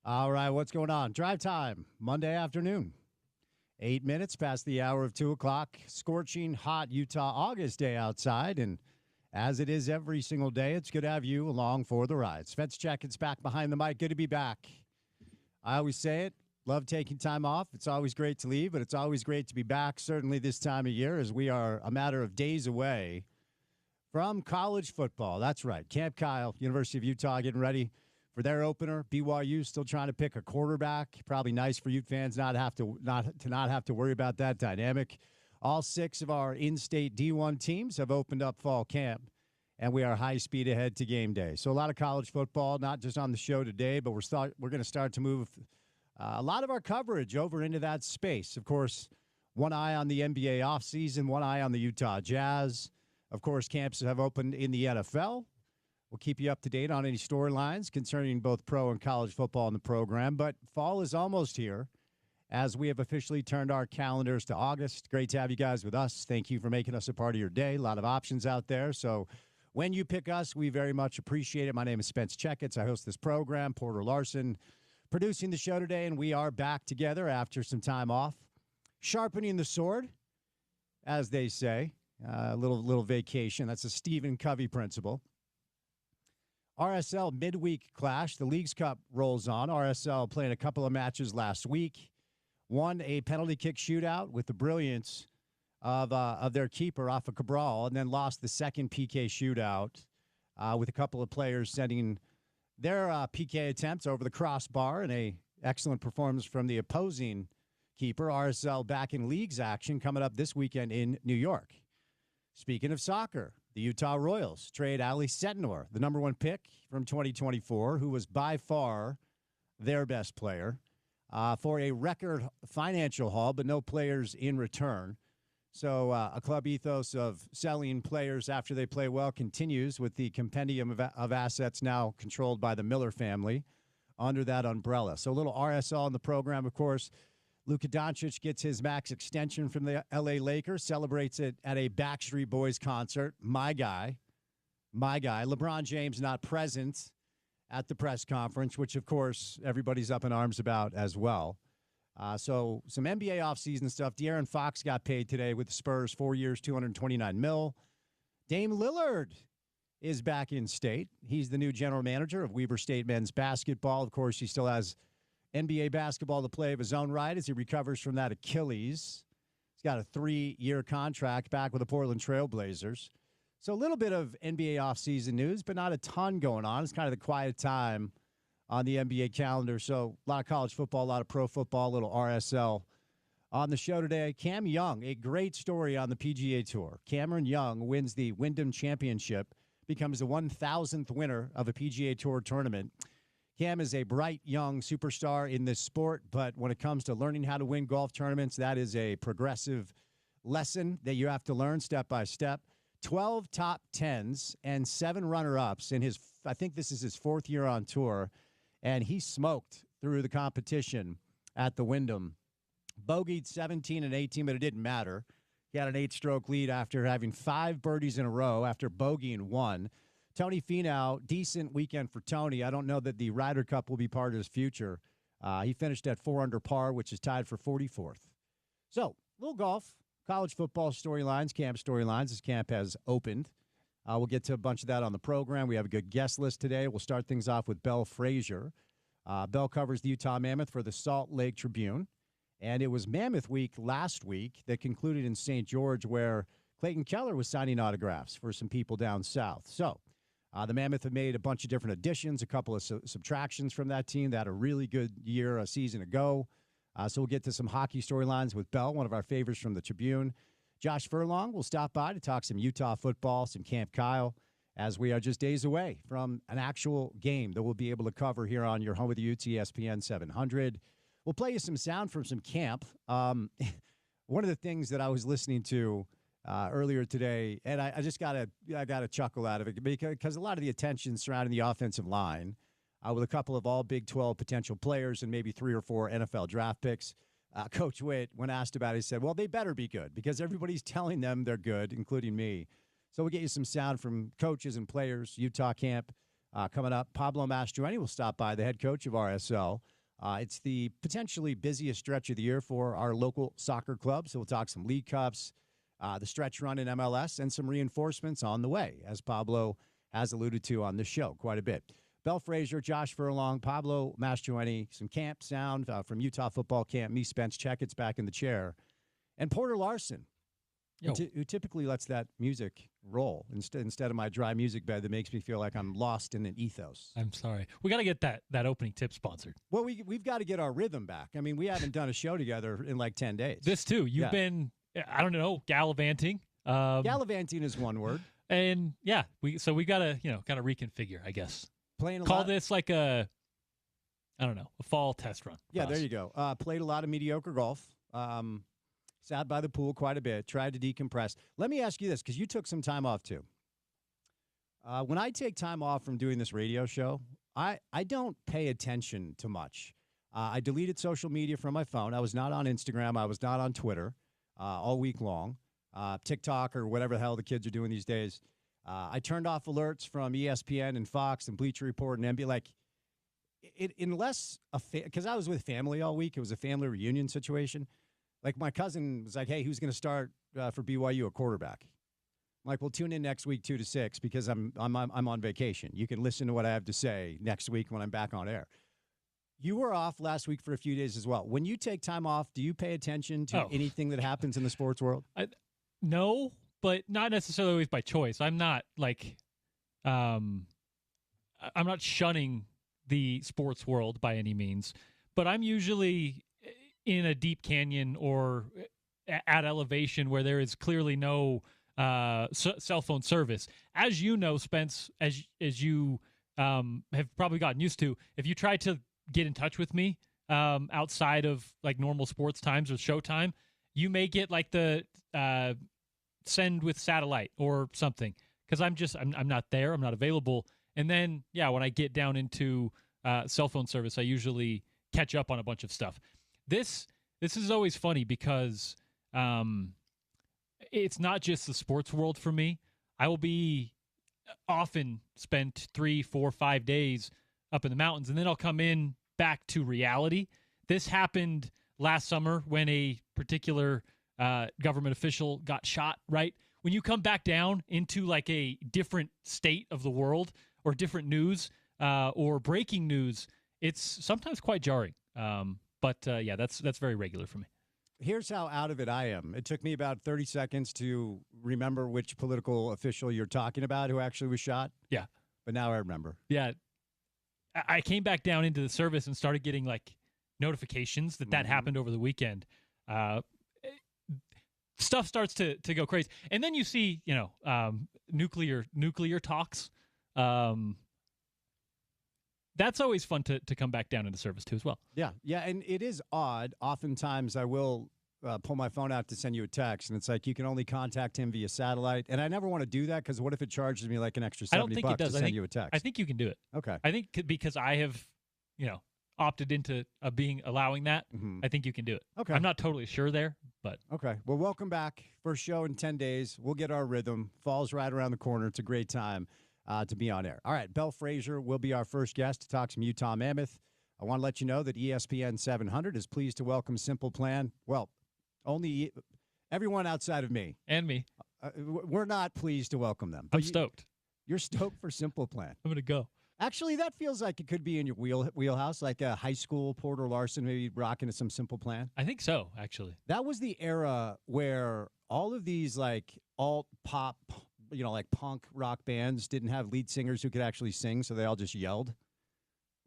All right, what's going on? Drive time, Monday afternoon. 8 minutes past the hour of 2 o'clock. Scorching hot Utah August day outside. And as it is every single day, it's good to have you along for the ride. Spence Checketts back behind the mic. Good to be back. I always say it. Love taking time off. It's always great to leave, but it's always great to be back, certainly this time of year, as we are a matter of days away from college football. That's right. Camp Kyle, University of Utah, getting ready for their opener. BYU still trying to pick a quarterback. Probably nice for Ute fans not have to worry about that dynamic. All six of our in-state D1 teams have opened up fall camp, and we are high speed ahead to game day. So a lot of college football, not just on the show today, but we're going to start to move a lot of our coverage over into that space. Of course, one eye on the NBA offseason, one eye on the Utah Jazz. Of course, camps have opened in the NFL. We'll keep you up to date on any storylines concerning both pro and college football in the program. But fall is almost here as we have officially turned our calendars to August. Great to have you guys with us. Thank you for making us a part of your day. A lot of options out there. So when you pick us, we very much appreciate it. My name is Spence Checketts. I host this program. Porter Larson producing the show today, and we are back together after some time off, sharpening the sword, as they say. A little vacation. That's a Stephen Covey principle. RSL midweek clash. The Leagues Cup rolls on. RSL playing a couple of matches last week. Won a penalty kick shootout with the brilliance of their keeper, Rafa Cabral, and then lost the second PK shootout with a couple of players sending their PK attempts over the crossbar, and a excellent performance from the opposing keeper. RSL back in Leagues action coming up this weekend in New York. Speaking of soccer, the Utah Royals trade Ali Setnor, the number one pick from 2024, who was by far their best player, for a record financial haul, but no players in return. So a club ethos of selling players after they play well continues with the compendium of assets now controlled by the Miller family under that umbrella. So a little RSL in the program, of course. Luka Doncic gets his max extension from the L.A. Lakers, celebrates it at a Backstreet Boys concert. My guy. LeBron James not present at the press conference, which, of course, everybody's up in arms about as well. So some NBA offseason stuff. De'Aaron Fox got paid today with the Spurs, 4 years, $229 million. Dame Lillard is back in state. He's the new general manager of Weber State men's basketball. Of course, he still has NBA basketball to play of his own right as he recovers from that Achilles. He's got a 3-year contract back with the Portland Trail Blazers. So a little bit of NBA offseason news, but not a ton going on. It's kind of the quiet time on the NBA calendar. So a lot of college football, a lot of pro football, a little RSL on the show today. Cam Young, a great story on the PGA Tour. Cameron Young wins the Wyndham Championship, becomes the 1,000th winner of a PGA Tour tournament. Cam is a bright young superstar in this sport, but when it comes to learning how to win golf tournaments, that is a progressive lesson that you have to learn step by step. 12 top 10s and 7 runner-ups in his, I think this is his 4th year on tour. And he smoked through the competition at the Wyndham. Bogeyed 17 and 18, but it didn't matter. He had an 8-stroke lead after having 5 birdies in a row after bogeying 1. Tony Finau, decent weekend for Tony. I don't know that the Ryder Cup will be part of his future. He finished at 4 under par, which is tied for 44th. So, little golf, college football storylines, camp storylines as camp has opened. We'll get to a bunch of that on the program. We have a good guest list today. We'll start things off with Belle Frazier. Belle covers the Utah Mammoth for the Salt Lake Tribune. And it was Mammoth Week last week that concluded in St. George, where Clayton Keller was signing autographs for some people down south. So the Mammoth have made a bunch of different additions, a couple of subtractions from that team that had a really good year a season ago. So we'll get to some hockey storylines with Belle, one of our favorites from the Tribune. Josh Furlong will stop by to talk some Utah football, some Camp Kyle, as we are just days away from an actual game that we'll be able to cover here on your home of the Utes, ESPN 700. We'll play you some sound from some camp. One of the things that I was listening to earlier today, and I just got a chuckle out of it because a lot of the attention surrounding the offensive line with a couple of all Big 12 potential players and maybe 3 or 4 NFL draft picks. Coach Witt, when asked about it, he said, well, they better be good because everybody's telling them they're good, including me. So we'll get you some sound from coaches and players, Utah camp, coming up. Pablo Mastroeni will stop by, the head coach of RSL. It's the potentially busiest stretch of the year for our local soccer club, so we'll talk some League Cups, the stretch run in MLS, and some reinforcements on the way, as Pablo has alluded to on this show quite a bit. Bell Frazier, Josh Furlong, Pablo Mastroeni, some camp sound from Utah football camp, me, Spence Checketts back in the chair, and Porter Larson, who typically lets that music roll instead of my dry music bed that makes me feel like I'm lost in an ethos. I'm sorry. We got to get that opening tip sponsored. Well, we've got to get our rhythm back. I mean, we haven't done a show together in like 10 days. This too. You've been, I don't know, gallivanting. Gallivanting is one word. And we got to, kind of reconfigure, I guess. Call this like a fall test run. Yeah, there you go. Played a lot of mediocre golf. Sat by the pool quite a bit. Tried to decompress. Let me ask you this, because you took some time off too. When I take time off from doing this radio show, I don't pay attention to much. I deleted social media from my phone. I was not on Instagram. I was not on Twitter all week long. TikTok or whatever the hell the kids are doing these days. I turned off alerts from ESPN and Fox and Bleacher Report and NBA. Because I was with family all week. It was a family reunion situation. Like, my cousin was like, hey, who's going to start for BYU at quarterback? I'm like, well, tune in next week 2 to 6 because I'm on vacation. You can listen to what I have to say next week when I'm back on air. You were off last week for a few days as well. When you take time off, do you pay attention to anything that happens in the sports world? No, but not necessarily always by choice. I'm not I'm not shunning the sports world by any means, but I'm usually in a deep canyon or at elevation where there is clearly no cell phone service. As you know, Spence, as you have probably gotten used to, if you try to get in touch with me outside of like normal sports times or showtime, you may get like the send with satellite or something because I'm not there. I'm not available. And then, when I get down into cell phone service, I usually catch up on a bunch of stuff. This is always funny because it's not just the sports world for me. I will be often spent 3, 4, 5 days up in the mountains, and then I'll come in back to reality. This happened last summer when a particular government official got shot, right? When you come back down into like a different state of the world or different news or breaking news, it's sometimes quite jarring. But that's very regular for me. Here's how out of it I am. It took me about 30 seconds to remember which political official you're talking about who actually was shot. Yeah. But now I remember. Yeah. I came back down into the service and started getting like notifications that happened over the weekend. Stuff starts to go crazy. And then you see, nuclear talks. That's always fun to come back down into service too as well. Yeah, and it is odd. Oftentimes I will pull my phone out to send you a text, and it's like you can only contact him via satellite. And I never want to do that because what if it charges me like an extra $70 to send you a text? I think you can do it. Okay. I think because I have, opted into allowing that, I think you can do it. Okay. I'm not totally sure there, but. Okay. Well, welcome back. First show in 10 days. We'll get our rhythm. Fall's right around the corner. It's a great time to be on air. All right, Bell Frazier will be our first guest to talk some Utah Mammoth. I want to let you know that ESPN 700 is pleased to welcome Simple Plan. Well, only everyone outside of me. And me. We're not pleased to welcome them. I'm stoked. You're stoked for Simple Plan. I'm going to go. Actually, that feels like it could be in your wheelhouse, like a high school Porter Larson, maybe rocking some Simple Plan. I think so, actually. That was the era where all of these like alt pop, like punk rock bands didn't have lead singers who could actually sing, so they all just yelled.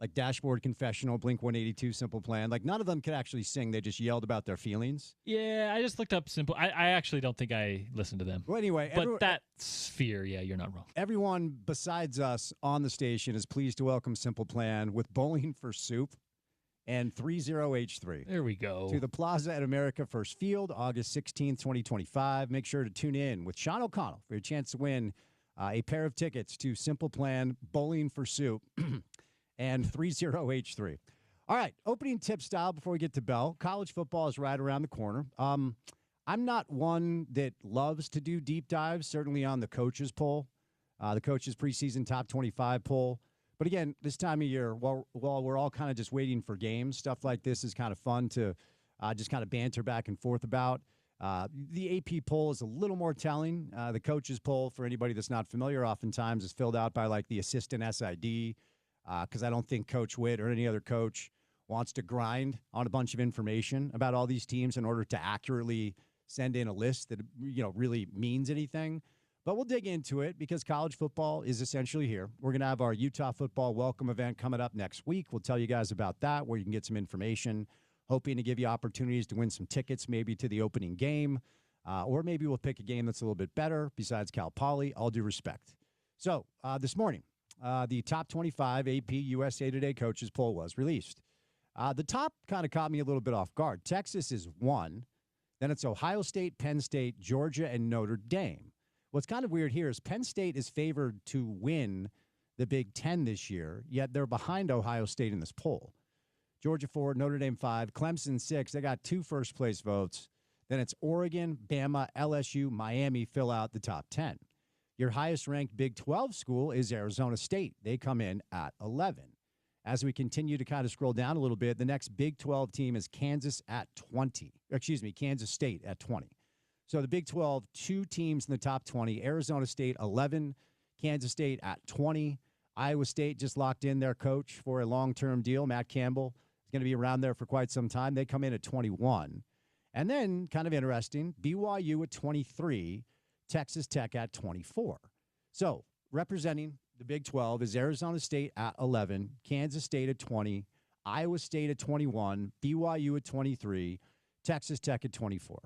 Like Dashboard Confessional, Blink-182, Simple Plan. Like none of them could actually sing. They just yelled about their feelings. Yeah, I just looked up Simple. I actually don't think I listened to them. Well, anyway. But that sphere, you're not wrong. Everyone besides us on the station is pleased to welcome Simple Plan with Bowling for Soup and 30H3. There we go. To the Plaza at America First Field, August 16th, 2025. Make sure to tune in with Sean O'Connell for your chance to win a pair of tickets to Simple Plan, Bowling for Soup, and 30H3. All right, opening tip style before we get to Bell. College football is right around the corner. I'm not one that loves to do deep dives, certainly on the coaches poll, the coaches preseason top 25 poll. But again, this time of year, while we're all kind of just waiting for games, stuff like this is kind of fun to just kind of banter back and forth about. The AP poll is a little more telling. The coaches poll, for anybody that's not familiar, oftentimes is filled out by like the assistant SID, because I don't think Coach Witt or any other coach wants to grind on a bunch of information about all these teams in order to accurately send in a list that really means anything. But we'll dig into it because college football is essentially here. We're going to have our Utah football welcome event coming up next week. We'll tell you guys about that, where you can get some information, hoping to give you opportunities to win some tickets, maybe to the opening game, or maybe we'll pick a game that's a little bit better besides Cal Poly, all due respect. So this morning, the top 25 AP USA Today coaches poll was released. The top kind of caught me a little bit off guard. Texas is 1. Then it's Ohio State, Penn State, Georgia, and Notre Dame. What's kind of weird here is Penn State is favored to win the Big Ten this year, yet they're behind Ohio State in this poll. Georgia 4, Notre Dame 5, Clemson 6. They got 2 first-place votes. Then it's Oregon, Bama, LSU, Miami fill out the top 10. Your highest-ranked Big 12 school is Arizona State. They come in at 11. As we continue to kind of scroll down a little bit, the next Big 12 team is Kansas State at 20. So the Big 12, 2 teams in the top 20. Arizona State, 11. Kansas State at 20. Iowa State just locked in their coach for a long-term deal. Matt Campbell is going to be around there for quite some time. They come in at 21. And then, kind of interesting, BYU at 23. Texas Tech at 24. So representing the Big 12 is Arizona State at 11. Kansas State at 20. Iowa State at 21. BYU at 23. Texas Tech at 24.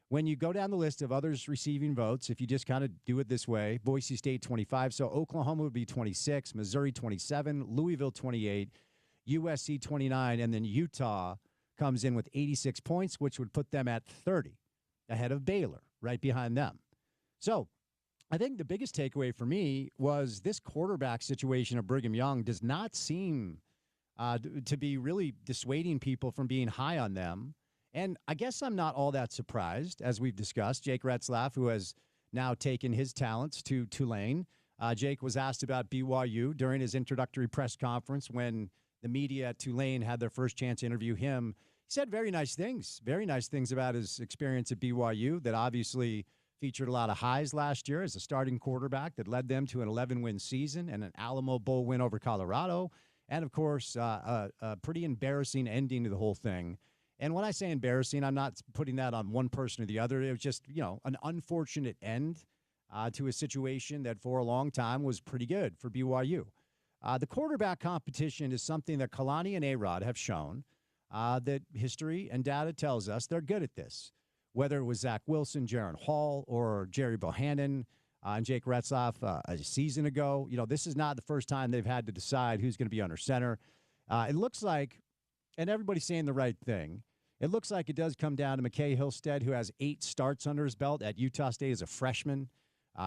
When you go down the list of others receiving votes, if you just kind of do it this way, Boise State 25, so Oklahoma would be 26, Missouri 27, Louisville 28, USC 29, and then Utah comes in with 86 points, which would put them at 30, ahead of Baylor, right behind them. So I think the biggest takeaway for me was this quarterback situation of Brigham Young does not seem to be really dissuading people from being high on them. And I guess I'm not all that surprised, as we've discussed. Jake Retzlaff, who has now taken his talents to Tulane. Jake was asked about BYU during his introductory press conference when the media at Tulane had their first chance to interview him. He said very nice things about his experience at BYU that obviously featured a lot of highs last year as a starting quarterback that led them to an 11-win season and an Alamo Bowl win over Colorado. And, of course, a pretty embarrassing ending to the whole thing. And when I say embarrassing, I'm not putting that on one person or the other. It was just, an unfortunate end to a situation that for a long time was pretty good for BYU. The quarterback competition is something that Kalani and A-Rod have shown that history and data tells us they're good at this. Whether it was Zach Wilson, Jaron Hall, or Jerry Bohannon and Jake Retzlaff a season ago, this is not the first time they've had to decide who's going to be under center. It looks like, and everybody's saying the right thing, it looks like it does come down to McKay Hillstead, who has 8 starts under his belt at Utah State as a freshman.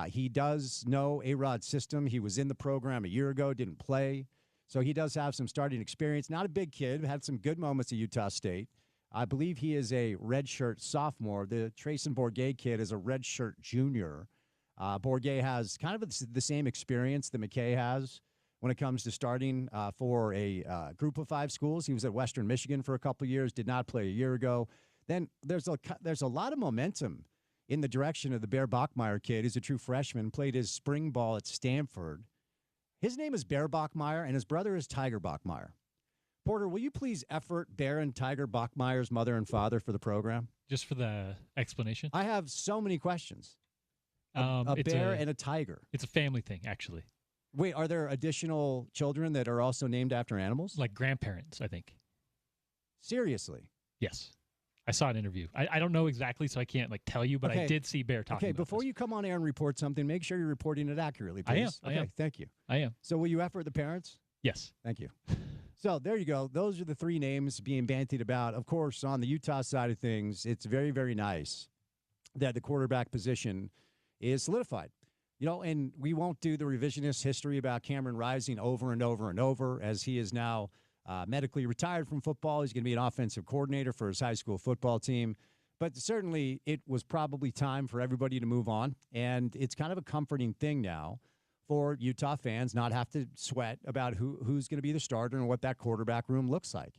He does know A-Rod's system. He was in the program a year ago, didn't play. So he does have some starting experience. Not a big kid, had some good moments at Utah State. I believe he is a redshirt sophomore. The Trayson Bourget kid is a redshirt junior. Bourget has kind of the same experience that McKay has when it comes to starting for a group of 5 schools. He was at Western Michigan for a couple of years, did not play a year ago. Then there's a lot of momentum in the direction of the Bear Bachmeier kid, who's a true freshman, played his spring ball at Stanford. His name is Bear Bachmeier, and his brother is Tiger Bachmeier. Porter, will you please effort Bear and Tiger Bachmeier's mother and father for the program? Just for the explanation? I have so many questions. A bear and a tiger. It's a family thing, actually. Wait, are there additional children that are also named after animals? Like grandparents, I think. Seriously? Yes. I saw an interview. I don't know exactly, so I can't tell you, but I did see Bear talking about before this. You come on air and report something, make sure you're reporting it accurately, please. I am. Thank you. I am. So will you effort the parents? Yes. Thank you. So there you go. Those are the 3 names being bandied about. Of course, on the Utah side of things, it's very, very nice that the quarterback position is solidified. And we won't do the revisionist history about Cameron Rising over and over and over, as he is now medically retired from football. He's going to be an offensive coordinator for his high school football team. But certainly it was probably time for everybody to move on. And it's kind of a comforting thing now for Utah fans not have to sweat about who's going to be the starter and what that quarterback room looks like.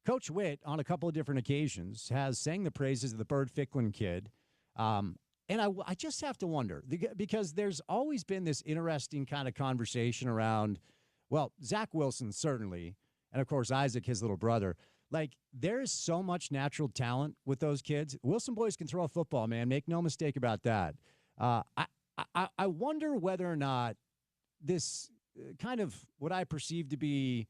Coach Witt, on a couple of different occasions, has sang the praises of the Bird Ficklin kid. And I just have to wonder, because there's always been this interesting kind of conversation around, well, Zach Wilson, certainly, and of course, Isaac, his little brother. Like, there is so much natural talent with those kids. Wilson boys can throw a football, man. Make no mistake about that. I wonder whether or not this kind of what I perceive to be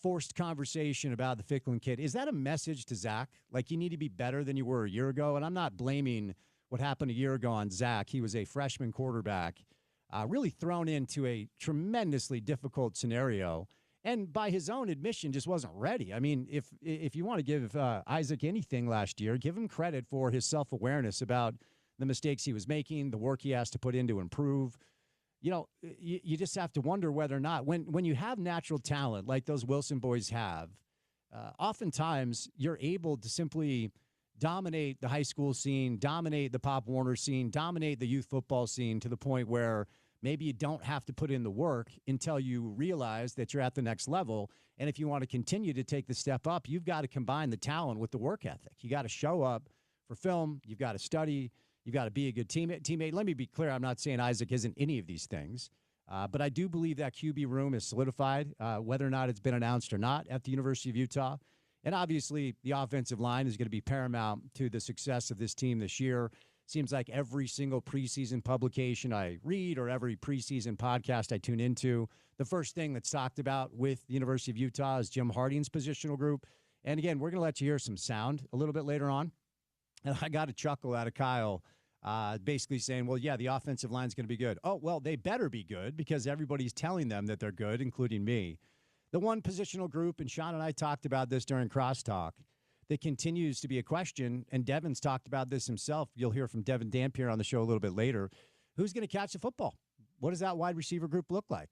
forced conversation about the Ficklin kid, is that a message to Zach? Like, you need to be better than you were a year ago? And I'm not blaming what happened a year ago on Zach. He was a freshman quarterback, really thrown into a tremendously difficult scenario. And by his own admission, just wasn't ready. I mean, if you want to give Isaac anything last year, give him credit for his self-awareness about the mistakes he was making, the work he has to put in to improve. You know, you just have to wonder whether or not, when you have natural talent like those Wilson boys have, oftentimes you're able to simply dominate the high school scene, dominate the Pop Warner scene, dominate the youth football scene to the point where maybe you don't have to put in the work until you realize that you're at the next level. And if you want to continue to take the step up, you've got to combine the talent with the work ethic. You got to show up for film. You've got to study. You've got to be a good teammate. Let me be clear. I'm not saying Isaac isn't any of these things, but I do believe that QB room is solidified, whether or not it's been announced or not, at the University of Utah. And obviously, the offensive line is going to be paramount to the success of this team this year. Seems like every single preseason publication I read or every preseason podcast I tune into, the first thing that's talked about with the University of Utah is Jim Harding's positional group. And again, we're going to let you hear some sound a little bit later on. And I got a chuckle out of Kyle, basically saying, well, yeah, the offensive line is going to be good. Oh, well, they better be good because everybody's telling them that they're good, including me. The one positional group, and Sean and I talked about this during Crosstalk, that continues to be a question, and Devin's talked about this himself. You'll hear from Devin Dampier on the show a little bit later. Who's going to catch the football? What does that wide receiver group look like?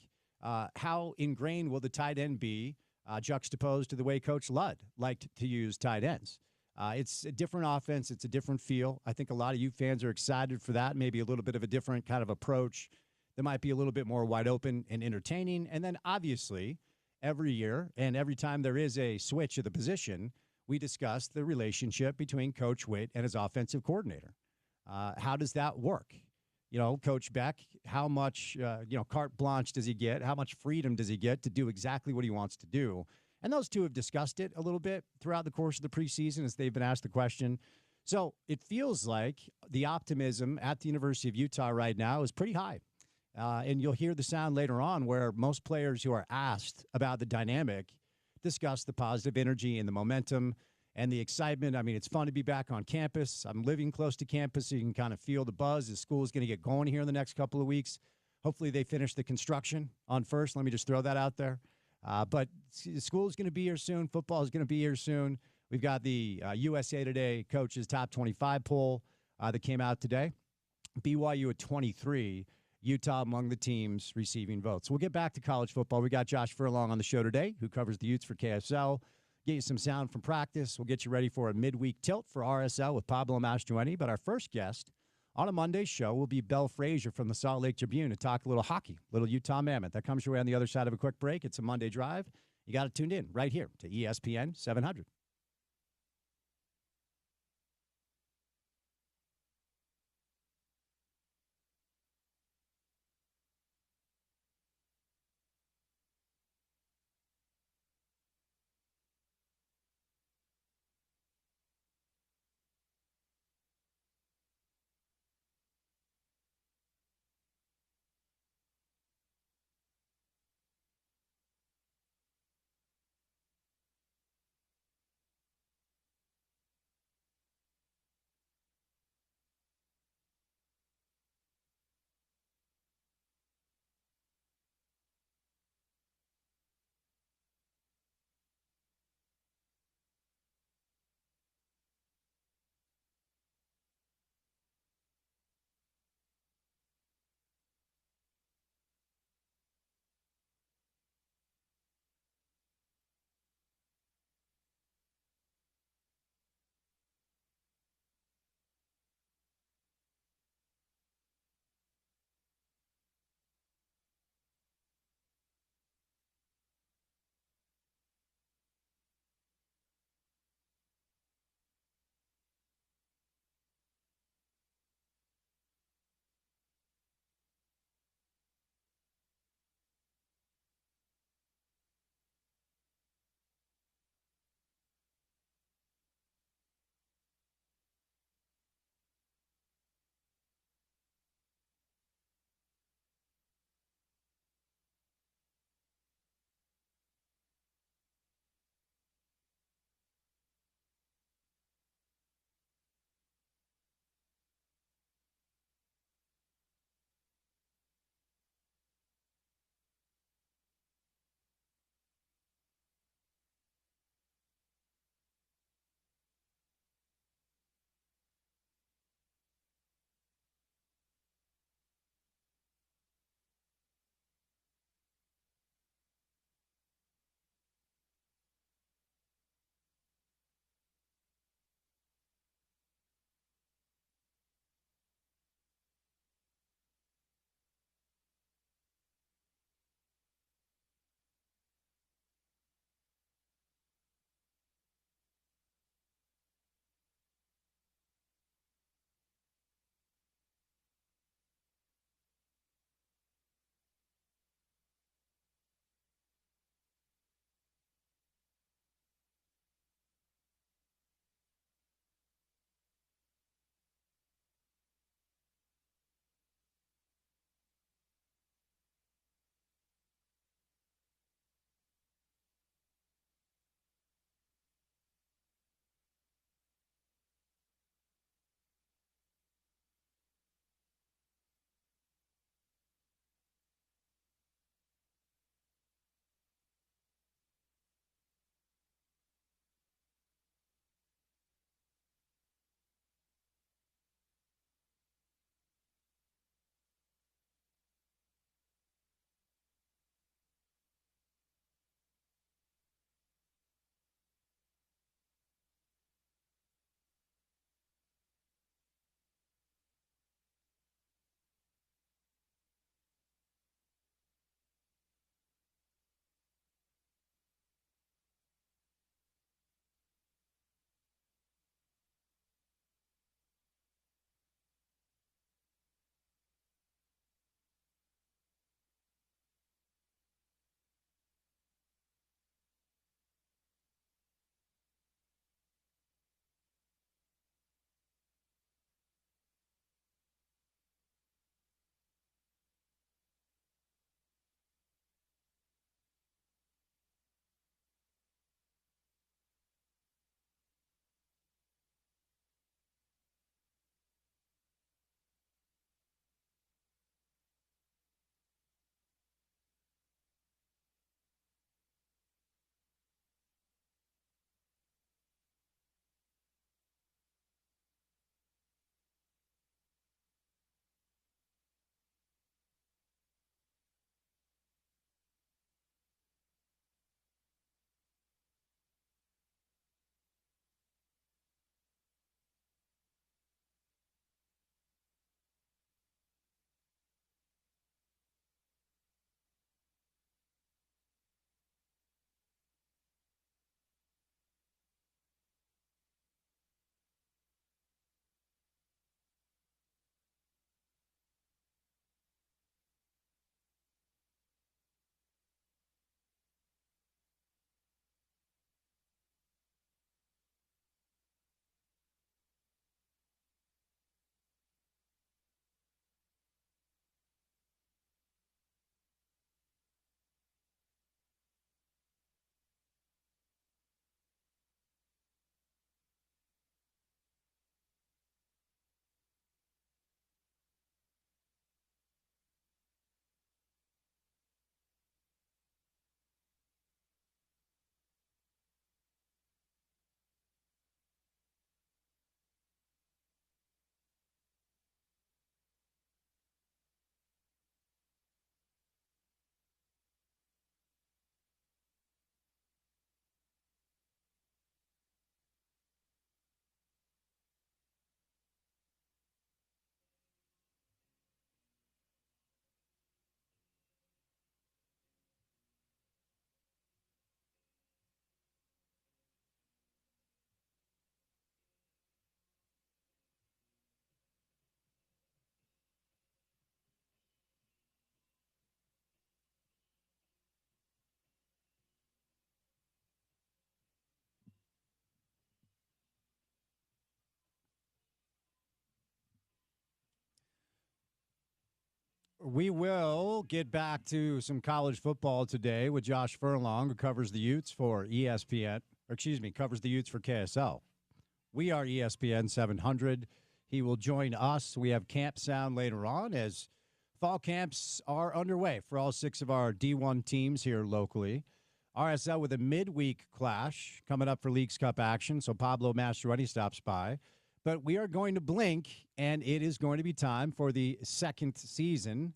How ingrained will the tight end be juxtaposed to the way Coach Ludd liked to use tight ends? It's a different offense. It's a different feel. I think a lot of you fans are excited for that, maybe a little bit of a different kind of approach that might be a little bit more wide open and entertaining. And then obviously, every year and every time there is a switch of the position, we discuss the relationship between Coach Witt and his offensive coordinator. How does that work? You know, Coach Beck, how much, carte blanche does he get? How much freedom does he get to do exactly what he wants to do? And those two have discussed it a little bit throughout the course of the preseason as they've been asked the question. So it feels like the optimism at the University of Utah right now is pretty high. And you'll hear the sound later on where most players who are asked about the dynamic discuss the positive energy and the momentum and the excitement. I mean, it's fun to be back on campus. I'm living close to campus, so you can kind of feel the buzz as school is going to get going here in the next couple of weeks. Hopefully they finish the construction on first. Let me just throw that out there. But school is going to be here soon. Football is going to be here soon. We've got the USA Today Coaches Top 25 poll that came out today. BYU at 23. Utah among the teams receiving votes. We'll get back to college football. We got Josh Furlong on the show today, who covers the Utes for KSL. Get you some sound from practice. We'll get you ready for a midweek tilt for RSL with Pablo Mastroeni. But our first guest on a Monday show will be Belle Frazier from the Salt Lake Tribune to talk a little hockey, little Utah Mammoth. That comes your way on the other side of a quick break. It's a Monday drive. You got it tuned in right here to ESPN 700. We will get back to some college football today with Josh Furlong, who covers the Utes for ESPN, or excuse me, covers the Utes for KSL. We are ESPN 700. He will join us. We have Camp Sound later on as fall camps are underway for all 6 of our D1 teams here locally. RSL with a midweek clash coming up for Leagues Cup action, so Pablo Mastroeni stops by. But we are going to blink, and it is going to be time for the second season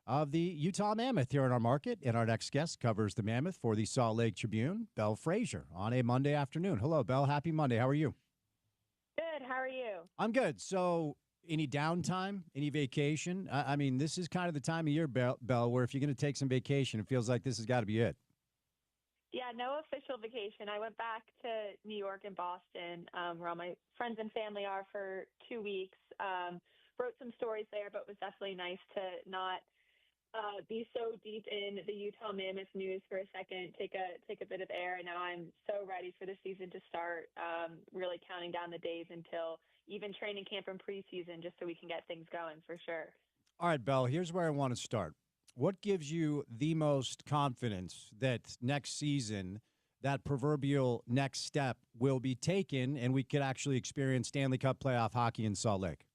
of the Utah Mammoth here in our market. And our next guest covers the Mammoth for the Salt Lake Tribune, Belle Frazier, on a Monday afternoon. Hello, Belle. Happy Monday. How are you? Good. How are you? I'm good. So any downtime, any vacation? I mean, this is kind of the time of year, Belle, where if you're going to take some vacation, it feels like this has got to be it. Yeah, no official vacation. I went back to New York and Boston, where all my friends and family are for 2 weeks. Wrote some stories there, but it was definitely nice to not be so deep in the Utah Mammoth news for a second, take a bit of air. And now I'm so ready for the season to start, really counting down the days until even training camp and preseason, just so we can get things going for sure. All right, Belle, here's where I want to start. What gives you the most confidence that next season, that proverbial next step will be taken and we could actually experience Stanley Cup playoff hockey in Salt Lake?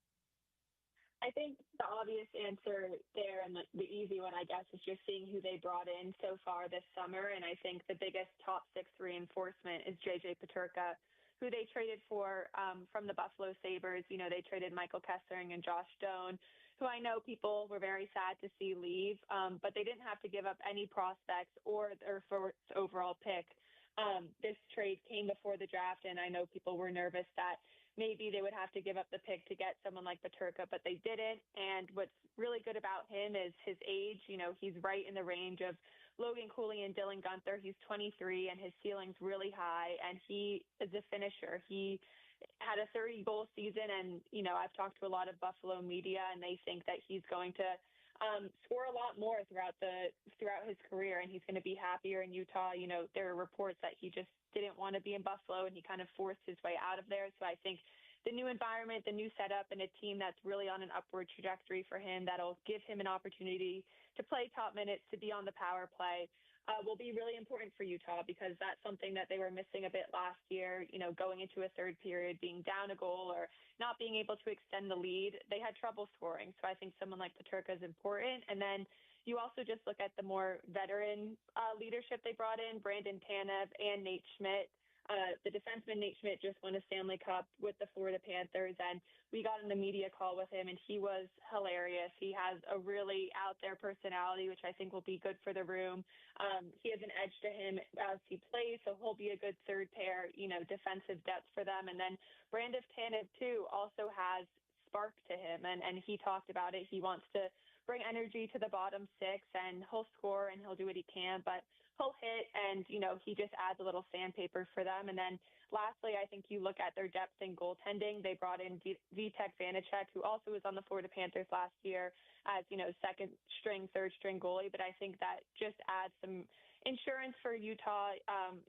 I think the obvious answer there and the easy one, I guess, is just seeing who they brought in so far this summer. And I think the biggest top 6 reinforcement is JJ Peterka, who they traded for from the Buffalo Sabres. You know, they traded Michael Kessering and Josh Stone, who I know people were very sad to see leave, but they didn't have to give up any prospects or their first overall pick. This trade came before the draft, and I know people were nervous that maybe they would have to give up the pick to get someone like Peterka, but they didn't. And what's really good about him is his age. You know, he's right in the range of Logan Cooley and Dylan Guenther. He's 23, and his ceiling's really high, and he is a finisher. He had a 30-goal season, and, you know, I've talked to a lot of Buffalo media, and they think that he's going to score a lot more throughout his career, and he's going to be happier in Utah. You know, there are reports that he just didn't want to be in Buffalo, and he kind of forced his way out of there. So I think the new environment, the new setup, and a team that's really on an upward trajectory for him that'll give him an opportunity to play top minutes, to be on the power play, will be really important for Utah, because that's something that they were missing a bit last year, you know, going into a third period, being down a goal or not being able to extend the lead. They had trouble scoring. So I think someone like Peterka is important. And then you also just look at the more veteran leadership they brought in, Brandon Tanev and Nate Schmidt. The defenseman Nate Schmidt just won a Stanley Cup with the Florida Panthers, and we got on the media call with him, and he was hilarious. He has a really out-there personality, which I think will be good for the room. He has an edge to him as he plays, so he'll be a good third pair, you know, defensive depth for them. And then Brandon Tanev, too, also has spark to him, and he talked about it. He wants to bring energy to the bottom 6, and he'll score and he'll do what he can, but he'll hit, and, you know, he just adds a little sandpaper for them. And then lastly, I think you look at their depth in goaltending. They brought in Vitek Vanacek, who also was on the Florida Panthers last year as, you know, second string, third string goalie. But I think that just adds some insurance for Utah.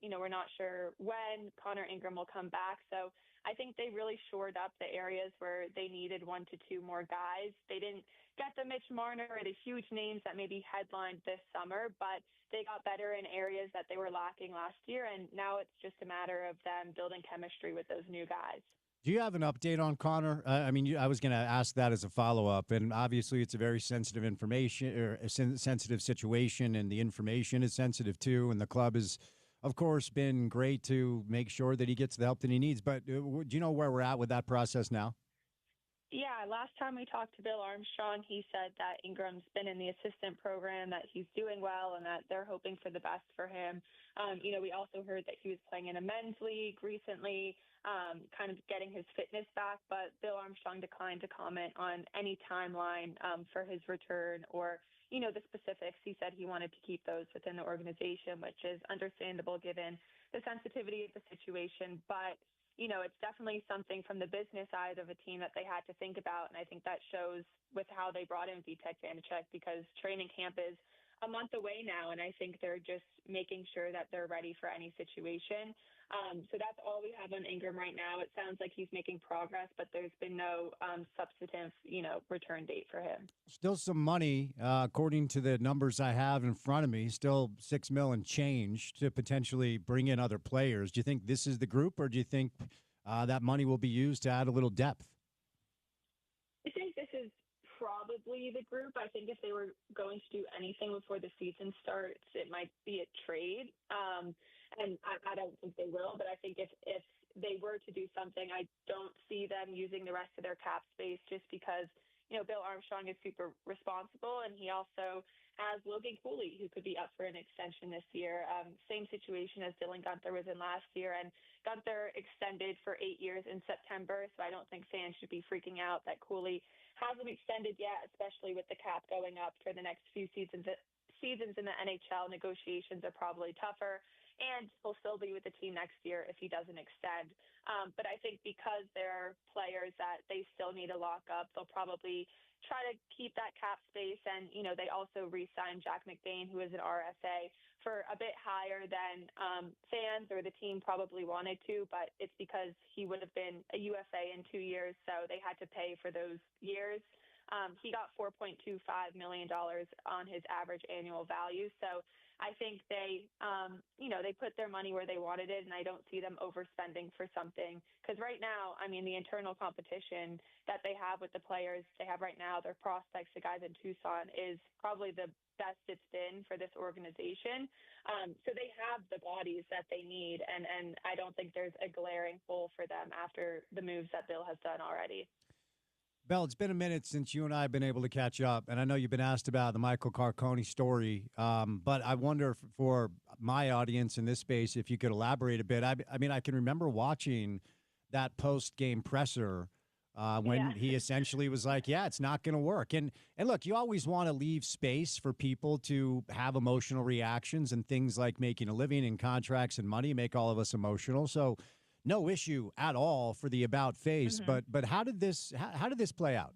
You know, we're not sure when Connor Ingram will come back. So I think they really shored up the areas where they needed 1 to 2 more guys. They didn't get the Mitch Marner or the huge names that maybe headlined this summer, but they got better in areas that they were lacking last year, and now it's just a matter of them building chemistry with those new guys. Do you have an update on Connor? I mean, I was going to ask that as a follow-up, and obviously it's a very sensitive information or a sensitive situation, and the information is sensitive too, and the club has, of course, been great to make sure that he gets the help that he needs. But do you know where we're at with that process now? Yeah, last time we talked to Bill Armstrong, he said that Ingram's been in the assistant program, that he's doing well, and that they're hoping for the best for him. You know, we also heard that he was playing in a men's league recently, kind of getting his fitness back, but Bill Armstrong declined to comment on any timeline for his return or, you know, the specifics. He said he wanted to keep those within the organization, which is understandable given the sensitivity of the situation. But you know, it's definitely something from the business side of a team that they had to think about. And I think that shows with how they brought in Vitek Vanacek, because training camp is a month away now. And I think they're just making sure that they're ready for any situation. So that's all we have on Ingram right now. It sounds like he's making progress, but there's been no substantive, return date for him. Still some money, according to the numbers I have in front of me, still $6 million and change to potentially bring in other players. Do you think this is the group, or do you think that money will be used to add a little depth? I think this is probably the group. I think if they were going to do anything before the season starts, it might be a trade. And I don't think they will, but I think if they were to do something, I don't see them using the rest of their cap space just because, Bill Armstrong is super responsible, and he also has Logan Cooley, who could be up for an extension this year. Same situation as Dylan Guenther was in last year, and Guenther extended for 8 years in September, so I don't think fans should be freaking out that Cooley hasn't extended yet, especially with the cap going up for the next few seasons. Seasons in the NHL negotiations are probably tougher, and he'll still be with the team next year if he doesn't extend. But I think because they're players that they still need to lock up, they'll probably try to keep that cap space. And, they also re-signed Jack McBain, who is an RFA, for a bit higher than fans or the team probably wanted to, but it's because he would have been a UFA in 2 years, so they had to pay for those years. He got $4.25 million on his average annual value. So I think they put their money where they wanted it, and I don't see them overspending for something. Because right now, the internal competition that they have with the players they have right now, their prospects, the guys in Tucson, is probably the best it's been for this organization. So they have the bodies that they need, and I don't think there's a glaring hole for them after the moves that Bill has done already. Belle, it's been a minute since you and I have been able to catch up, and I know you've been asked about the Michael Carcone story, but I wonder for my audience in this space if you could elaborate a bit. I can remember watching that post-game presser when he essentially was like, yeah, it's not going to work. And look, you always want to leave space for people to have emotional reactions, and things like making a living and contracts and money make all of us emotional. So no issue at all for the about face. Mm-hmm. But how did this play out?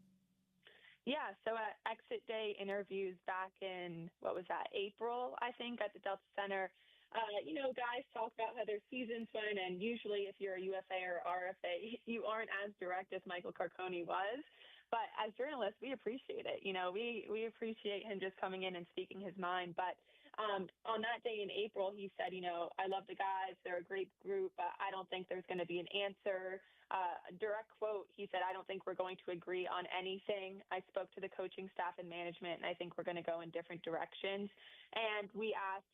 Yeah, so at exit day interviews back in, April, I think, at the Delta Center, guys talk about how their seasons went, and usually if you're a UFA or RFA, you aren't as direct as Michael Carcone was. But as journalists, we appreciate it. We appreciate him just coming in and speaking his mind. But on that day in April, he said, I love the guys. They're a great group. I don't think there's going to be an answer. Direct quote, he said, I don't think we're going to agree on anything. I spoke to the coaching staff and management, and I think we're going to go in different directions. And we asked,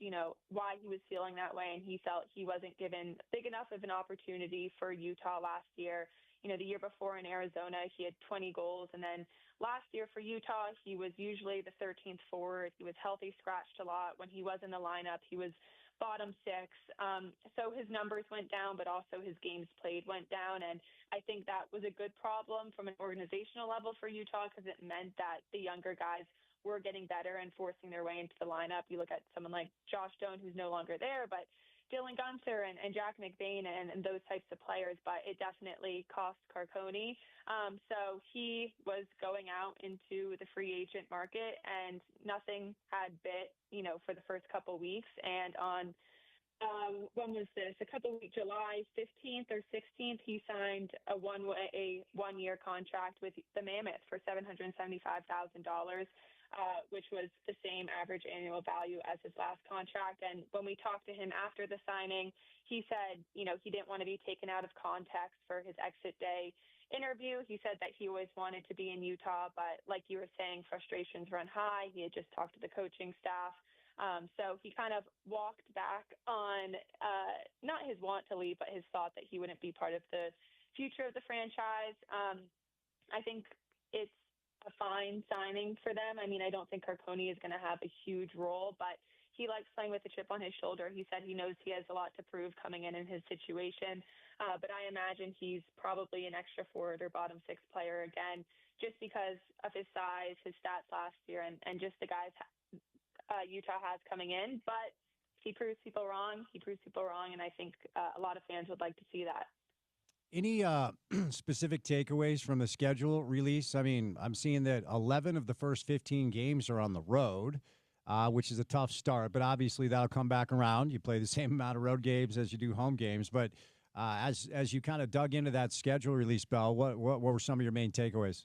why he was feeling that way, and he felt he wasn't given big enough of an opportunity for Utah last year. The year before in Arizona, he had 20 goals. And then last year for Utah, he was usually the 13th forward. He was healthy, scratched a lot. When he was in the lineup, he was bottom six. So his numbers went down, but also his games played went down. And I think that was a good problem from an organizational level for Utah, because it meant that the younger guys were getting better and forcing their way into the lineup. You look at someone like Josh Doan, who's no longer there, but Dylan Guenther and Jack McBain and those types of players, but it definitely cost Carcone. So he was going out into the free agent market, and nothing had bit, for the first couple weeks. And on when was this? July 15th or 16th, he signed a one-year contract with the Mammoth for $775,000. Which was the same average annual value as his last contract. And when we talked to him after the signing, he said, he didn't want to be taken out of context for his exit day interview. He said that he always wanted to be in Utah, but like you were saying, frustrations run high. He had just talked to the coaching staff. So he kind of walked back on not his want to leave, but his thought that he wouldn't be part of the future of the franchise. I think it's a fine signing for them. I don't think Carcone is going to have a huge role, but he likes playing with a chip on his shoulder. He said he knows he has a lot to prove coming in his situation, but I imagine he's probably an extra forward or bottom six player again, just because of his size, his stats last year, and just the guys Utah has coming in. But he proves people wrong. And I think a lot of fans would like to see that. Any specific takeaways from the schedule release? I'm seeing that 11 of the first 15 games are on the road. which is a tough start. But obviously that'll come back around. You play the same amount of road games as you do home games. But as you kind of dug into that schedule release, Bell, what were some of your main takeaways?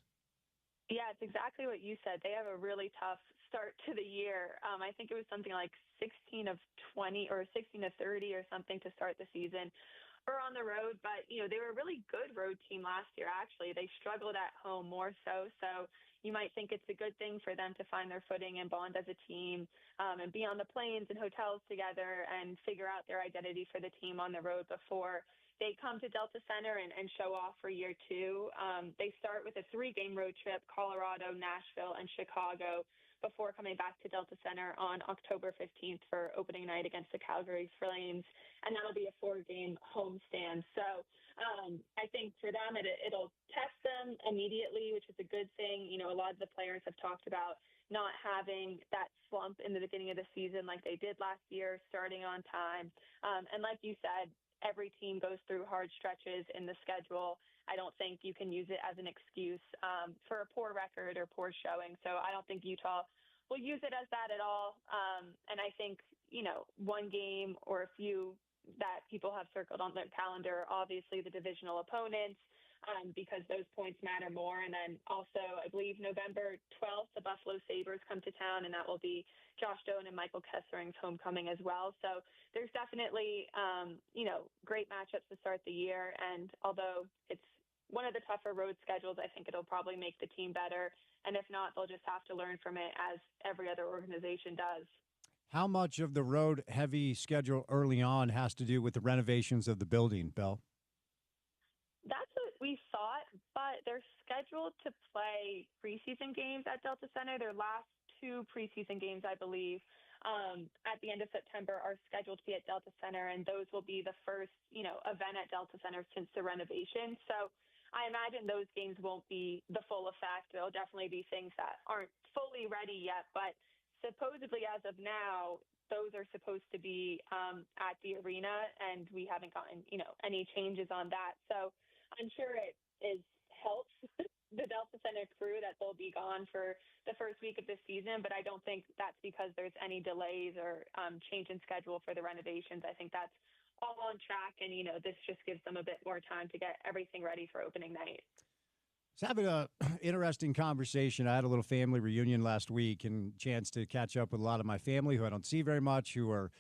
Yeah, it's exactly what you said. They have a really tough start to the year. I think it was something like 16 of 20 or 16 of 30 or something to start the season or on the road. But, they were a really good road team last year, actually. They struggled at home more so. So you might think it's a good thing for them to find their footing and bond as a team and be on the planes and hotels together and figure out their identity for the team on the road before they come to Delta Center and show off for year two. They start with a 3-game road trip, Colorado, Nashville, and Chicago, before coming back to Delta Center on October 15th for opening night against the Calgary Flames. And that'll be a 4-game homestand. So I think for them, it'll test them immediately, which is a good thing. A lot of the players have talked about not having that slump in the beginning of the season like they did last year, starting on time. And like you said, every team goes through hard stretches in the schedule. I don't think you can use it as an excuse for a poor record or poor showing. So I don't think Utah will use it as that at all. And I think, one game or a few that people have circled on their calendar, obviously the divisional opponents, because those points matter more. And then also, I believe November 12th, the Buffalo Sabres come to town, and that will be Josh Doan and Michael Kessering's homecoming as well. So there's definitely, great matchups to start the year. And although it's one of the tougher road schedules, I think it'll probably make the team better. And if not, they'll just have to learn from it as every other organization does. How much of the road heavy schedule early on has to do with the renovations of the building, Bell? That's what we thought, but they're scheduled to play preseason games at Delta Center. Their last 2 preseason games, I believe, at the end of September are scheduled to be at Delta Center, and those will be the first, event at Delta Center since the renovation. So I imagine those games won't be the full effect. There'll definitely be things that aren't fully ready yet, but supposedly as of now, those are supposed to be at the arena, and we haven't gotten, any changes on that. So I'm sure it helps the Delta Center crew that they'll be gone for the first week of the season, but I don't think that's because there's any delays or change in schedule for the renovations. I think that's all on track, and, this just gives them a bit more time to get everything ready for opening night. I was having an interesting conversation. I had a little family reunion last week and chance to catch up with a lot of my family who I don't see very much, who are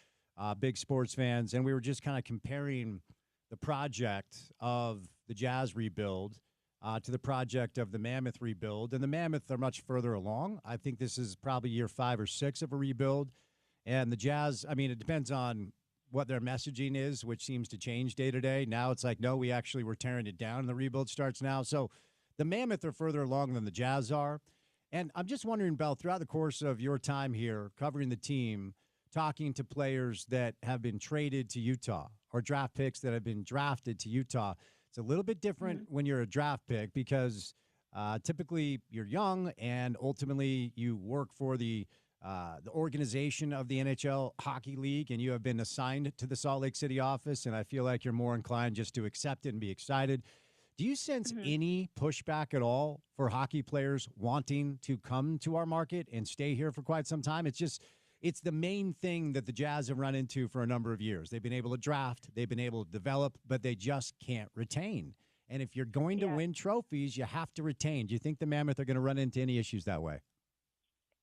big sports fans, and we were just kind of comparing the project of the Jazz rebuild to the project of the Mammoth rebuild. And the Mammoth are much further along. I think this is probably year 5 or 6 of a rebuild. And the Jazz, it depends on what their messaging is, which seems to change day to day. Now it's like, no, we actually were tearing it down and the rebuild starts now. So the Mammoth are further along than the Jazz are. And I'm just wondering, Bell, throughout the course of your time here covering the team, talking to players that have been traded to Utah or draft picks that have been drafted to Utah, it's a little bit different when you're a draft pick because typically you're young and ultimately you work for the organization of the NHL Hockey League, and you have been assigned to the Salt Lake City office, and I feel like you're more inclined just to accept it and be excited. Do you sense any pushback at all for hockey players wanting to come to our market and stay here for quite some time? It's the main thing that the Jazz have run into for a number of years. They've been able to draft, they've been able to develop, but they just can't retain. And if you're going to win trophies, you have to retain. Do you think the Mammoth are going to run into any issues that way?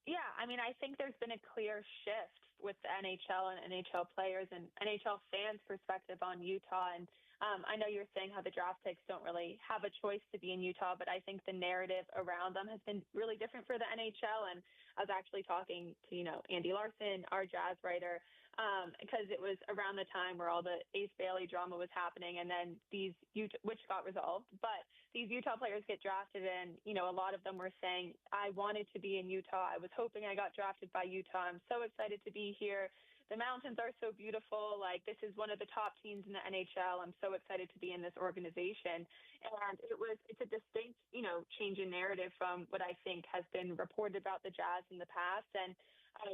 Yeah, I think there's been a clear shift with the NHL and NHL players and NHL fans' perspective on Utah. And I know you're saying how the draft picks don't really have a choice to be in Utah, but I think the narrative around them has been really different for the NHL. And I was actually talking to, Andy Larson, our Jazz writer, because it was around the time where all the Ace Bailey drama was happening, and then which got resolved, but these Utah players get drafted, and, a lot of them were saying, I wanted to be in Utah. I was hoping I got drafted by Utah. I'm so excited to be here. The mountains are so beautiful. Like, this is one of the top teams in the NHL. I'm so excited to be in this organization. And it's a distinct, change in narrative from what I think has been reported about the Jazz in the past. And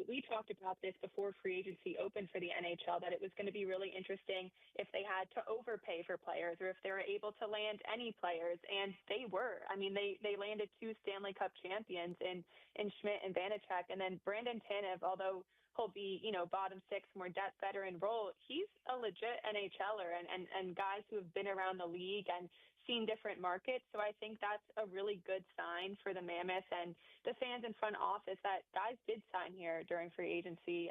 We talked about this before free agency opened for the NHL, that it was going to be really interesting if they had to overpay for players or if they were able to land any players. And they were. I mean, they landed 2 Stanley Cup champions in Schmidt and Vanacek. And then Brandon Tanev, although he'll be, bottom 6, more depth veteran role, he's a legit NHLer and guys who have been around the league and seen different markets. So I think that's a really good sign for the Mammoth and the fans in front office that guys did sign here during free agency.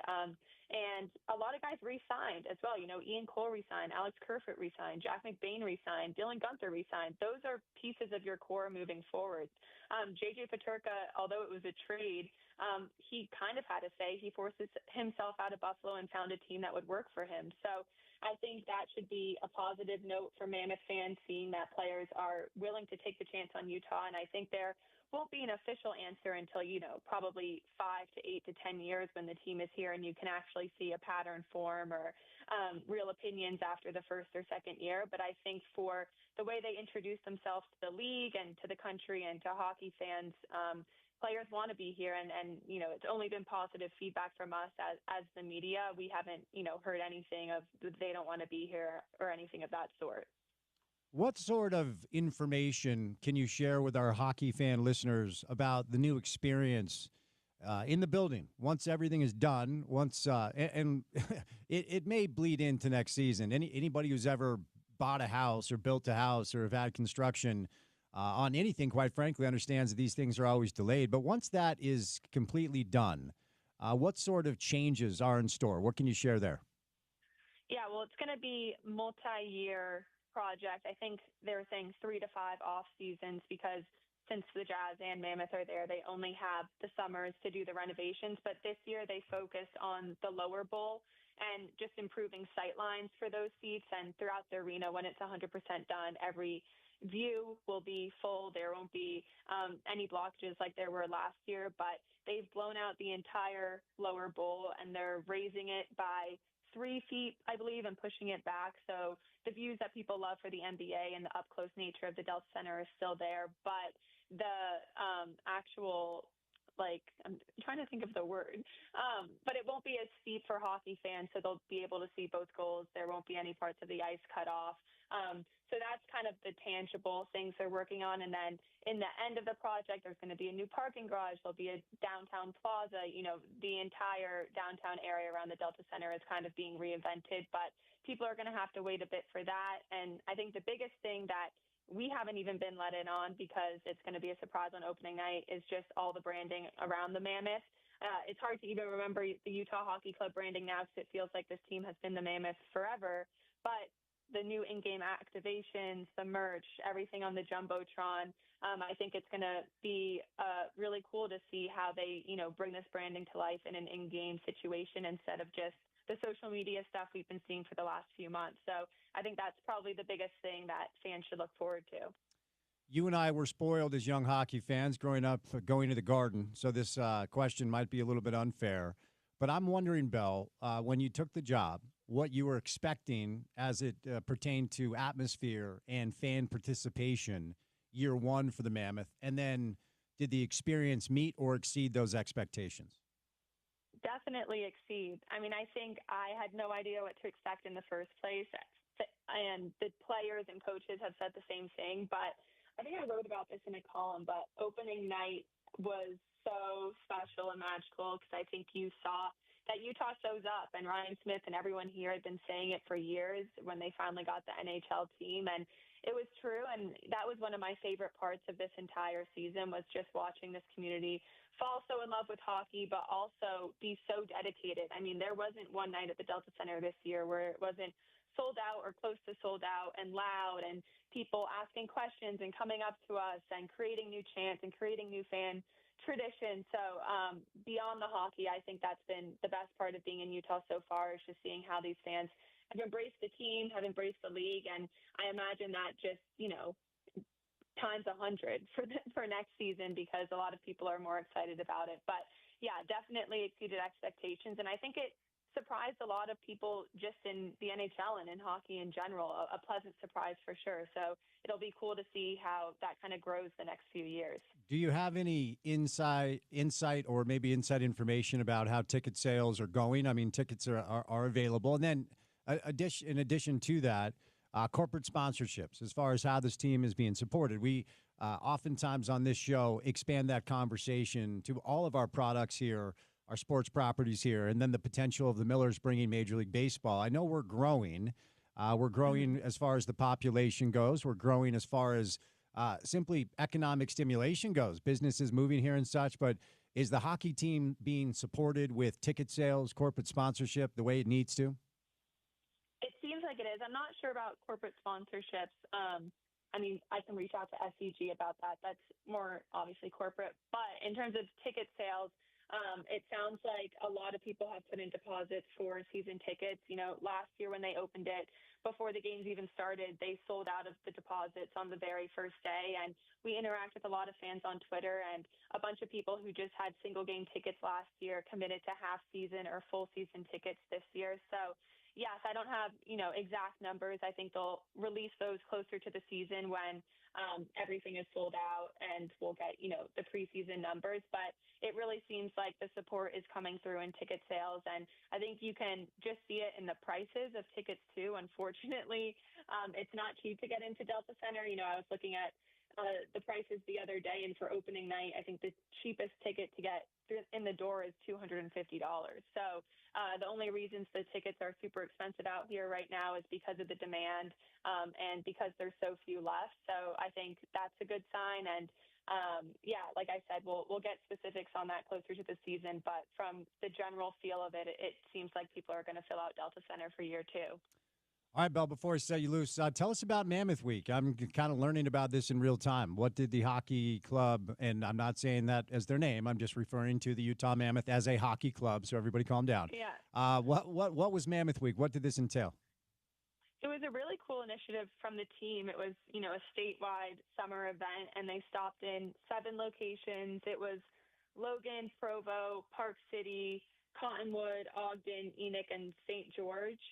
And a lot of guys re-signed as well. Ian Cole re-signed, Alex Kerfoot re-signed, Jack McBain re-signed, Dylan Gunther re-signed. Those are pieces of your core moving forward. JJ Peterka, although it was a trade, he kind of had to say he forces himself out of Buffalo and found a team that would work for him. So I think that should be a positive note for Mammoth fans, seeing that players are willing to take the chance on Utah. And I think there won't be an official answer until, probably 5 to 8 to 10 years when the team is here and you can actually see a pattern form or real opinions after the first or second year. But I think for the way they introduce themselves to the league and to the country and to hockey fans, players want to be here, and it's only been positive feedback from us as the media. We haven't heard anything of they don't want to be here or anything of that sort. What sort of information can you share with our hockey fan listeners about the new experience in the building once everything is done? And it may bleed into next season. Anybody who's ever bought a house or built a house or have had construction on anything, quite frankly, understands that these things are always delayed. But once that is completely done, what sort of changes are in store? What can you share there? Yeah, well, it's going to be multi-year project. I think they're saying 3 to 5 off seasons because since the Jazz and Mammoth are there, they only have the summers to do the renovations. But this year they focused on the lower bowl and just improving sight lines for those seats. And throughout the arena, when it's 100% done, every view will be full. There won't be any blockages like there were last year, but they've blown out the entire lower bowl and they're raising it by 3 feet, I believe, and pushing it back. So the views that people love for the NBA and the up close nature of the Delta Center is still there, but the actual, I'm trying to think of the word, but it won't be as steep for hockey fans, so they'll be able to see both goals. There won't be any parts of the ice cut off. So that's kind of the tangible things they're working on. And then in the end of the project, there's going to be a new parking garage. There'll be a downtown plaza. The entire downtown area around the Delta Center is kind of being reinvented, but people are going to have to wait a bit for that. And I think the biggest thing that we haven't even been let in on because it's going to be a surprise on opening night is just all the branding around the Mammoth. It's hard to even remember the Utah Hockey Club branding now because it feels like this team has been the Mammoth forever. But the new in-game activations, the merch, everything on the Jumbotron, I think it's going to be really cool to see how they, bring this branding to life in an in-game situation instead of just the social media stuff we've been seeing for the last few months. So I think that's probably the biggest thing that fans should look forward to. You and I were spoiled as young hockey fans growing up, going to the Garden. So this question might be a little bit unfair. But I'm wondering, Belle, when you took the job, what you were expecting as it pertained to atmosphere and fan participation year one for the Mammoth. And then did the experience meet or exceed those expectations? Definitely exceed. I mean, I think I had no idea what to expect in the first place. And the players and coaches have said the same thing. But I think I wrote about this in a column, but opening night was so special and magical because I think you saw that Utah shows up, and Ryan Smith and everyone here had been saying it for years when they finally got the NHL team. And it was true. And that was one of my favorite parts of this entire season was just watching this community fall so in love with hockey, but also be so dedicated. I mean, there wasn't one night at the Delta Center this year where it wasn't sold out or close to sold out and loud and people asking questions and coming up to us and creating new chants and creating new fan tradition. So beyond the hockey, I think that's been the best part of being in Utah so far is just seeing how these fans have embraced the team, have embraced the league. And I imagine that just, times 100 for next season because a lot of people are more excited about it. But yeah, definitely exceeded expectations. And I think it surprised a lot of people just in the NHL and in hockey in general, a pleasant surprise for sure. So it'll be cool to see how that kind of grows the next few years. Do you have any insight or maybe inside information about how ticket sales are going? I mean, tickets are available. And then in addition to that, corporate sponsorships, as far as how this team is being supported. We oftentimes on this show expand that conversation to all of our products here, our sports properties here, and then the potential of the Millers bringing Major League Baseball. I know we're growing. We're growing as far as the population goes. We're growing as far as simply economic stimulation goes, businesses moving here and such. But is the hockey team being supported with ticket sales, corporate sponsorship, the way it needs to? It seems like it is. I'm not sure about corporate sponsorships. I mean, I can reach out to SEG about that. That's more obviously corporate. But in terms of ticket sales, it sounds like a lot of people have put in deposits for season tickets. You know, last year when they opened it, before the games even started, they sold out of the deposits on the very first day. And we interact with a lot of fans on Twitter, and a bunch of people who just had single game tickets last year committed to half season or full season tickets this year. So yes, I don't have, exact numbers. I think they'll release those closer to the season when everything is sold out, and we'll get, the preseason numbers. But it really seems like the support is coming through in ticket sales. And I think you can just see it in the prices of tickets too. Unfortunately, it's not cheap to get into Delta Center. I was looking at the prices the other day, and for opening night, I think the cheapest ticket to get in the door is $250. So the only reasons the tickets are super expensive out here right now is because of the demand and because there's so few left. So I think that's a good sign. And like I said, we'll get specifics on that closer to the season. But from the general feel of it, it seems like people are going to fill out Delta Center for year two. All right, Belle, before I set you loose, tell us about Mammoth Week. I'm kind of learning about this in real time. What did the hockey club, and I'm not saying that as their name, I'm just referring to the Utah Mammoth as a hockey club, so everybody calm down. Yeah. What was Mammoth Week? What did this entail? It was a really cool initiative from the team. It was, a statewide summer event, and they stopped in 7 locations. It was Logan, Provo, Park City, Cottonwood, Ogden, Enoch, and St. George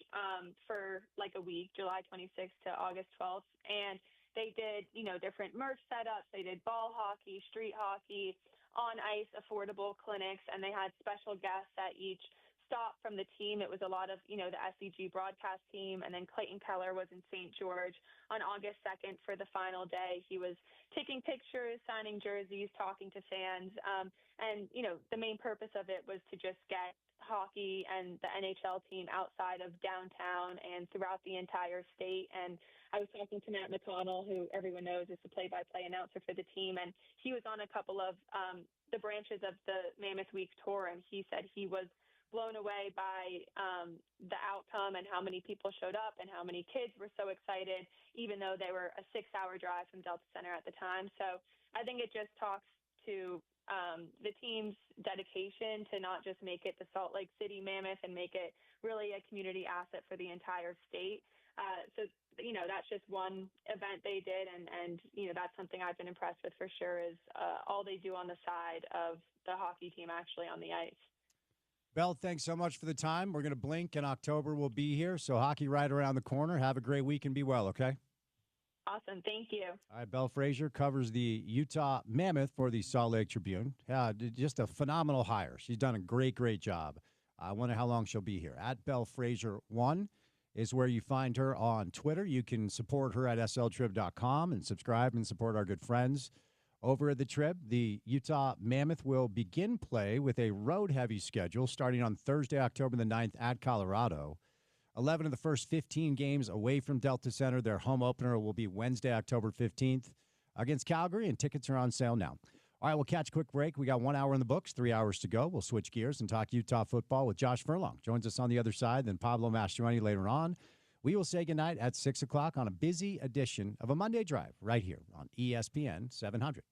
for like a week, July 26th to August 12th. And they did, different merch setups. They did ball hockey, street hockey, on ice, affordable clinics, and they had special guests at each stop from the team. It was a lot of, the SEG broadcast team, and then Clayton Keller was in St. George on August 2nd for the final day. He was taking pictures, signing jerseys, talking to fans. And, the main purpose of it was to just get hockey and the NHL team outside of downtown and throughout the entire state. And I was talking to Matt McConnell, who everyone knows is the play-by-play announcer for the team, and he was on a couple of the branches of the Mammoth Week tour, and he said he was blown away by the outcome and how many people showed up and how many kids were so excited, even though they were a 6-hour drive from Delta Center at the time. So I think it just talks to the team's dedication to not just make it the Salt Lake City Mammoth and make it really a community asset for the entire state. So, that's just one event they did. And that's something I've been impressed with for sure is all they do on the side of the hockey team actually on the ice. Belle, thanks so much for the time. We're going to blink, and October will be here. So hockey right around the corner. Have a great week and be well, okay? Awesome. Thank you. All right, Belle Frazier covers the Utah Mammoth for the Salt Lake Tribune. Just a phenomenal hire. She's done a great, great job. I wonder how long she'll be here. At Belle Frazier 1 is where you find her on Twitter. You can support her at sltrib.com and subscribe and support our good friends over at the Trib. The Utah Mammoth will begin play with a road-heavy schedule starting on Thursday, October the 9th at Colorado. 11 of the first 15 games away from Delta Center. Their home opener will be Wednesday, October 15th against Calgary, and tickets are on sale now. All right, we'll catch a quick break. We got 1 hour in the books, 3 hours to go. We'll switch gears and talk Utah football with Josh Furlong. Joins us on the other side, then Pablo Mastroeni later on. We will say goodnight at 6 o'clock on a busy edition of a Monday Drive right here on ESPN 700.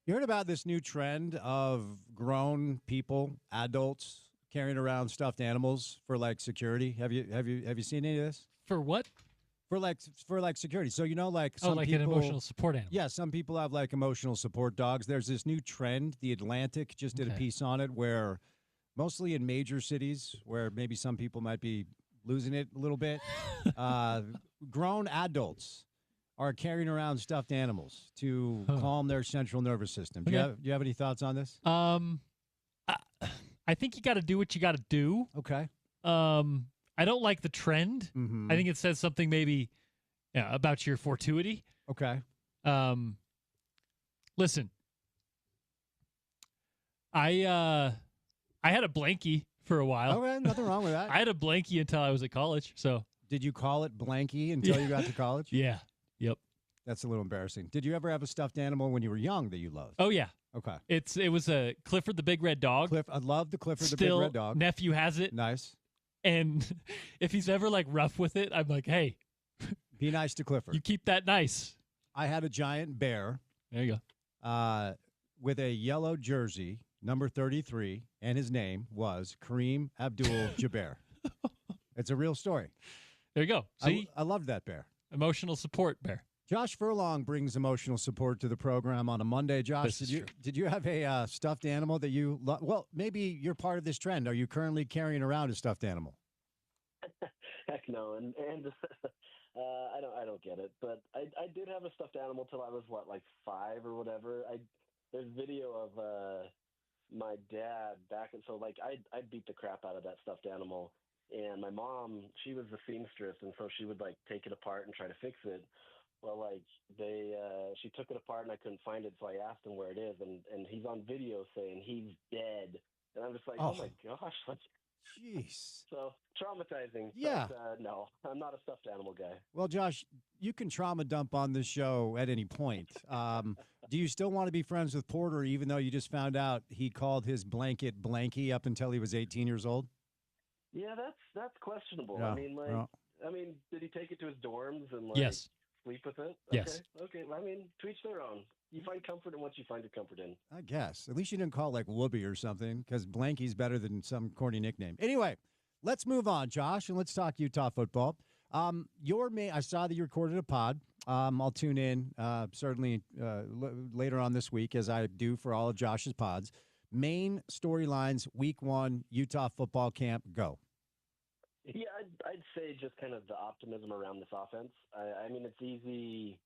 You heard about this new trend of grown people, adults, carrying around stuffed animals for like security? Have you seen any of this? For what? For like security. So like Oh, some like people, an emotional support animal. yeah, some people have like emotional support dogs. There's this new trend. The Atlantic just did a Okay. piece on it where mostly in major cities where maybe some people might be losing it a little bit. uh, Grown adults are carrying around stuffed animals to Huh. calm their central nervous system. Do you Okay. have any thoughts on this? I, I think you got to do what you got to do. Okay. I don't like the trend. Mm-hmm. I think it says something maybe about your fortuity. Okay. Listen, I had a blankie for a while. Okay, nothing wrong with that. I had a blankie until I was at college. So Did you call it Blanky until you got to college? yeah, yep. That's a little embarrassing. Did you ever have a stuffed animal when you were young that you loved? Oh yeah, Okay. it was a Clifford the Big Red Dog. I love the Clifford the Still, Big Red Dog. nephew has it, Nice. and if he's ever like rough with it, I'm like, hey, Be nice to Clifford. you keep that nice. I had a giant bear There you go. with a yellow jersey, number 33, and his name was Kareem Abdul-Jabbar. It's a real story. There you go. See, I loved that bear. emotional support bear. Josh Furlong brings emotional support to the program on a Monday. Josh, This is true. did you have a stuffed animal that you love? Well, maybe you're part of this trend. Are you currently carrying around a stuffed animal? Heck no, and I don't get it. But I did have a stuffed animal till I was like 5 or whatever. There's video of my dad back, and so like I beat the crap out of that stuffed animal. And my mom, she was the seamstress, and so she would like take it apart and try to fix it. Well, like she took it apart and I couldn't find it, so I asked him where it is, and he's on video saying he's dead, and I'm just like, oh my gosh, like, jeez. so traumatizing. Yeah. But, no, I'm not a stuffed animal guy. Well, Josh, you can trauma dump on this show at any point. Do you still want to be friends with Porter, even though you just found out he called his blanket Blanky up until he was 18 years old? Yeah, that's questionable. Yeah, I mean, like, well. did he take it to his dorms and like Yes. sleep with it? Yes. Okay. I mean, to each their own. You find comfort in what you find your comfort in. I guess. At least you didn't call it like Whoopi or something, because Blanky's better than some corny nickname. Anyway, let's move on, Josh, and let's talk Utah football. I saw that you recorded a pod. I'll tune in certainly later on this week, as I do for all of Josh's pods. Main storylines, week 1, Utah football camp, go. Yeah, I'd say just kind of the optimism around this offense. I mean, it's easy,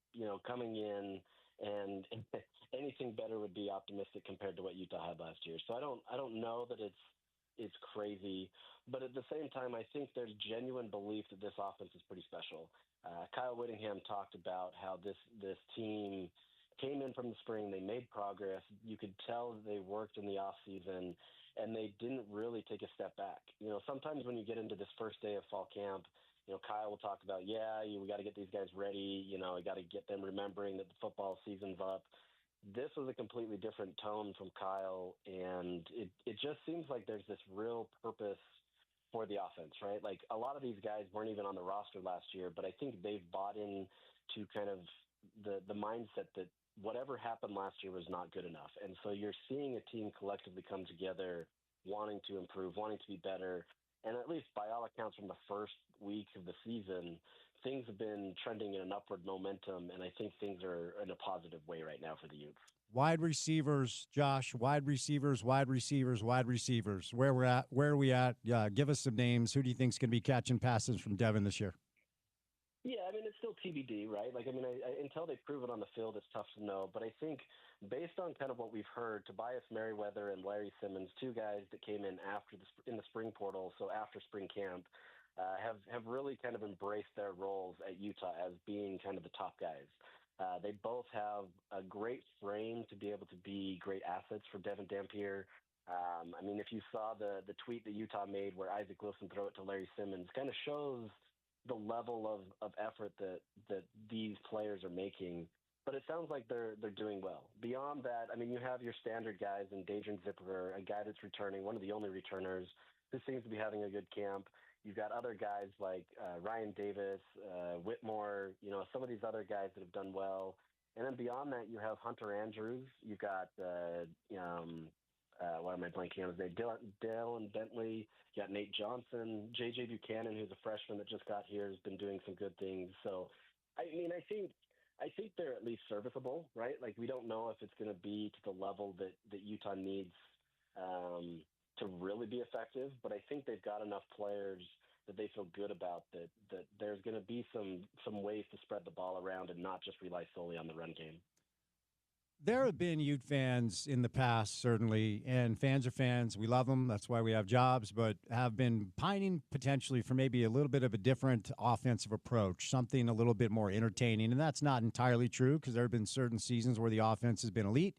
coming in, and anything better would be optimistic compared to what Utah had last year. So I don't know that it's crazy, but at the same time, I think there's genuine belief that this offense is pretty special. Kyle Whittingham talked about how this team came in from the spring. They made progress. You could tell that they worked in the off season, and they didn't really take a step back. Sometimes when you get into this first day of fall camp, Kyle will talk about, we got to get these guys ready. We got to get them remembering that the football season's up. This was a completely different tone from Kyle, and it just seems like there's this real purpose for the offense, right? Like, a lot of these guys weren't even on the roster last year, but I think they've bought in to kind of the mindset that whatever happened last year was not good enough. And so you're seeing a team collectively come together, wanting to improve, wanting to be better. And at least by all accounts from the first week of the season, things have been trending in an upward momentum, and I think things are in a positive way right now for the youth. Wide receivers, Josh, wide receivers. Where are we at? Give us some names. Who do you think is going to be catching passes from Devin this year? Yeah, I mean, it's still TBD, right? Like, I mean, until they prove it on the field, it's tough to know. But I think based on kind of what we've heard, Tobias Merriweather and Larry Simmons, 2 guys that came in in the spring portal, so after spring camp, have really kind of embraced their roles at Utah as being kind of the top guys. They both have a great frame to be able to be great assets for Devin Dampier. I mean, if you saw the tweet that Utah made where Isaac Wilson threw it to Larry Simmons, kind of shows the level of effort that these players are making. But it sounds like they're doing well. Beyond that, I mean, you have your standard guys in Dadrian Zipper, a guy that's returning, one of the only returners, who seems to be having a good camp. You've got other guys like Ryan Davis, Whitmore, some of these other guys that have done well. And then beyond that, you have Hunter Andrews. You've got, what am I blanking on his name? Dylan Bentley. You got Nate Johnson. J.J. Buchanan, who's a freshman that just got here, has been doing some good things. So, I mean, I think they're at least serviceable, right? Like, we don't know if it's going to be to the level that Utah needs to really be effective, but I think they've got enough players that they feel good about that there's going to be some ways to spread the ball around and not just rely solely on the run game. There have been Ute fans in the past, certainly, and fans are fans. We love them. That's why we have jobs, but have been pining potentially for maybe a little bit of a different offensive approach, something a little bit more entertaining. And that's not entirely true because there have been certain seasons where the offense has been elite.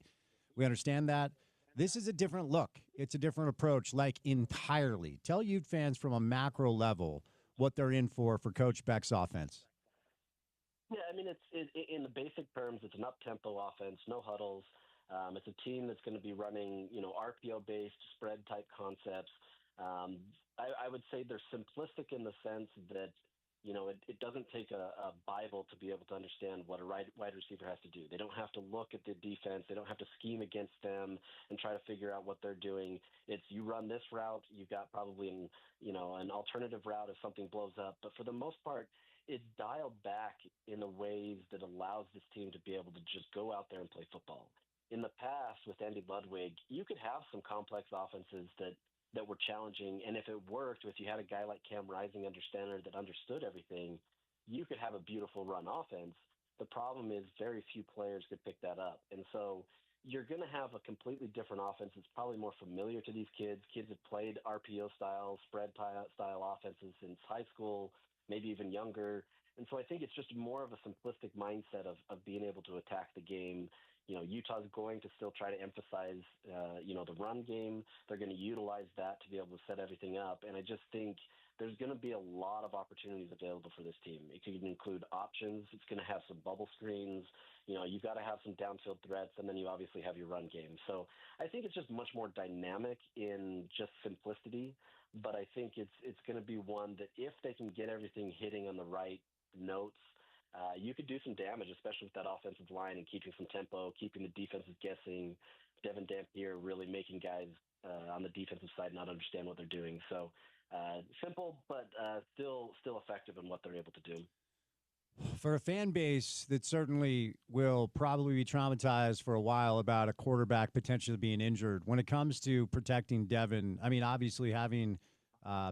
We understand that. This is a different look. It's a different approach, like entirely. Tell Ute fans from a macro level what they're in for Coach Beck's offense. Yeah, I mean, in the basic terms, it's an up-tempo offense, no huddles. It's a team that's going to be running, RPO-based spread-type concepts. I would say they're simplistic in the sense that, it doesn't take a Bible to be able to understand what a wide receiver has to do. They don't have to look at the defense. They don't have to scheme against them and try to figure out what they're doing. It's you run this route, you've got probably an alternative route if something blows up. But for the most part, it's dialed back in a ways that allows this team to be able to just go out there and play football. In the past, with Andy Ludwig, you could have some complex offenses that were challenging, and if it worked, if you had a guy like Cam Rising under center that understood everything, you could have a beautiful run offense. The problem is very few players could pick that up, and so you're going to have a completely different offense that's probably more familiar to these kids. Kids have played RPO style, spread style offenses since high school, maybe even younger. And so I think it's just more of a simplistic mindset of being able to attack the game. Utah's going to still try to emphasize, the run game. They're going to utilize that to be able to set everything up. And I just think there's going to be a lot of opportunities available for this team. It could include options. It's going to have some bubble screens. You've got to have some downfield threats, and then you obviously have your run game. So I think it's just much more dynamic in just simplicity. But I think it's going to be one that if they can get everything hitting on the right notes, you could do some damage, especially with that offensive line and keeping some tempo, keeping the defenses guessing. Devin Dampier really making guys on the defensive side not understand what they're doing. So simple, but still effective in what they're able to do. For a fan base that certainly will probably be traumatized for a while about a quarterback potentially being injured, when it comes to protecting Devin, I mean, obviously having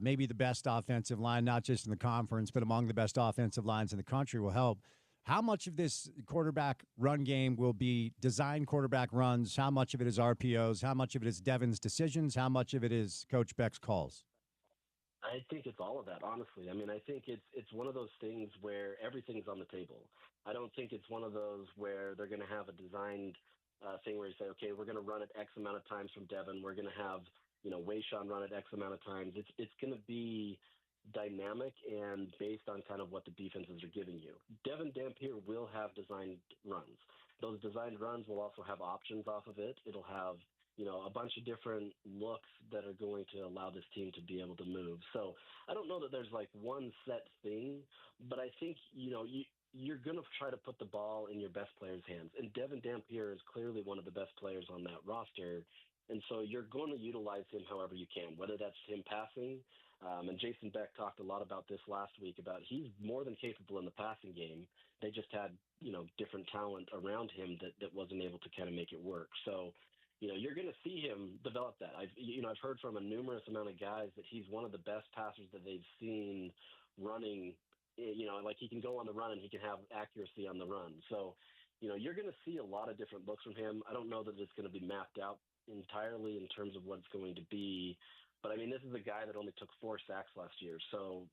maybe the best offensive line, not just in the conference, but among the best offensive lines in the country will help. How much of this quarterback run game will be design quarterback runs? How much of it is RPOs? How much of it is Devin's decisions? How much of it is Coach Beck's calls? I think it's all of that, honestly. I mean, I think it's one of those things where everything's on the table. I don't think it's one of those where they're going to have a designed thing where you say, okay, we're going to run it X amount of times from Devin. We're going to have, Wayshawn run it X amount of times. It's going to be dynamic and based on kind of what the defenses are giving you. Devin Dampier will have designed runs. Those designed runs will also have options off of it. It'll have a bunch of different looks that are going to allow this team to be able to move. So I don't know that there's like one set thing, but I think, you're going to try to put the ball in your best player's hands. And Devin Dampier is clearly one of the best players on that roster. And so you're going to utilize him however you can, whether that's him passing. And Jason Beck talked a lot about this last week about he's more than capable in the passing game. They just had, different talent around him that wasn't able to kind of make it work. So, you're going to see him develop that. I've heard from a numerous amount of guys that he's one of the best passers that they've seen running, like he can go on the run and he can have accuracy on the run. So, you're going to see a lot of different looks from him. I don't know that it's going to be mapped out entirely in terms of what it's going to be. But, I mean, this is a guy that only took 4 sacks last year. So,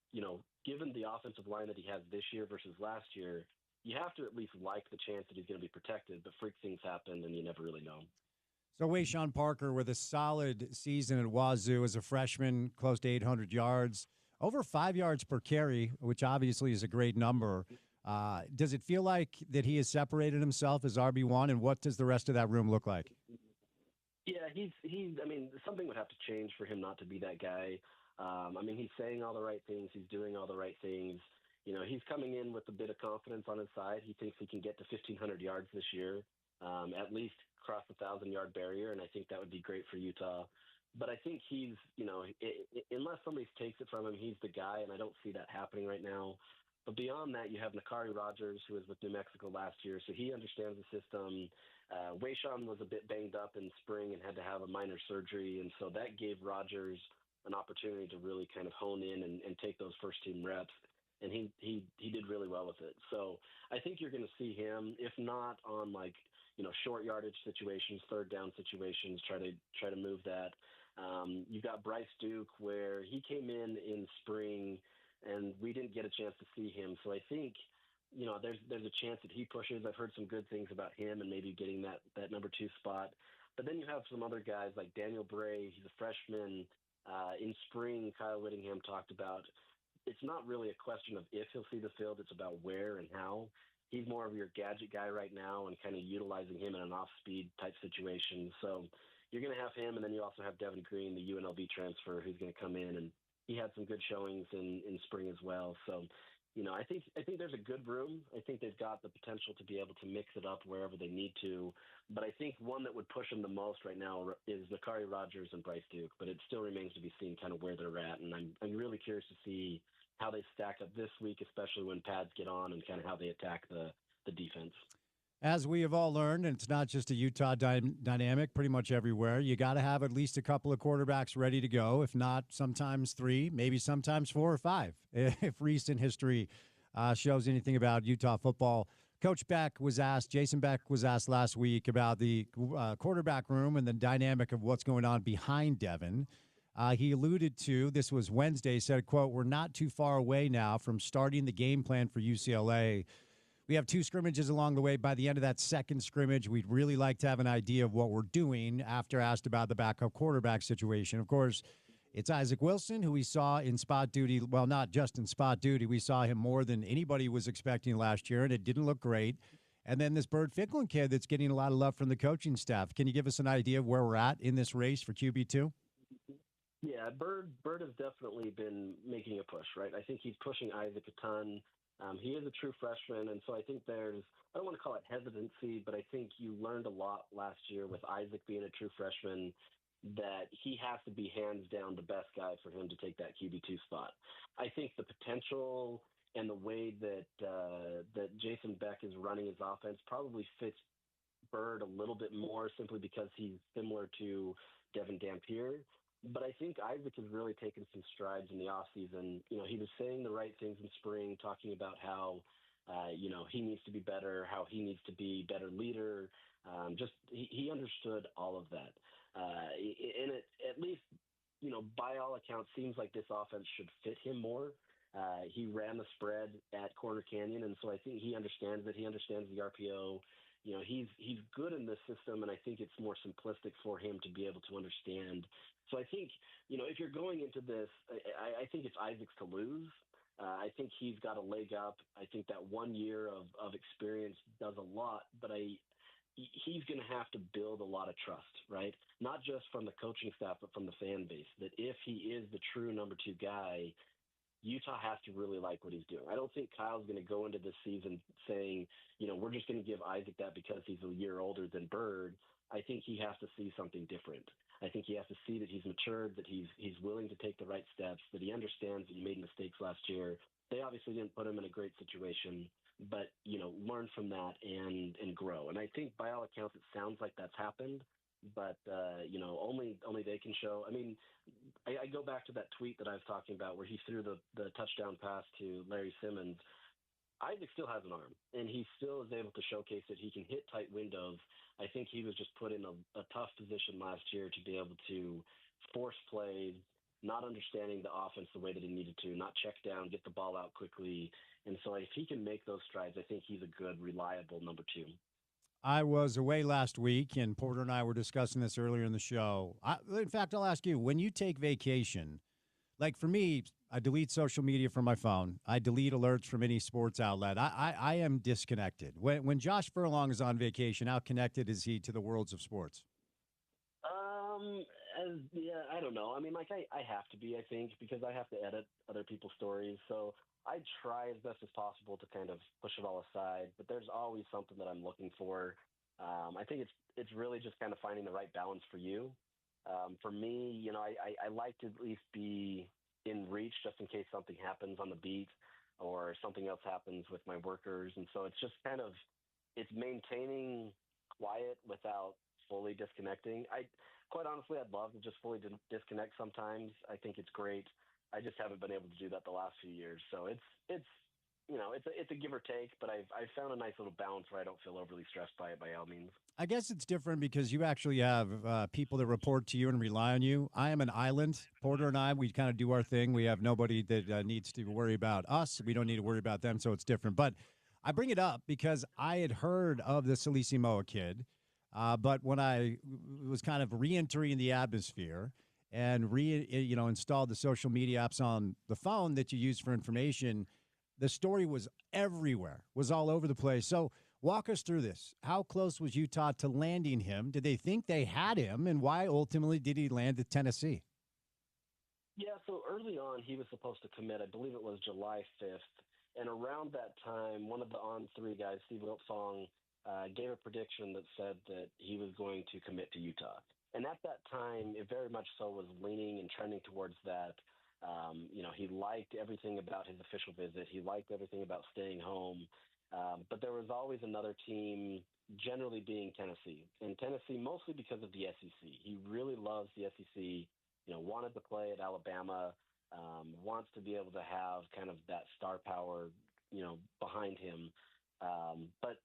given the offensive line that he has this year versus last year, you have to at least like the chance that he's going to be protected. But freak things happen, and you never really know. So Wayshawn Parker with a solid season at Wazoo as a freshman, close to 800 yards, over 5 yards per carry, which obviously is a great number. Does it feel like that he has separated himself as RB1, and what does the rest of that room look like? Yeah, I mean, something would have to change for him not to be that guy. I mean, he's saying all the right things. He's doing all the right things. he's coming in with a bit of confidence on his side. He thinks he can get to 1,500 yards this year, at least cross the 1,000-yard barrier, and I think that would be great for Utah. But I think he's, unless somebody takes it from him, he's the guy, and I don't see that happening right now. But beyond that, you have Nakari Rogers, who was with New Mexico last year, so he understands the system. Wayshawn was a bit banged up in spring and had to have a minor surgery, and so that gave Rogers an opportunity to really kind of hone in and take those first-team reps. And he did really well with it. So I think you're going to see him, if not on short yardage situations, third down situations, try to move that. You've got Bryce Duke, where he came in spring, and we didn't get a chance to see him. So I think there's a chance that he pushes. I've heard some good things about him and maybe getting that number 2 spot. But then you have some other guys like Daniel Bray. He's a freshman. In spring, Kyle Whittingham talked about it's not really a question of if he'll see the field, it's about where and how. He's more of your gadget guy right now and kind of utilizing him in an off-speed type situation. So you're going to have him, and then you also have Devin Green, the UNLV transfer, who's going to come in, and he had some good showings in spring as well. So, I think there's a good room. I think they've got the potential to be able to mix it up wherever they need to. But I think one that would push them the most right now is Nakari Rogers and Bryce Duke. But it still remains to be seen kind of where they're at. And I'm really curious to see how they stack up this week, especially when pads get on and kind of how they attack the defense. As we have all learned, and it's not just a Utah dynamic, pretty much everywhere, you got to have at least a couple of quarterbacks ready to go. If not, sometimes 3, maybe sometimes 4 or 5, if recent history shows anything about Utah football. Coach Jason Beck was asked last week about the quarterback room and the dynamic of what's going on behind Devin. He alluded to, this was Wednesday, said, quote, "We're not too far away now from starting the game plan for UCLA. We have 2 scrimmages along the way. By the end of that second scrimmage, we'd really like to have an idea of what we're doing," after asked about the backup quarterback situation. Of course, it's Isaac Wilson, who we saw in spot duty. Well, not just in spot duty. We saw him more than anybody was expecting last year, and it didn't look great. And then this Bird Ficklin kid that's getting a lot of love from the coaching staff. Can you give us an idea of where we're at in this race for QB2? Yeah, Bird has definitely been making a push, right? I think he's pushing Isaac a ton. He is a true freshman, and so I think there's, I don't want to call it hesitancy, but I think you learned a lot last year with Isaac being a true freshman that he has to be hands down the best guy for him to take that QB2 spot. I think the potential and the way that Jason Beck is running his offense probably fits Bird a little bit more simply because he's similar to Devin Dampier. But I think Isaac has really taken some strides in the offseason. He was saying the right things in spring, talking about how, he needs to be better, how he needs to be a better leader. He understood all of that. And it, at least, by all accounts, seems like this offense should fit him more. He ran the spread at Corner Canyon, and so I think he understands it. He understands the RPO. He's good in this system, and I think it's more simplistic for him to be able to understand. So I think, if you're going into this, I think it's Isaac's to lose. I think he's got a leg up. I think that 1 year of experience does a lot, but he's going to have to build a lot of trust, right? Not just from the coaching staff, but from the fan base, that if he is the true number 2 guy, Utah has to really like what he's doing. I don't think Kyle's going to go into this season saying, we're just going to give Isaac that because he's a year older than Bird. I think he has to see something different. I think he has to see that he's matured, that he's willing to take the right steps, that he understands that he made mistakes last year. They obviously didn't put him in a great situation, but, learn from that and grow. And I think by all accounts, it sounds like that's happened, but, only they can show. I mean, I go back to that tweet that I was talking about where he threw the touchdown pass to Larry Simmons. Isaac still has an arm, and he still is able to showcase that he can hit tight windows. I think he was just put in a tough position last year to be able to force plays, not understanding the offense the way that he needed to, not check down, get the ball out quickly. And so if he can make those strides, I think he's a good, reliable number 2. I was away last week, and Porter and I were discussing this earlier in the show. In fact, I'll ask you, when you take vacation, like for me, I delete social media from my phone. I delete alerts from any sports outlet. I am disconnected. When Josh Furlong is on vacation, how connected is he to the worlds of sports? I don't know. I mean, I have to be, I think, because I have to edit other people's stories. So I try as best as possible to kind of push it all aside, but there's always something that I'm looking for. I think it's really just kind of finding the right balance for you. For me, I like to at least be in reach just in case something happens on the beat or something else happens with my workers. And so it's just kind of it's maintaining quiet without fully disconnecting. I quite honestly, I'd love to just fully disconnect sometimes. I think it's great. I just haven't been able to do that the last few years. So it's a give or take, but I've found a nice little balance where I don't feel overly stressed by it by all means. I guess it's different because you actually have people that report to you and rely on you. I am an island. Porter and I, we kind of do our thing. We have nobody that needs to worry about us. We don't need to worry about them, so it's different. But I bring it up because I had heard of the Salisi kid, but when I was kind of re-entering the atmosphere and installed the social media apps on the phone that you use for information, the story was everywhere, was all over the place. So walk us through this. How close was Utah to landing him? Did they think they had him? And why ultimately did he land at Tennessee? Yeah, so early on, he was supposed to commit. I believe it was July 5th. And around that time, one of the On3 guys, Steve Wiltsong, gave a prediction that said that he was going to commit to Utah. And at that time, it very much so was leaning and trending towards that. He liked everything about his official visit. He liked everything about staying home. But there was always another team, generally being Tennessee. And Tennessee mostly because of the SEC. He really loves the SEC, wanted to play at Alabama, wants to be able to have kind of that star power, behind him. But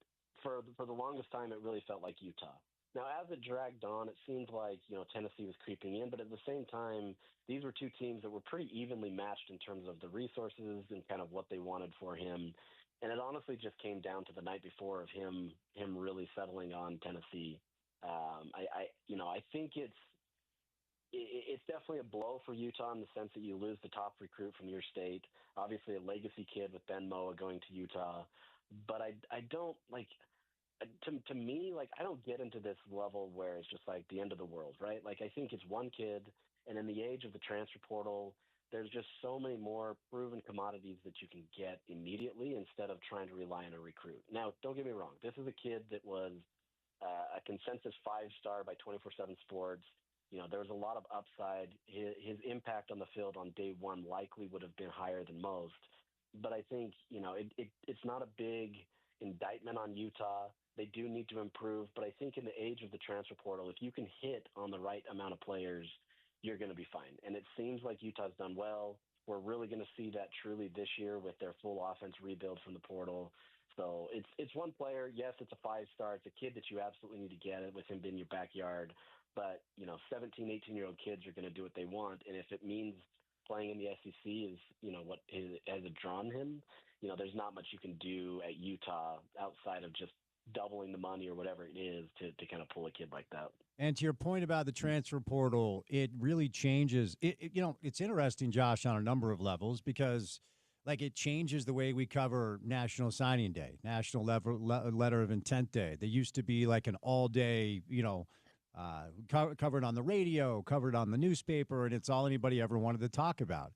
for the longest time, it really felt like Utah. Now, as it dragged on, it seemed like, Tennessee was creeping in, but at the same time, these were two teams that were pretty evenly matched in terms of the resources and kind of what they wanted for him. And it honestly just came down to the night before of him really settling on Tennessee. I think it's definitely a blow for Utah in the sense that you lose the top recruit from your state, obviously a legacy kid with Ben Moa going to Utah. But I don't like to me, like, I don't get into this level where it's just like the end of the world, right? Like, I think it's one kid, and in the age of the transfer portal, there's just so many more proven commodities that you can get immediately instead of trying to rely on a recruit. Now, don't get me wrong. This is a kid that was a consensus 5-star by 24/7 Sports. There was a lot of upside. His impact on the field on day one likely would have been higher than most. But I think, it's not a big indictment on Utah. They do need to improve. But I think in the age of the transfer portal, if you can hit on the right amount of players, you're going to be fine. And it seems like Utah's done well. We're really going to see that truly this year with their full offense rebuild from the portal. So it's one player. Yes, it's a 5-star. It's a kid that you absolutely need to get it with him in your backyard. But, 17, 18-year-old kids are going to do what they want. And if it means playing in the SEC is, what has drawn him, there's not much you can do at Utah outside of just doubling the money or whatever it is to kind of pull a kid like that. And to your point about the transfer portal, it really changes. It's interesting, Josh, on a number of levels because, it changes the way we cover National Signing Day, National Letter of Intent Day. They used to be like an all-day, covered on the radio, covered on the newspaper, and it's all anybody ever wanted to talk about.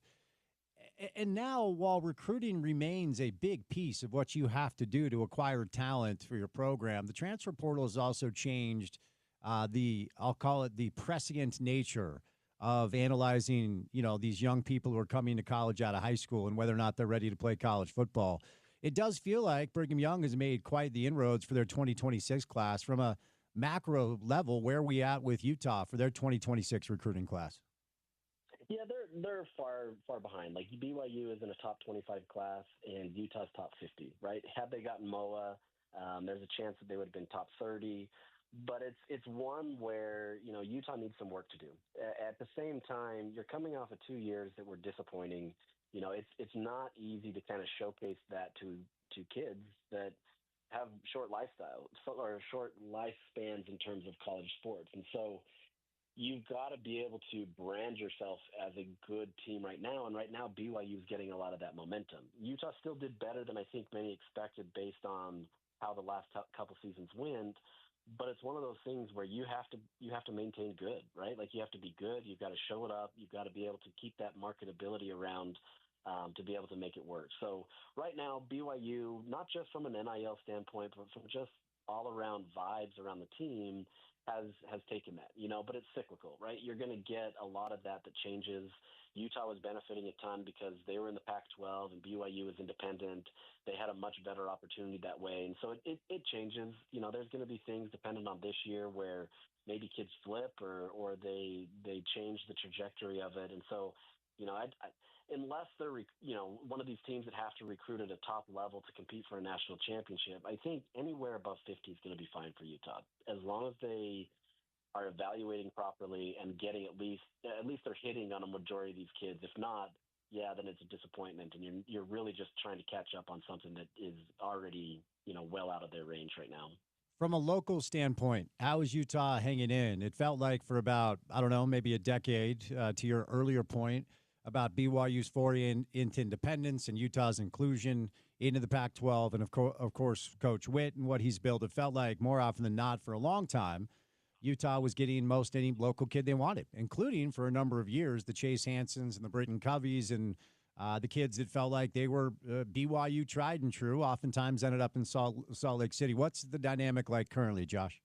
And now, while recruiting remains a big piece of what you have to do to acquire talent for your program, the transfer portal has also changed I'll call it the prescient nature of analyzing, these young people who are coming to college out of high school and whether or not they're ready to play college football. It does feel like Brigham Young has made quite the inroads for their 2026 class. From a macro level, where are we at with Utah for their 2026 recruiting class? Yeah, they're far behind. Like, BYU is in a top 25 class and Utah's top 50, right? Had they gotten Moa, there's a chance that they would have been top 30. But it's one where, Utah needs some work to do. At the same time, you're coming off of 2 years that were disappointing. It's not easy to kind of showcase that to kids that have short lifestyle or short lifespans in terms of college sports. And so you've got to be able to brand yourself as a good team right now. And right now, BYU is getting a lot of that momentum. Utah still did better than I think many expected based on how the last couple seasons went. But it's one of those things where you have to maintain good, right? Like, you have to be good. You've got to show it up. You've got to be able to keep that marketability around to be able to make it work. So right now, BYU, not just from an NIL standpoint, but from just all around vibes around the team, has taken that, but it's cyclical, right? You're going to get a lot of that changes. Utah was benefiting a ton because they were in the Pac-12 and BYU was independent. They had a much better opportunity that way. And so it changes. There's going to be things dependent on this year where maybe kids flip or they change the trajectory of it. And so, unless they're, one of these teams that have to recruit at a top level to compete for a national championship, I think anywhere above 50 is going to be fine for Utah, as long as they are evaluating properly and getting at least they're hitting on a majority of these kids. If not, then it's a disappointment, and you're really just trying to catch up on something that is already, well out of their range right now. From a local standpoint, how is Utah hanging in? It felt like for about, I don't know, maybe a decade, to your earlier point about BYU's foray into independence and Utah's inclusion into the Pac-12, and of course, Coach Witt and what he's built. It felt like more often than not for a long time, Utah was getting most any local kid they wanted, including for a number of years the Chase Hansons and the Britton Coveys and the kids that felt like they were BYU tried and true, oftentimes ended up in Salt Lake City. What's the dynamic like currently, Josh?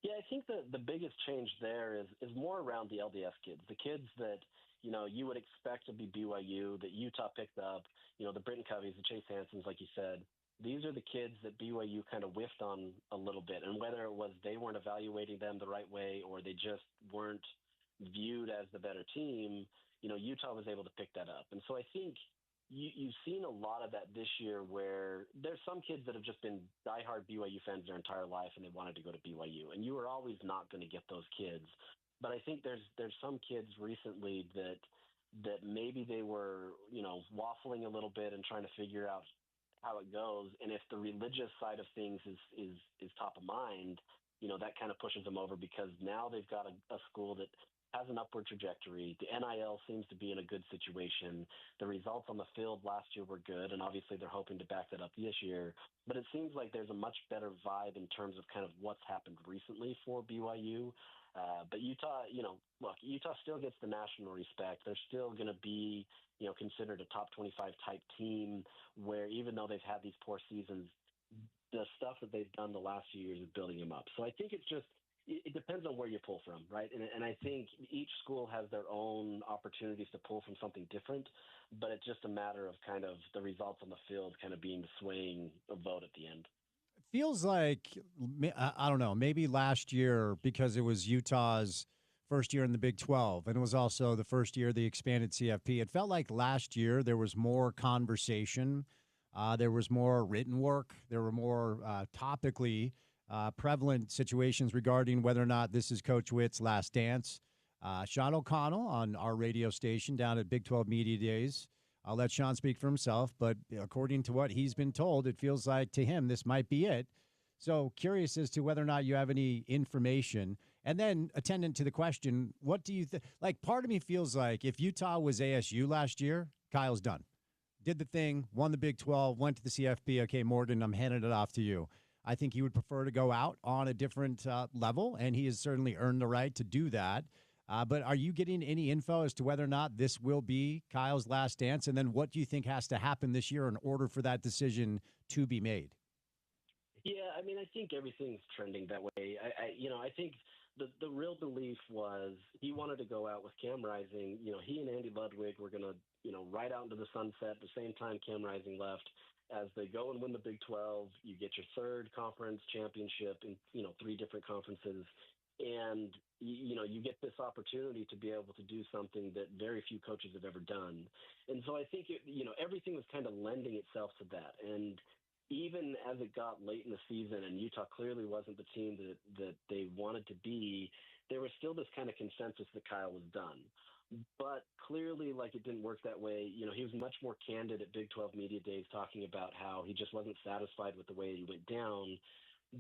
Yeah, I think the biggest change there is more around the LDS kids, the kids that you would expect to be BYU, that Utah picked up, the Britton Coveys, the Chase Hansons, like you said. These are the kids that BYU kind of whiffed on a little bit. And whether it was they weren't evaluating them the right way or they just weren't viewed as the better team, Utah was able to pick that up. And so I think you've seen a lot of that this year where there's some kids that have just been diehard BYU fans their entire life and they wanted to go to BYU. And you are always not going to get those kids. But I think there's some kids recently that maybe they were, waffling a little bit and trying to figure out how it goes. And if the religious side of things is top of mind, that kind of pushes them over because now they've got a school that has an upward trajectory. The NIL seems to be in a good situation. The results on the field last year were good, and obviously they're hoping to back that up this year. But it seems like there's a much better vibe in terms of kind of what's happened recently for BYU. But Utah, look, Utah still gets the national respect. They're still going to be, considered a top 25 type team where even though they've had these poor seasons, the stuff that they've done the last few years is building them up. So I think it depends on where you pull from, right? And I think each school has their own opportunities to pull from something different, but it's just a matter of kind of the results on the field kind of being the swaying vote at the end. Feels like, I don't know, maybe last year because it was Utah's first year in the Big 12 and it was also the first year of the expanded CFP. It felt like last year there was more conversation. There was more written work. There were more topically prevalent situations regarding whether or not this is Coach Witt's last dance. Sean O'Connell on our radio station down at Big 12 Media Days. I'll let Sean speak for himself, but according to what he's been told, it feels like to him this might be it. So curious as to whether or not you have any information. And then attendant to the question, what do you think? Like, part of me feels like if Utah was ASU last year, Kyle's done. Did the thing, won the Big 12, went to the CFP. Okay, Morgan, I'm handing it off to you. I think he would prefer to go out on a different level, and he has certainly earned the right to do that. But are you getting any info as to whether or not this will be Kyle's last dance? And then what do you think has to happen this year in order for that decision to be made? Yeah, I mean, I think everything's trending that way. I think the real belief was he wanted to go out with Cam Rising. He and Andy Ludwig were going to, ride out into the sunset at the same time Cam Rising left. As they go and win the Big 12, you get your third conference championship in, 3 different conferences. And, you get this opportunity to be able to do something that very few coaches have ever done. And so I think, everything was kind of lending itself to that. And even as it got late in the season and Utah clearly wasn't the team that they wanted to be, there was still this kind of consensus that Kyle was done. But clearly, like, it didn't work that way. He was much more candid at Big 12 Media Days talking about how he just wasn't satisfied with the way he went down.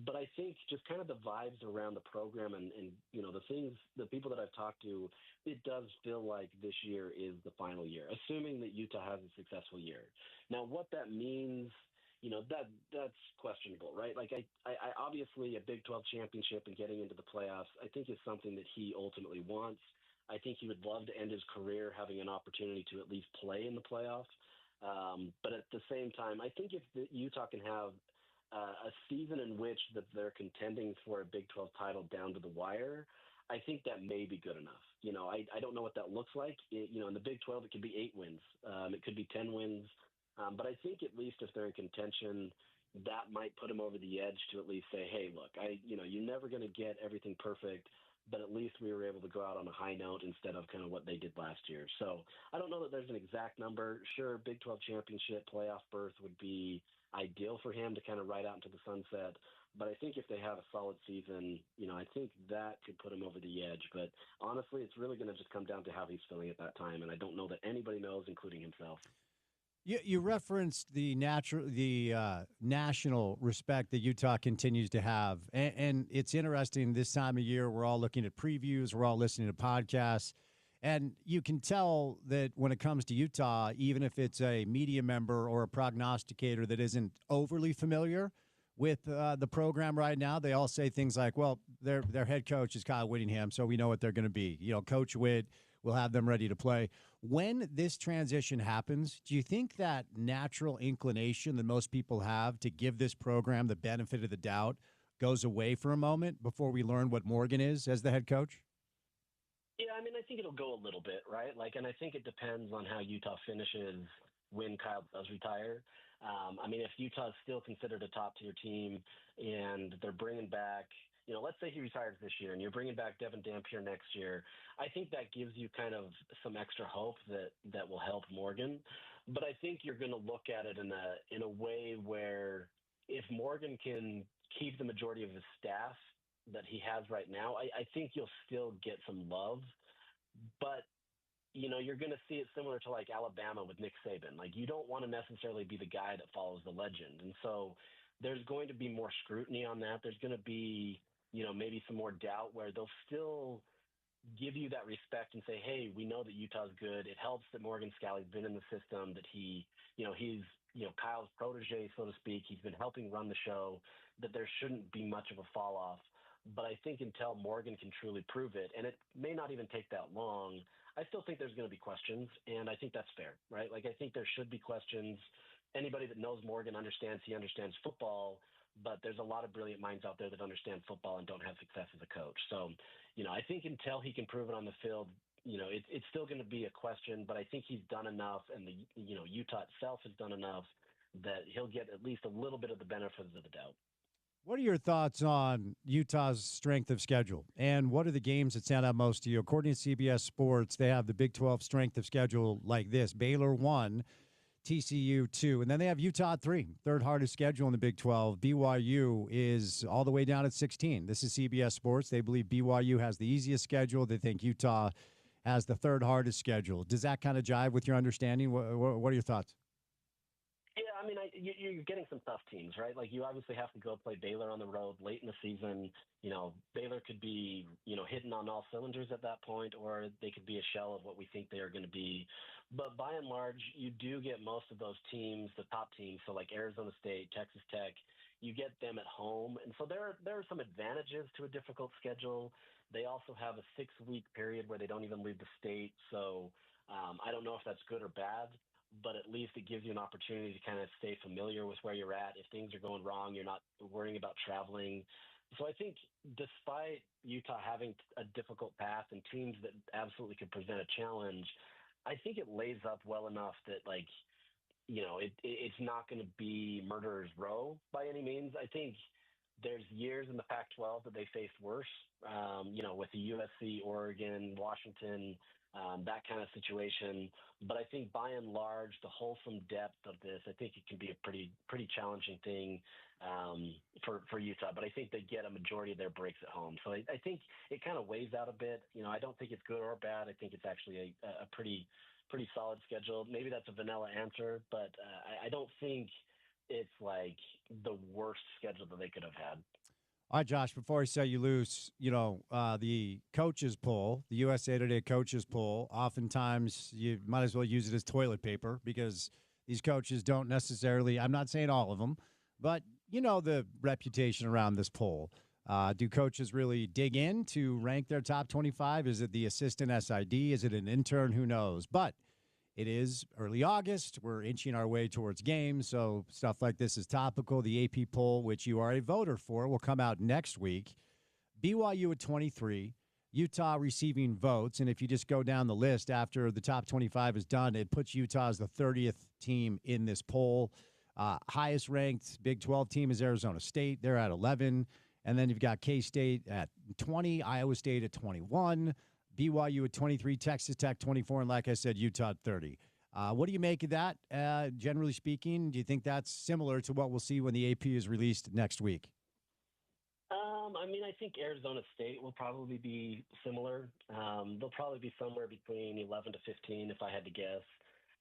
But I think just kind of the vibes around the program and the people that I've talked to, it does feel like this year is the final year, assuming that Utah has a successful year. Now, what that means, that's questionable, right? Like, I obviously a Big 12 championship and getting into the playoffs, I think is something that he ultimately wants. I think he would love to end his career having an opportunity to at least play in the playoffs. But at the same time, I think if Utah can have a season in which that they're contending for a Big 12 title down to the wire, I think that may be good enough. I don't know what that looks like. In the Big 12, it could be 8 wins. It could be 10 wins. But I think at least if they're in contention, that might put them over the edge to at least say, hey, look, you're never going to get everything perfect, but at least we were able to go out on a high note instead of kind of what they did last year. So I don't know that there's an exact number. Sure, Big 12 championship playoff berth would be ideal for him to kind of ride out into the sunset. But I think if they have a solid season, I think that could put him over the edge. But honestly, it's really going to just come down to how he's feeling at that time. And I don't know that anybody knows, including himself. You referenced the national respect that Utah continues to have. And it's interesting this time of year, we're all looking at previews, we're all listening to podcasts. And you can tell that when it comes to Utah, even if it's a media member or a prognosticator that isn't overly familiar with the program right now, they all say things like, well, their head coach is Kyle Whittingham, so we know what they're going to be. Coach Witt will have them ready to play. When this transition happens, do you think that natural inclination that most people have to give this program the benefit of the doubt goes away for a moment before we learn what Morgan is as the head coach? Yeah, I think it'll go a little bit, right? And I think it depends on how Utah finishes when Kyle does retire. If Utah is still considered a top-tier team and they're bringing back, let's say he retires this year and you're bringing back Devin Dampier next year, I think that gives you kind of some extra hope that will help Morgan. But I think you're going to look at it in a way where if Morgan can keep the majority of his staff that he has right now, I think you'll still get some love. But you're going to see it similar to like Alabama with Nick Saban. You don't want to necessarily be the guy that follows the legend. And so there's going to be more scrutiny on that. There's going to be, maybe some more doubt where they'll still give you that respect and say, hey, we know that Utah's good. It helps that Morgan Scalley's been in the system, that he's Kyle's protege, so to speak. He's been helping run the show, that there shouldn't be much of a fall off. But I think until Morgan can truly prove it, and it may not even take that long, I still think there's going to be questions, and I think that's fair, right? I think there should be questions. Anybody that knows Morgan understands he understands football, but there's a lot of brilliant minds out there that understand football and don't have success as a coach. So, I think until he can prove it on the field, it's still going to be a question, but I think he's done enough, and Utah itself has done enough that he'll get at least a little bit of the benefit of the doubt. What are your thoughts on Utah's strength of schedule? And what are the games that stand out most to you? According to CBS Sports, they have the Big 12 strength of schedule like this. Baylor 1, TCU 2, and then they have Utah 3, third hardest schedule in the Big 12. BYU is all the way down at 16. This is CBS Sports. They believe BYU has the easiest schedule. They think Utah has the third hardest schedule. Does that kind of jive with your understanding? What are your thoughts? Yeah, you're getting some tough teams, right? You obviously have to go play Baylor on the road late in the season. Baylor could be, hitting on all cylinders at that point, or they could be a shell of what we think they are going to be. But by and large, you do get most of those teams, the top teams, so like Arizona State, Texas Tech, you get them at home. And so there are some advantages to a difficult schedule. They also have a 6-week period where they don't even leave the state. So I don't know if that's good or bad, but at least it gives you an opportunity to kind of stay familiar with where you're at. If things are going wrong, you're not worrying about traveling. So I think despite Utah having a difficult path and teams that absolutely could present a challenge, I think it lays up well enough that it's not going to be murderer's row by any means. I think there's years in the Pac-12 that they faced worse, with the USC, Oregon, Washington, that kind of situation. But I think by and large, the wholesome depth of this, I think it can be a pretty challenging thing for Utah. But I think they get a majority of their breaks at home. So I think it kind of weighs out a bit. I don't think it's good or bad. I think it's actually a pretty solid schedule. Maybe that's a vanilla answer, but I don't think it's like the worst schedule that they could have had. All right, Josh, before I set you loose, the coaches poll, the USA Today coaches poll, oftentimes you might as well use it as toilet paper because these coaches don't necessarily, I'm not saying all of them, but the reputation around this poll. Do coaches really dig in to rank their top 25? Is it the assistant SID? Is it an intern? Who knows? But it is early August. We're inching our way towards games, so stuff like this is topical. The AP poll, which you are a voter for, will come out next week. BYU at 23, Utah receiving votes. And if you just go down the list after the top 25 is done, it puts Utah as the 30th team in this poll. Highest ranked Big 12 team is Arizona State. They're at 11. And then you've got K-State at 20, Iowa State at 21, BYU at 23, Texas Tech 24, and like I said, Utah at 30. What do you make of that, generally speaking? Do you think that's similar to what we'll see when the AP is released next week? I mean, I think Arizona State will probably be similar. They'll probably be somewhere between 11 to 15, if I had to guess.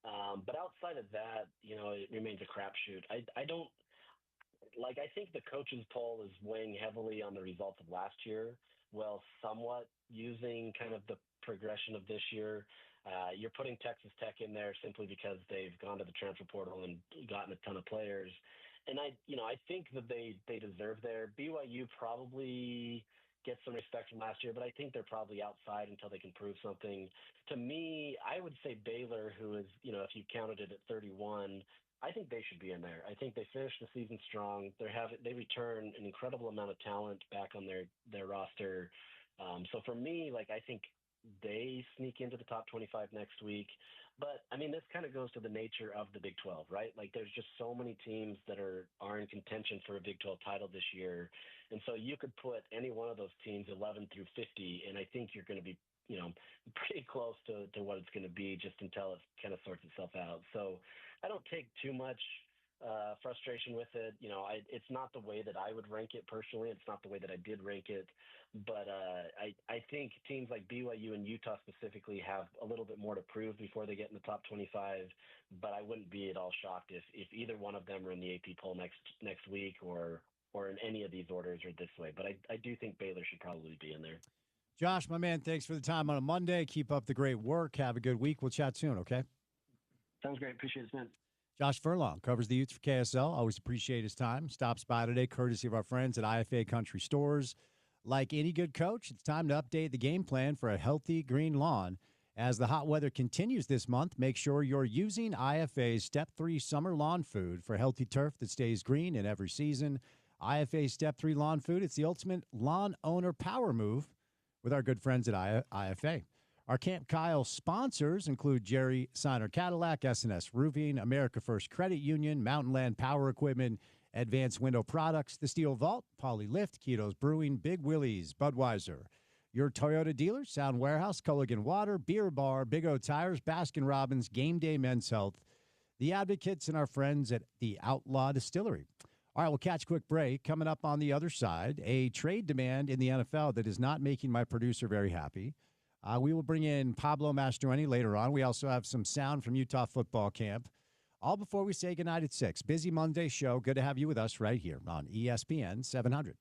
But outside of that, it remains a crapshoot. I don't like. I think the coaches poll is weighing heavily on the results of last year. Well, somewhat using kind of the progression of this year. You're putting Texas Tech in there simply because they've gone to the transfer portal and gotten a ton of players. And I think that they deserve there. BYU probably gets some respect from last year, but I think they're probably outside until they can prove something. To me, I would say Baylor, who is, if you counted it at 31, I think they should be in there. I think they finished the season strong. They return an incredible amount of talent back on their roster. So for me, I think they sneak into the top 25 next week. But I mean, this kind of goes to the nature of the Big 12, right? There's just so many teams that are in contention for a Big 12 title this year. And so you could put any one of those teams 11 through 50, and I think you're going to be, pretty close to what it's going to be just until it kind of sorts itself out. So I don't take too much frustration with it. It's not the way that I would rank it personally. It's not the way that I did rank it. But I think teams like BYU and Utah specifically have a little bit more to prove before they get in the top 25. But I wouldn't be at all shocked if either one of them are in the AP poll next week or in any of these orders or this way. But I do think Baylor should probably be in there. Josh, my man, thanks for the time on a Monday. Keep up the great work. Have a good week. We'll chat soon, okay? Sounds great. Appreciate it, man. Josh Furlong covers the Utes for KSL. Always appreciate his time. Stops by today, courtesy of our friends at IFA Country Stores. Like any good coach, it's time to update the game plan for a healthy green lawn. As the hot weather continues this month, make sure you're using IFA's Step 3 Summer Lawn Food for healthy turf that stays green in every season. IFA Step 3 Lawn Food, it's the ultimate lawn owner power move with our good friends at IFA. Our Camp Kyle sponsors include Jerry Seiner Cadillac, S&S Roofing, America First Credit Union, Mountain Land Power Equipment, Advanced Window Products, The Steel Vault, Poly Lift, Keto's Brewing, Big Willie's, Budweiser. Your Toyota dealer, Sound Warehouse, Culligan Water, Beer Bar, Big O Tires, Baskin Robbins, Game Day Men's Health, The Advocates, and our friends at the Outlaw Distillery. All right, we'll catch a quick break. Coming up on the other side, a trade demand in the NFL that is not making my producer very happy. We will bring in Pablo Mastroeni later on. We also have some sound from Utah football camp. All before we say goodnight at 6. Busy Monday show. Good to have you with us right here on ESPN 700.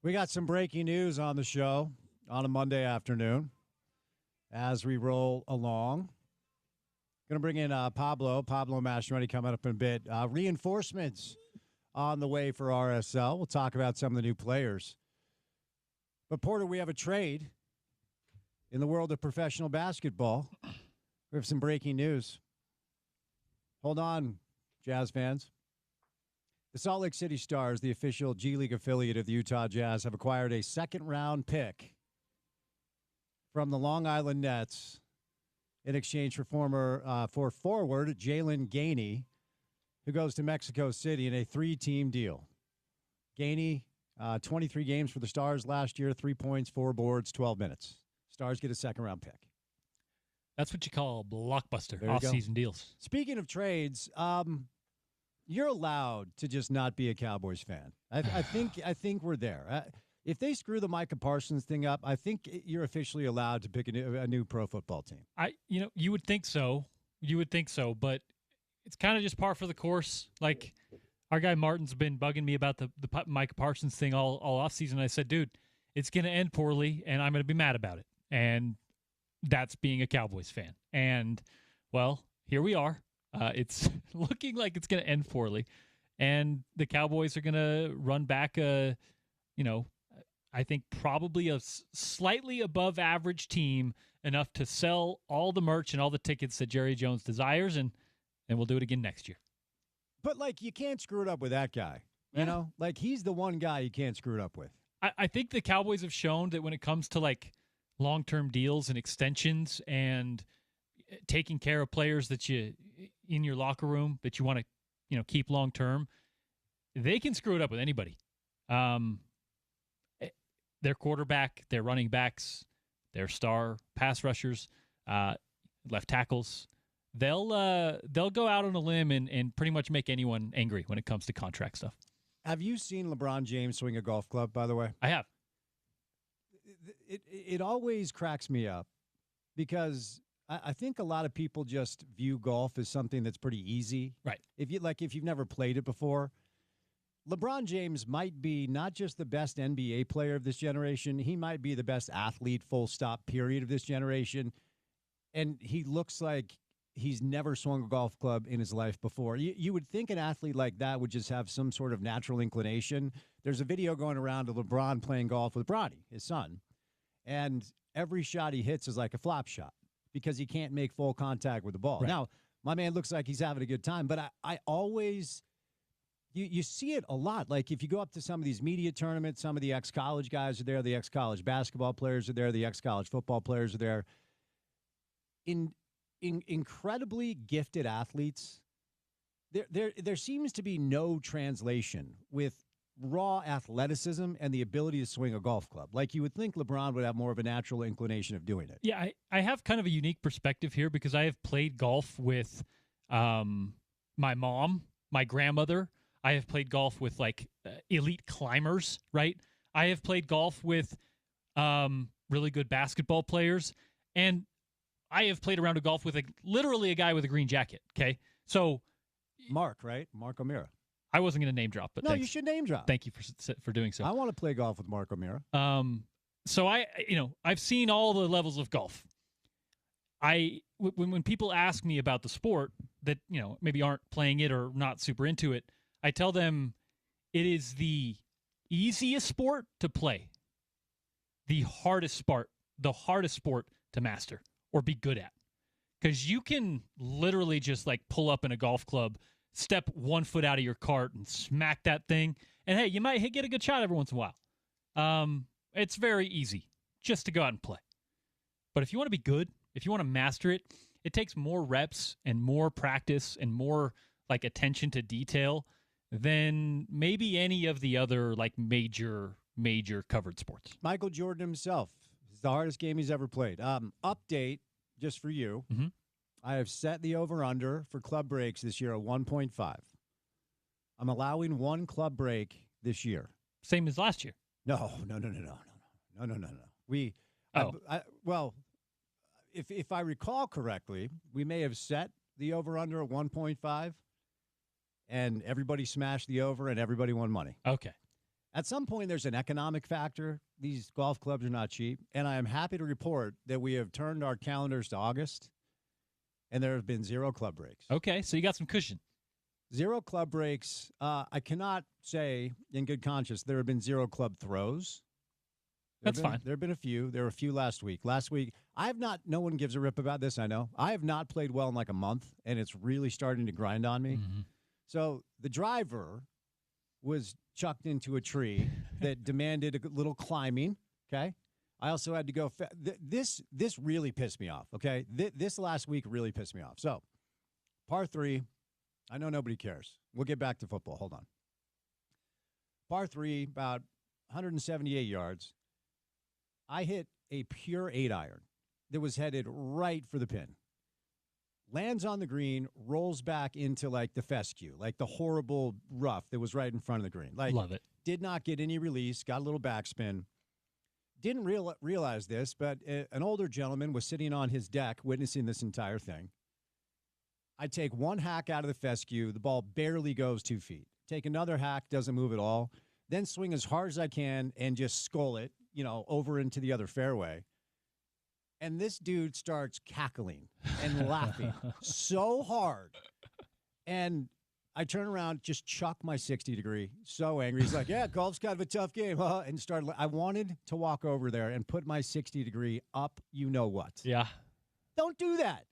We got some breaking news on the show on a Monday afternoon as we roll along. Going to bring in Pablo Mastroianni coming up in a bit. Reinforcements on the way for RSL. We'll talk about some of the new players. But, Porter, we have a trade in the world of professional basketball. We have some breaking news. Hold on, Jazz fans. The Salt Lake City Stars, the official G League affiliate of the Utah Jazz, have acquired a second-round pick from the Long Island Nets in exchange for forward Jalen Gainey, who goes to Mexico City in a 3-team deal. Gainey, 23 games for the Stars last year, 3 points, 4 boards, 12 minutes. Stars get a second-round pick. That's what you call blockbuster There you go. off-season deals. Speaking of trades, you're allowed to just not be a Cowboys fan. I think we're there. If they screw the Micah Parsons thing up, I think you're officially allowed to pick a new pro football team. You would think so. But it's kind of just par for the course. Like, our guy Martin's been bugging me about the Micah Parsons thing all offseason. I said, dude, it's going to end poorly, and I'm going to be mad about it. And that's being a Cowboys fan. And, well, here we are. It's looking like it's going to end poorly. And the Cowboys are going to run back I think probably a slightly above average team, enough to sell all the merch and all the tickets that Jerry Jones desires, and we'll do it again next year. But, you can't screw it up with that guy. You know? He's the one guy you can't screw it up with. I think the Cowboys have shown that when it comes to, long-term deals and extensions and taking care of players that you in your locker room that you want to, keep long-term, they can screw it up with anybody. Their quarterback, their running backs, their star pass rushers, left tackles, they'll go out on a limb and pretty much make anyone angry when it comes to contract stuff. Have you seen LeBron James swing a golf club, by the way? I have. It always cracks me up because I think a lot of people just view golf as something that's pretty easy. Right. If you've never played it before. LeBron James might be not just the best NBA player of this generation, he might be the best athlete, full stop, period, of this generation. And he looks like he's never swung a golf club in his life before. You would think an athlete like that would just have some sort of natural inclination. There's a video going around of LeBron playing golf with Bronny, his son. And every shot he hits is like a flop shot because he can't make full contact with the ball. Right. Now, my man looks like he's having a good time, but I always... You see it a lot. Like, if you go up to some of these media tournaments, some of the ex-college guys are there, the ex-college basketball players are there, the ex-college football players are there. In incredibly gifted athletes, there seems to be no translation with raw athleticism and the ability to swing a golf club. Like, you would think LeBron would have more of a natural inclination of doing it. Yeah, I have kind of a unique perspective here because I have played golf with my mom, my grandmother. I have played golf with elite climbers, right? I have played golf with really good basketball players, and I have played around a golf with literally a guy with a green jacket. Okay, so Mark, right? Mark O'Meara. I wasn't going to name drop, but no, thanks. you should name drop. Thank you for doing so. I want to play golf with Mark O'Meara. So I've seen all the levels of golf. When people ask me about the sport that maybe aren't playing it or not super into it, I tell them it is the easiest sport to play, the hardest sport to master or be good at. Because you can literally just pull up in a golf club, step 1 foot out of your cart and smack that thing. And hey, you might get a good shot every once in a while. It's very easy just to go out and play. But if you want to be good, if you want to master it, it takes more reps and more practice and more attention to detail than maybe any of the other major covered sports. Michael Jordan himself, it's the hardest game he's ever played. Update just for you. Mm-hmm. I have set the over-under for club breaks this year at 1.5. I'm allowing 1 club break this year. Same as last year. No. Well, if I recall correctly, we may have set the over-under at 1.5, and everybody smashed the over, and everybody won money. Okay. At some point, there's an economic factor. These golf clubs are not cheap. And I am happy to report that we have turned our calendars to August, and there have been 0 club breaks. Okay, so you got some cushion. 0 club breaks. I cannot say in good conscience there have been 0 club throws. That's fine. There have been a few. There were a few last week. No one gives a rip about this, I know. I have not played well in like a month, and it's really starting to grind on me. Mm-hmm. So the driver was chucked into a tree that demanded a little climbing, okay? I also had to go this really pissed me off, okay? This last week really pissed me off. So, par 3, I know nobody cares. We'll get back to football. Hold on. Par 3, about 178 yards. I hit a pure 8-iron that was headed right for the pin. Lands on the green, rolls back into like the fescue, like the horrible rough that was right in front of the green. Like, love it. Did not get any release, got a little backspin. Didn't realize this, but an older gentleman was sitting on his deck witnessing this entire thing. I take one hack out of the fescue. The ball barely goes 2 feet. Take another hack, doesn't move at all. Then swing as hard as I can and just skull it, over into the other fairway. And this dude starts cackling and laughing so hard. And I turn around, just chuck my 60-degree. So angry. He's like, yeah, golf's kind of a tough game, huh? And I wanted to walk over there and put my 60-degree up what. Yeah. Don't do that.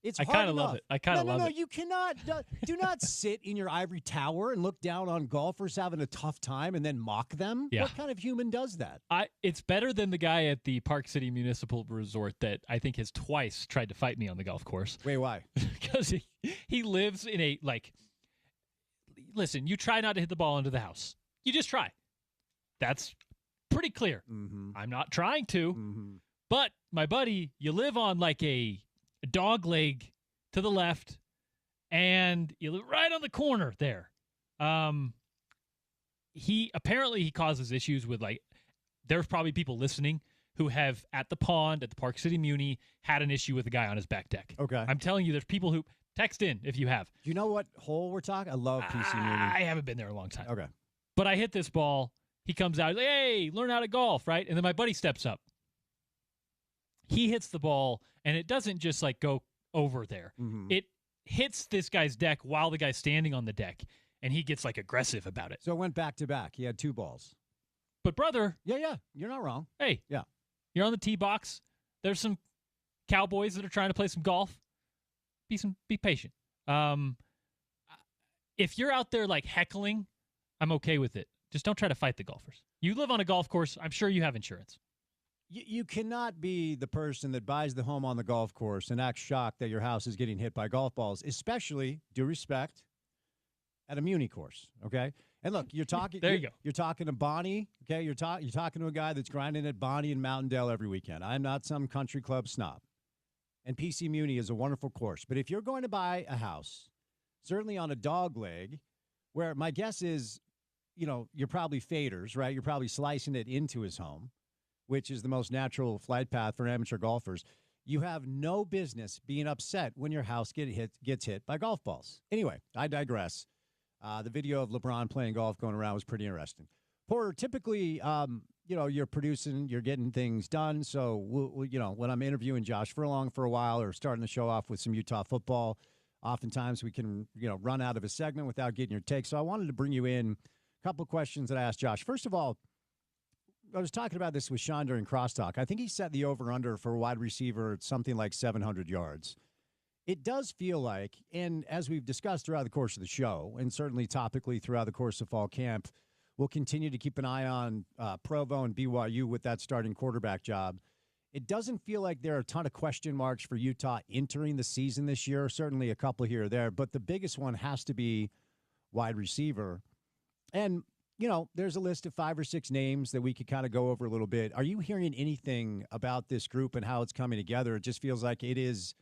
It's I hard kind of enough. love it. I kind of love it. No, you cannot. Do not sit in your ivory tower and look down on golfers having a tough time and then mock them. Yeah. What kind of human does that? It's better than the guy at the Park City Municipal Resort that I think has twice tried to fight me on the golf course. Wait, why? Because he lives in a, listen, you try not to hit the ball into the house. You just try. That's pretty clear. Mm-hmm. I'm not trying to. Mm-hmm. But, my buddy, you live on like a dog leg to the left, and you live right on the corner there. He causes issues with, there's probably people listening who have, at the pond, at the Park City Muni, had an issue with a guy on his back deck. Okay. I'm telling you, there's people who text in if you have. Do you know what hole we're talking? I love PC Muni. I haven't been there in a long time. Okay. But I hit this ball. He comes out. He's like, hey, learn how to golf, right? And then my buddy steps up. He hits the ball, and it doesn't just, go over there. Mm-hmm. It hits this guy's deck while the guy's standing on the deck, and he gets, aggressive about it. So it went back to back. He had 2 balls. But, brother. Yeah. You're not wrong. Hey. Yeah. You're on the tee box. There's some cowboys that are trying to play some golf. Be patient. If you're out there, heckling, I'm okay with it. Just don't try to fight the golfers. You live on a golf course. I'm sure you have insurance. You cannot be the person that buys the home on the golf course and acts shocked that your house is getting hit by golf balls, especially, due respect, at a Muni course, okay? And look, you're talking. There you go. You're talking to Bonnie, okay? You're talking to a guy that's grinding at Bonnie and Mountain Dale every weekend. I'm not some country club snob. And PC Muni is a wonderful course. But if you're going to buy a house, certainly on a dog leg, where my guess is, you're probably faders, right? You're probably slicing it into his home, which is the most natural flight path for amateur golfers. You have no business being upset when your house gets hit by golf balls. Anyway, I digress. The video of LeBron playing golf going around was pretty interesting. Porter, typically, you're producing, you're getting things done. So, when I'm interviewing Josh Furlong for a while or starting the show off with some Utah football, oftentimes we can, run out of a segment without getting your take. So I wanted to bring you in a couple of questions that I asked Josh. First of all, I was talking about this with Sean during crosstalk. I think he set the over-under for a wide receiver at something like 700 yards. It does feel like, and as we've discussed throughout the course of the show, and certainly topically throughout the course of fall camp, we'll continue to keep an eye on Provo and BYU with that starting quarterback job. It doesn't feel like there are a ton of question marks for Utah entering the season this year, certainly a couple here or there, but the biggest one has to be wide receiver. And there's a list of 5 or 6 names that we could kind of go over a little bit. Are you hearing anything about this group and how it's coming together? It just feels like it is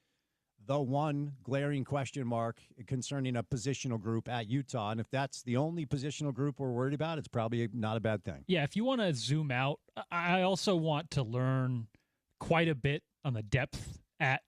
the one glaring question mark concerning a positional group at Utah. And if that's the only positional group we're worried about, it's probably not a bad thing. Yeah, if you want to zoom out, I also want to learn quite a bit on the depth at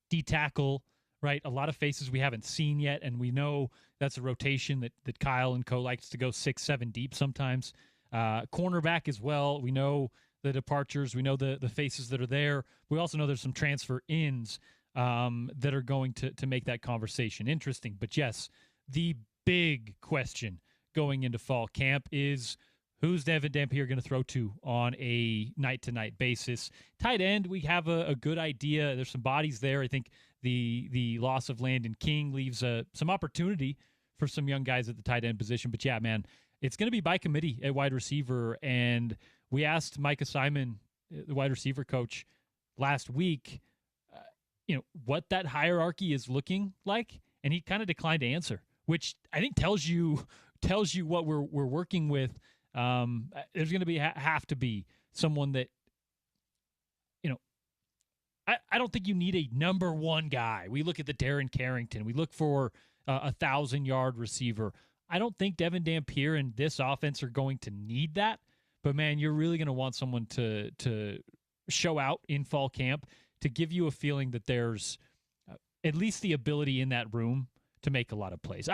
D-tackle, right? A lot of faces we haven't seen yet, and we know that's a rotation that Kyle and co likes to go 6-7 deep sometimes. Cornerback as well. We know the departures. We know the faces that are there. We also know there's some transfer ins that are going to make that conversation interesting. But yes, the big question going into fall camp is who's Devin Dampier going to throw to on a night-to-night basis. Tight end, we have a good idea. There's some bodies there. I think the loss of Landon King leaves some opportunity for some young guys at the tight end position. But yeah, man, it's going to be by committee at wide receiver. And we asked Micah Simon, the wide receiver coach, last week, what that hierarchy is looking like, and he kind of declined to answer, which I think tells you what we're working with. There's going to have to be someone that, I don't think you need a number one guy. We look at the Darren Carrington. We look for a 1,000-yard receiver. I don't think Devin Dampier and this offense are going to need that. But, man, you're really going to want someone to show out in fall camp to give you a feeling that there's at least the ability in that room to make a lot of plays.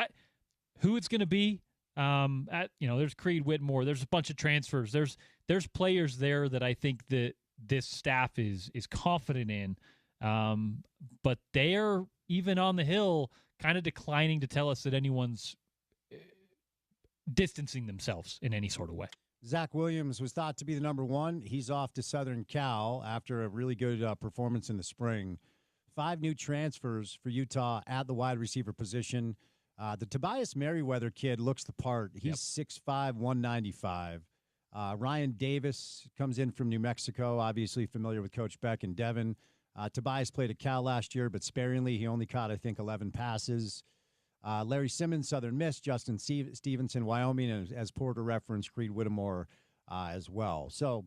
Who it's going to be, there's Creed Whitmore. There's a bunch of transfers. There's players there that I think that this staff is confident in. But they're, even on the Hill, kind of declining to tell us that anyone's distancing themselves in any sort of way. Zach Williams was thought to be the number one. He's off to Southern Cal after a really good performance in the spring. 5 new transfers for Utah at the wide receiver position. The Tobias Merriweather kid looks the part. He's 6'5", 195. Ryan Davis comes in from New Mexico, obviously familiar with Coach Beck and Devin. Tobias played at Cal last year, but sparingly. He only caught, I think, 11 passes. Larry Simmons, Southern Miss. Justin Stevenson, Wyoming, and as Porter referenced, Creed Whitmore as well. So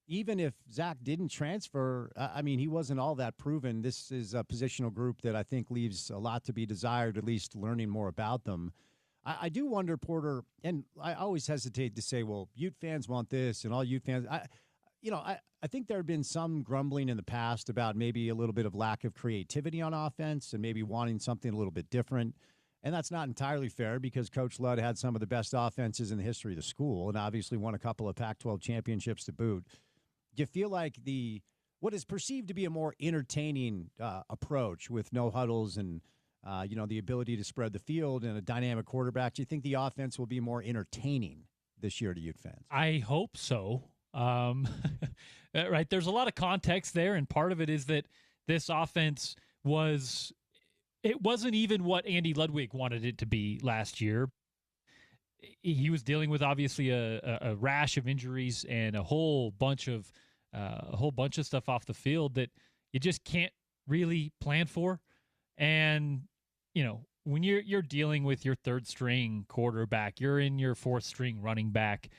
even if Zach didn't transfer, he wasn't all that proven. This is a positional group that I think leaves a lot to be desired, at least learning more about them. I do wonder, Porter, and I always hesitate to say, well, Ute fans want this and all Ute fans. I think there have been some grumbling in the past about maybe a little bit of lack of creativity on offense and maybe wanting something a little bit different. And that's not entirely fair because Coach Ludd had some of the best offenses in the history of the school and obviously won a couple of Pac-12 championships to boot. Do you feel like what is perceived to be a more entertaining approach with no huddles and the ability to spread the field and a dynamic quarterback, do you think the offense will be more entertaining this year to Ute fans? I hope so. Right. There's a lot of context there. And part of it is that this offense wasn't even what Andy Ludwig wanted it to be last year. He was dealing with obviously a rash of injuries and a whole bunch of stuff off the field that you just can't really plan for. And, when you're dealing with your third string quarterback, you're in your fourth string running back,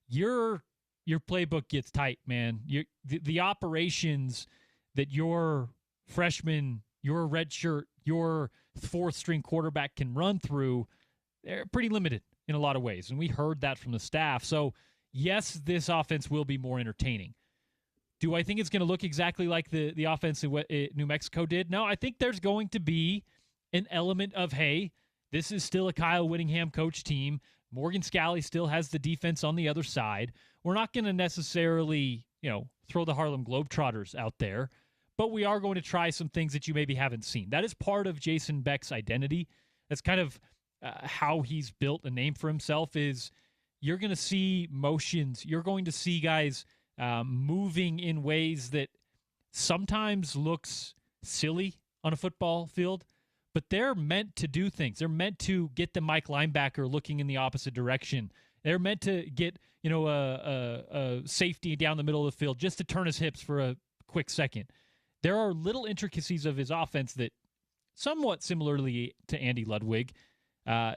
your playbook gets tight, man. The operations that your freshman, your redshirt, your fourth string quarterback can run through, they're pretty limited in a lot of ways. And we heard that from the staff. So yes, this offense will be more entertaining. Do I think it's going to look exactly like the offense in what New Mexico did? No, I think there's going to be an element of, hey, this is still a Kyle Whittingham coach team. Morgan Scalley still has the defense on the other side. We're not going to necessarily, throw the Harlem Globetrotters out there, but we are going to try some things that you maybe haven't seen. That is part of Jason Beck's identity. That's kind of how he's built a name for himself is you're going to see motions. You're going to see guys moving in ways that sometimes looks silly on a football field, but they're meant to do things. They're meant to get the Mike linebacker looking in the opposite direction. They're meant to get, a safety down the middle of the field just to turn his hips for a quick second. There are little intricacies of his offense that, somewhat similarly to Andy Ludwig,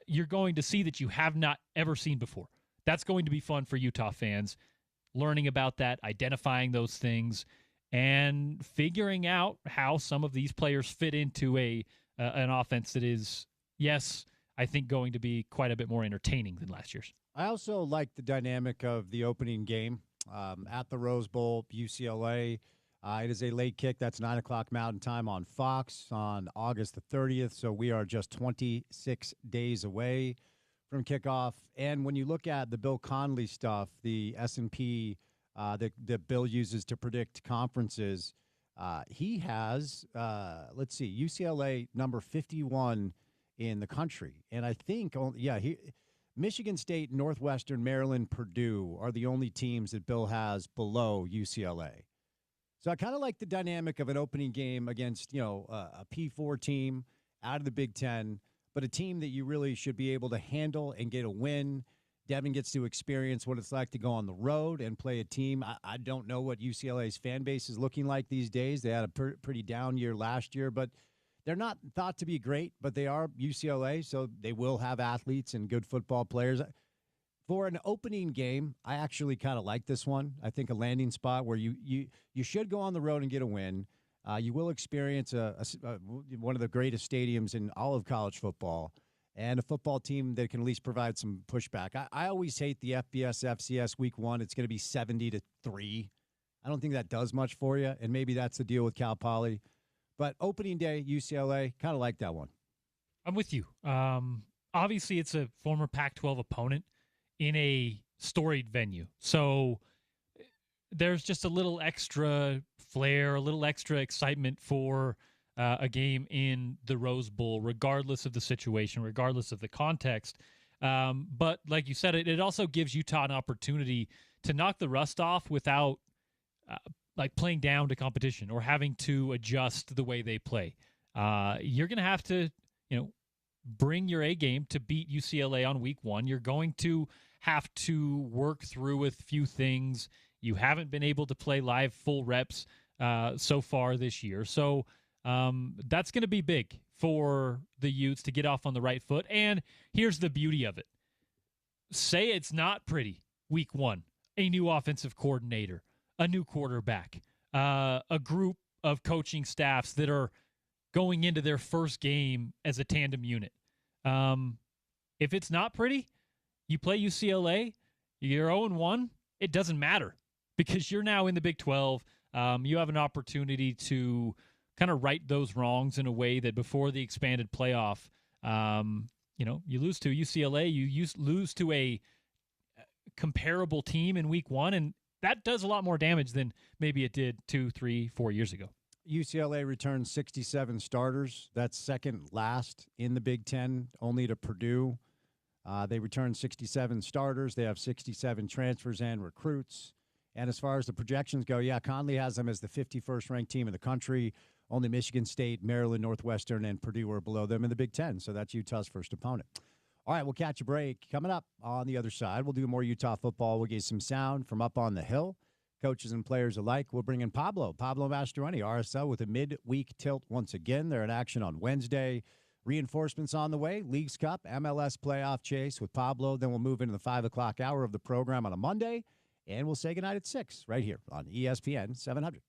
you're going to see that you have not ever seen before. That's going to be fun for Utah fans, learning about that, identifying those things, and figuring out how some of these players fit into an offense that is, yes, I think going to be quite a bit more entertaining than last year's. I also like the dynamic of the opening game at the Rose Bowl, UCLA. It is a late kick. That's 9 o'clock Mountain Time on Fox on August the 30th. So we are just 26 days away from kickoff. And when you look at the Bill Connolly stuff, the S&P that Bill uses to predict conferences, he has, let's see, UCLA number 51 in the country. And I think, Michigan State, Northwestern, Maryland, Purdue are the only teams that Bill has below UCLA. So I kind of like the dynamic of an opening game against, a P4 team out of the Big Ten, but a team that you really should be able to handle and get a win. Devin gets to experience what it's like to go on the road and play a team. I don't know what UCLA's fan base is looking like these days. They had a pretty down year last year, but they're not thought to be great, but they are UCLA, so they will have athletes and good football players. For an opening game, I actually kind of like this one. I think a landing spot where you should go on the road and get a win. You will experience one of the greatest stadiums in all of college football and a football team that can at least provide some pushback. I always hate the FBS, FCS week one. It's going to be 70-3. I don't think that does much for you, and maybe that's the deal with Cal Poly. But opening day, UCLA, kind of like that one. I'm with you. Obviously, it's a former Pac-12 opponent in a storied venue. So there's just a little extra flair, a little extra excitement for a game in the Rose Bowl, regardless of the situation, regardless of the context. But like you said, it also gives Utah an opportunity to knock the rust off without playing down to competition or having to adjust the way they play. You're going to have to, bring your A game to beat UCLA on week one. You're going to have to work through with few things. You haven't been able to play live full reps so far this year. So that's going to be big for the Utes to get off on the right foot. And here's the beauty of it. Say it's not pretty week one, a new offensive coordinator, a new quarterback, a group of coaching staffs that are going into their first game as a tandem unit. If it's not pretty, you play UCLA, you're 0-1, it doesn't matter because you're now in the Big 12. You have an opportunity to kind of right those wrongs in a way that before the expanded playoff, you lose to UCLA, you lose to a comparable team in week one, and that does a lot more damage than maybe it did 2, 3, 4 years ago. UCLA returned 67 starters. That's second last in the Big Ten, only to Purdue. They returned 67 starters. They have 67 transfers and recruits. And as far as the projections go, Conley has them as the 51st ranked team in the country. Only Michigan State, Maryland, Northwestern, and Purdue are below them in the Big Ten. So that's Utah's first opponent. All right, we'll catch a break. Coming up on the other side, we'll do more Utah football. We'll get some sound from up on the hill. Coaches and players alike. We'll bring in Pablo Mastroeni, RSL, with a midweek tilt once again. They're in action on Wednesday. Reinforcements on the way. Leagues Cup, MLS playoff chase with Pablo. Then we'll move into the 5 o'clock hour of the program on a Monday. And we'll say goodnight at 6 right here on ESPN 700.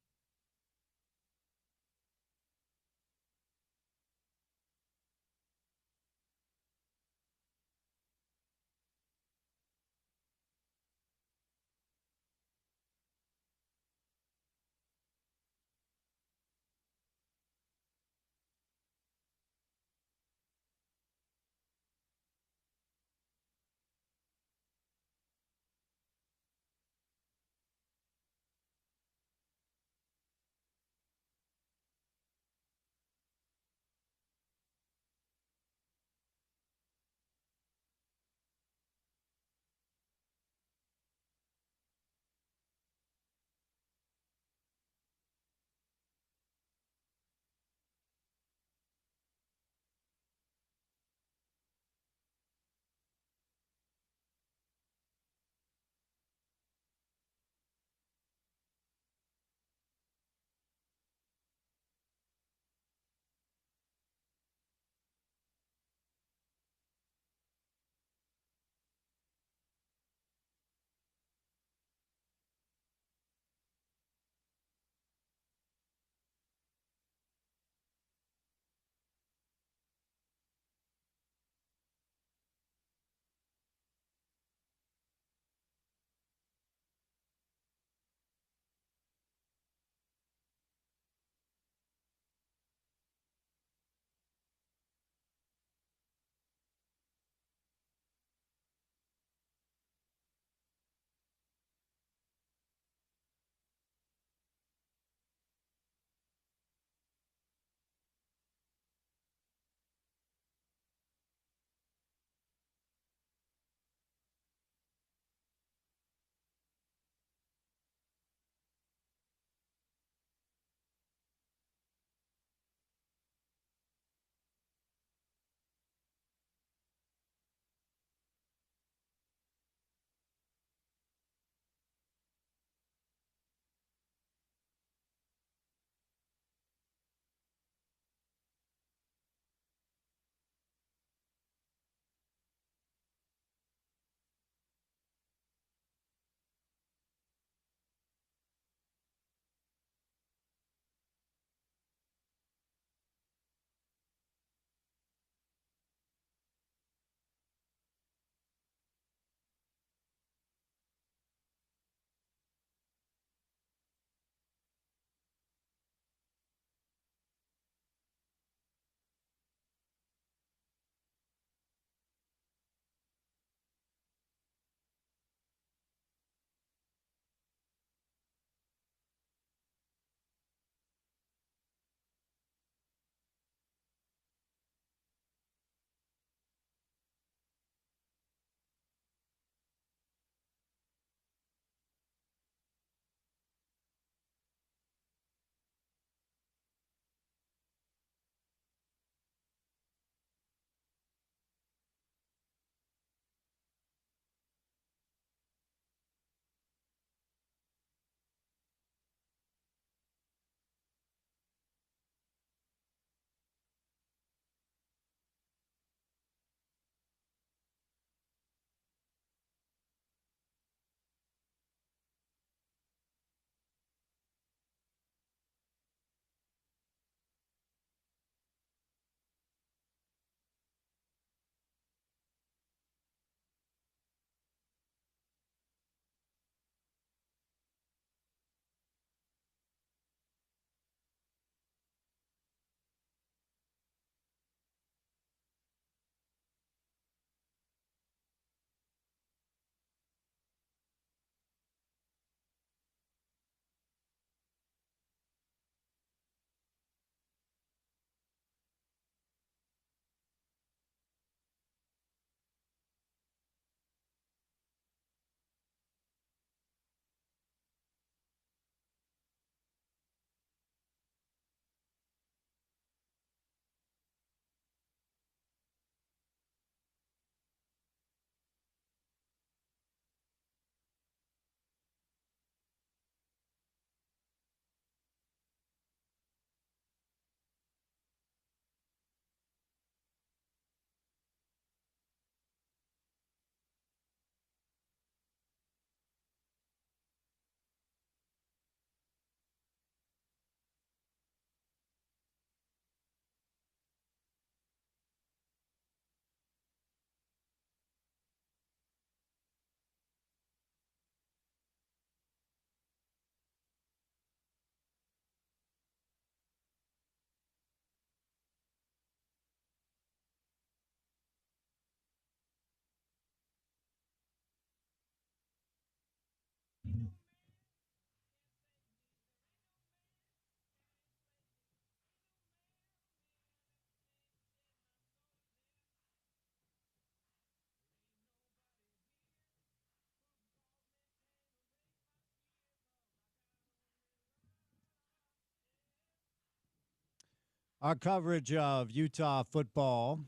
Our coverage of Utah football,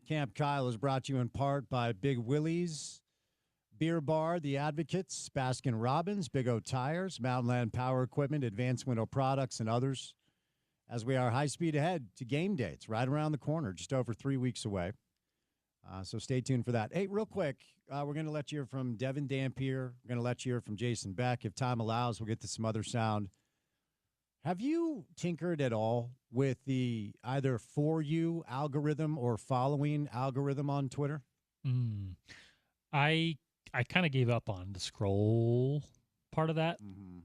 Camp Kyle, is brought to you in part by Big Willie's Beer Bar, The Advocates, Baskin Robbins, Big O Tires, Mountainland Power Equipment, Advanced Window Products, and others. As we are high speed ahead to game day. It's right around the corner, just over 3 weeks away. So stay tuned for that. Hey, real quick, we're going to let you hear from Devin Dampier. We're going to let you hear from Jason Beck. If time allows, we'll get to some other sound. Have you tinkered at all with the either For You algorithm or following algorithm on Twitter? I kind of gave up on the scroll part of that.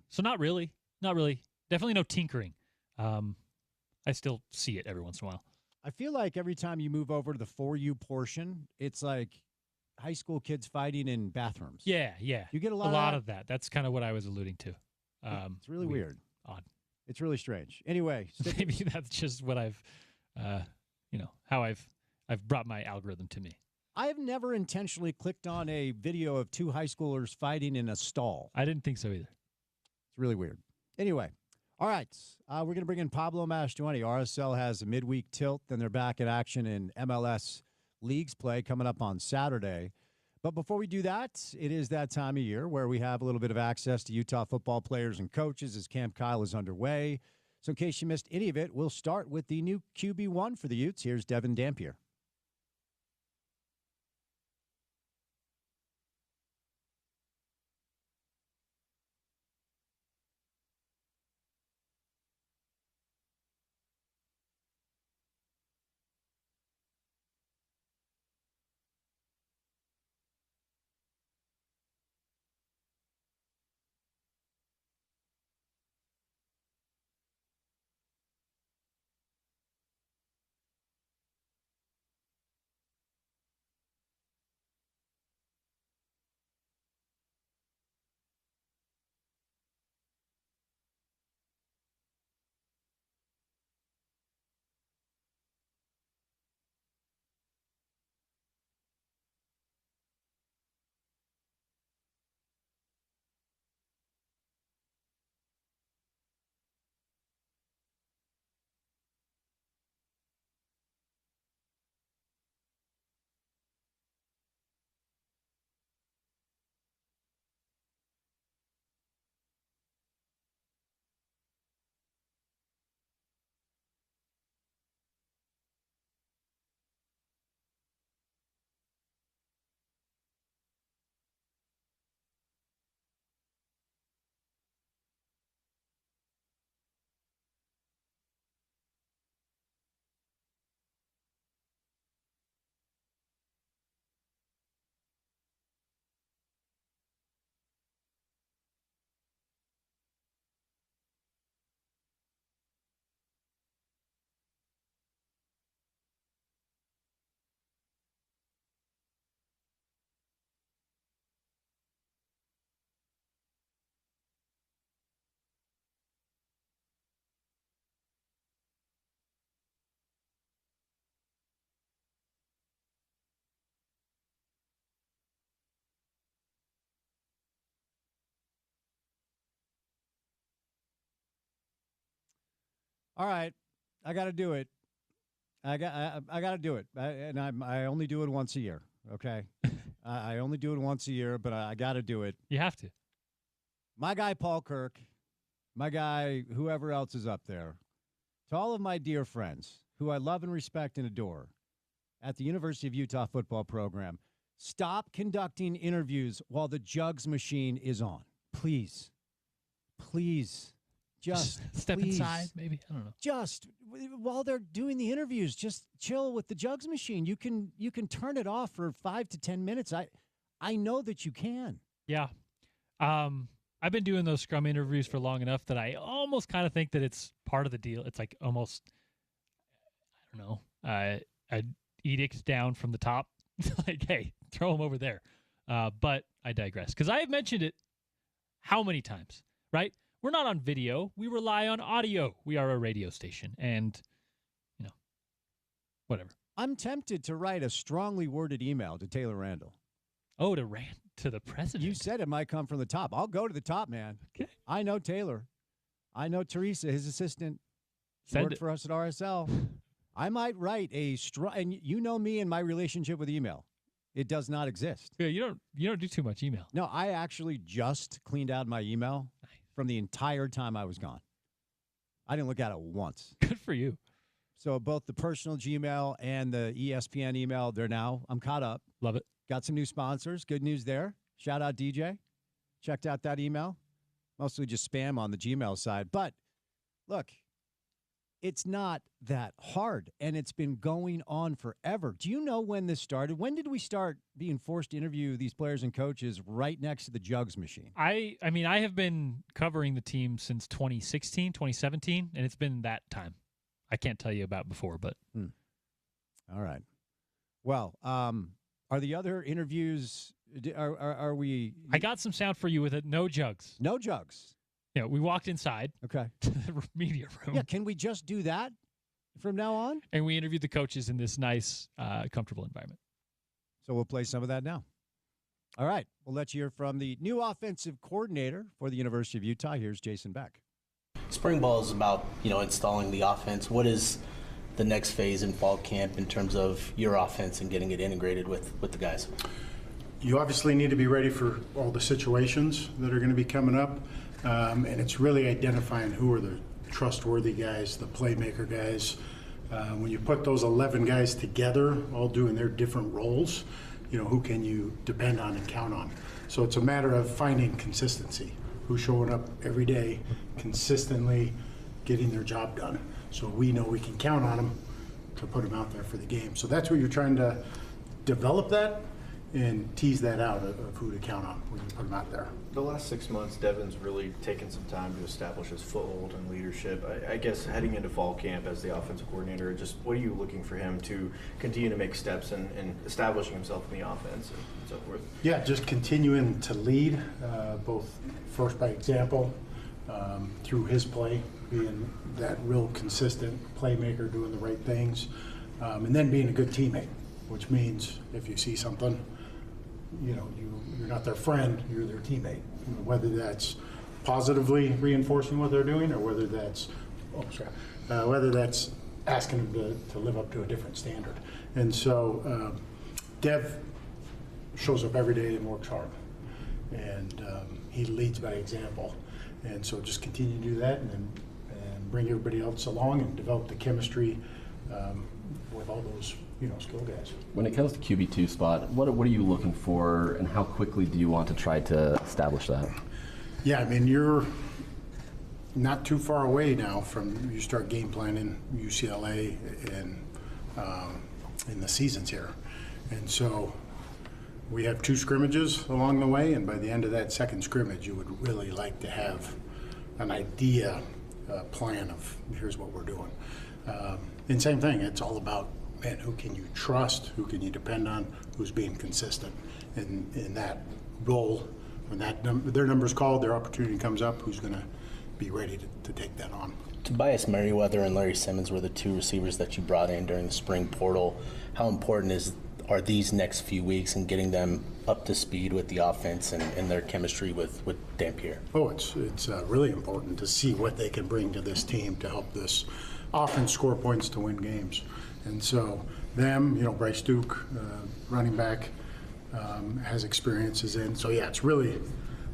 So not really. Definitely no tinkering. I still see it every once in a while. I feel like every time you move over to the For You portion, it's like high school kids fighting in bathrooms. Yeah. You get a lot of that. That's kind of what I was alluding to. It's really weird. Odd. It's really strange. Anyway, maybe that's just what I've, how I've brought my algorithm to me. I have never intentionally clicked on a video of two high schoolers fighting in a stall. I didn't think so either. It's really weird. Anyway, all right. We're going to bring in Pablo Mastroeni. RSL has a midweek tilt, then they're back in action in MLS Leagues play coming up on Saturday. But before we do that, it is that time of year where we have a little bit of access to Utah football players and coaches as Camp Kyle is underway. So in case you missed any of it, we'll start with the new QB1 for the Utes. Here's Devin Dampier. All right, I got to do it. I got to do it, I only do it once a year. Okay, I only do it once a year, but I got to do it. You have to. My guy Paul Kirk, my guy whoever else is up there, to all of my dear friends who I love and respect and adore, at the University of Utah football program, stop conducting interviews while the jugs machine is on, please. Just step please. Inside, maybe. I don't know. Just while they're doing the interviews, just chill with the jugs machine. You can turn it off for 5 to 10 minutes. I know that you can. Yeah. I've been doing those scrum interviews for long enough that I almost kind of think that it's part of the deal. It's like almost, I don't know, an edict down from the top. Like, hey, throw them over there. But I digress because I have mentioned it how many times, right? We're not on video. We rely on audio. We are a radio station and, whatever. I'm tempted to write a strongly worded email to Taylor Randall. Oh, to rant to the president. You said it might come from the top. I'll go to the top, man. Okay. I know Taylor. I know Teresa, his assistant. Send Worked it. for us at RSL. I might write and you know me and my relationship with email. It does not exist. Yeah, you don't do too much email. No, I actually just cleaned out my email from the entire time I was gone. I didn't look at it once. Good for you. So both the personal Gmail and the ESPN email, I'm caught up. Love it. Got some new sponsors. Good news there. Shout out DJ. Checked out that email. Mostly just spam on the Gmail side. But look, it's not that hard, and it's been going on forever. Do you know when this started? When did we start being forced to interview these players and coaches right next to the jugs machine? I mean, I have been covering the team since 2016, 2017, and it's been that time. I can't tell you about before, but. All right. Well, are the other interviews, are we? I got some sound for you with it. No jugs. No jugs. Yeah, we walked inside Okay. to the media room. Yeah, can we just do that from now on? And we interviewed the coaches in this nice, comfortable environment. So we'll play some of that now. All right. We'll let you hear from the new offensive coordinator for the University of Utah. Here's Jason Beck. Spring ball is about, installing the offense. What is the next phase in fall camp in terms of your offense and getting it integrated with the guys? You obviously need to be ready for all the situations that are going to be coming up. And it's really identifying who are the trustworthy guys, the playmaker guys. When you put those 11 guys together, all doing their different roles, who can you depend on and count on? So it's a matter of finding consistency. Who's showing up every day, consistently getting their job done. So we know we can count on them to put them out there for the game. So that's what you're trying to develop that and tease that out of who to count on when you put them out there. The last 6 months, Devin's really taken some time to establish his foothold and leadership. I guess heading into fall camp as the offensive coordinator, just what are you looking for him to continue to make steps in establishing himself in the offense and so forth? Yeah, just continuing to lead, both first by example, through his play, being that real consistent playmaker, doing the right things, and then being a good teammate, which means if you see something, you're not their friend, you're their teammate. Whether that's positively reinforcing what they're doing, or whether that's asking them to live up to a different standard. And so Dev shows up every day and works hard, and he leads by example. And so just continue to do that, and bring everybody else along and develop the chemistry with all those skill guys. When it comes to QB2 spot, what are you looking for, and how quickly do you want to try to establish that? Yeah, I mean, you're not too far away now from you start game planning UCLA and in the seasons here. And so we have 2 scrimmages along the way, and by the end of that second scrimmage, you would really like to have an idea, plan of here's what we're doing. And same thing, it's all about, man, who can you trust, who can you depend on, who's being consistent in that role. When their number's called, their opportunity comes up, who's going to be ready to take that on. Tobias Merriweather and Larry Simmons were the 2 receivers that you brought in during the spring portal. How important are these next few weeks in getting them up to speed with the offense and their chemistry with Dan Pierre? Oh, it's really important to see what they can bring to this team to help this offense score points to win games. And so them, Bryce Duke, running back, has experiences in. So yeah, it's really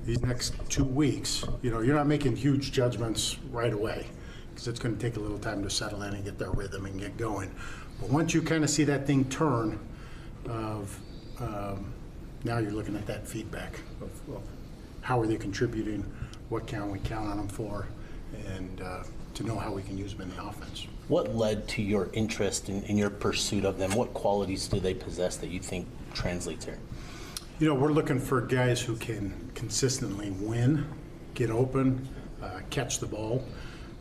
these next 2 weeks, you're not making huge judgments right away, because it's going to take a little time to settle in and get their rhythm and get going. But once you kind of see that thing turn, now you're looking at that feedback of how are they contributing, what can we count on them for, and to know how we can use them in the offense. What led to your interest in your pursuit of them? What qualities do they possess that you think translates here? We're looking for guys who can consistently win, get open, catch the ball.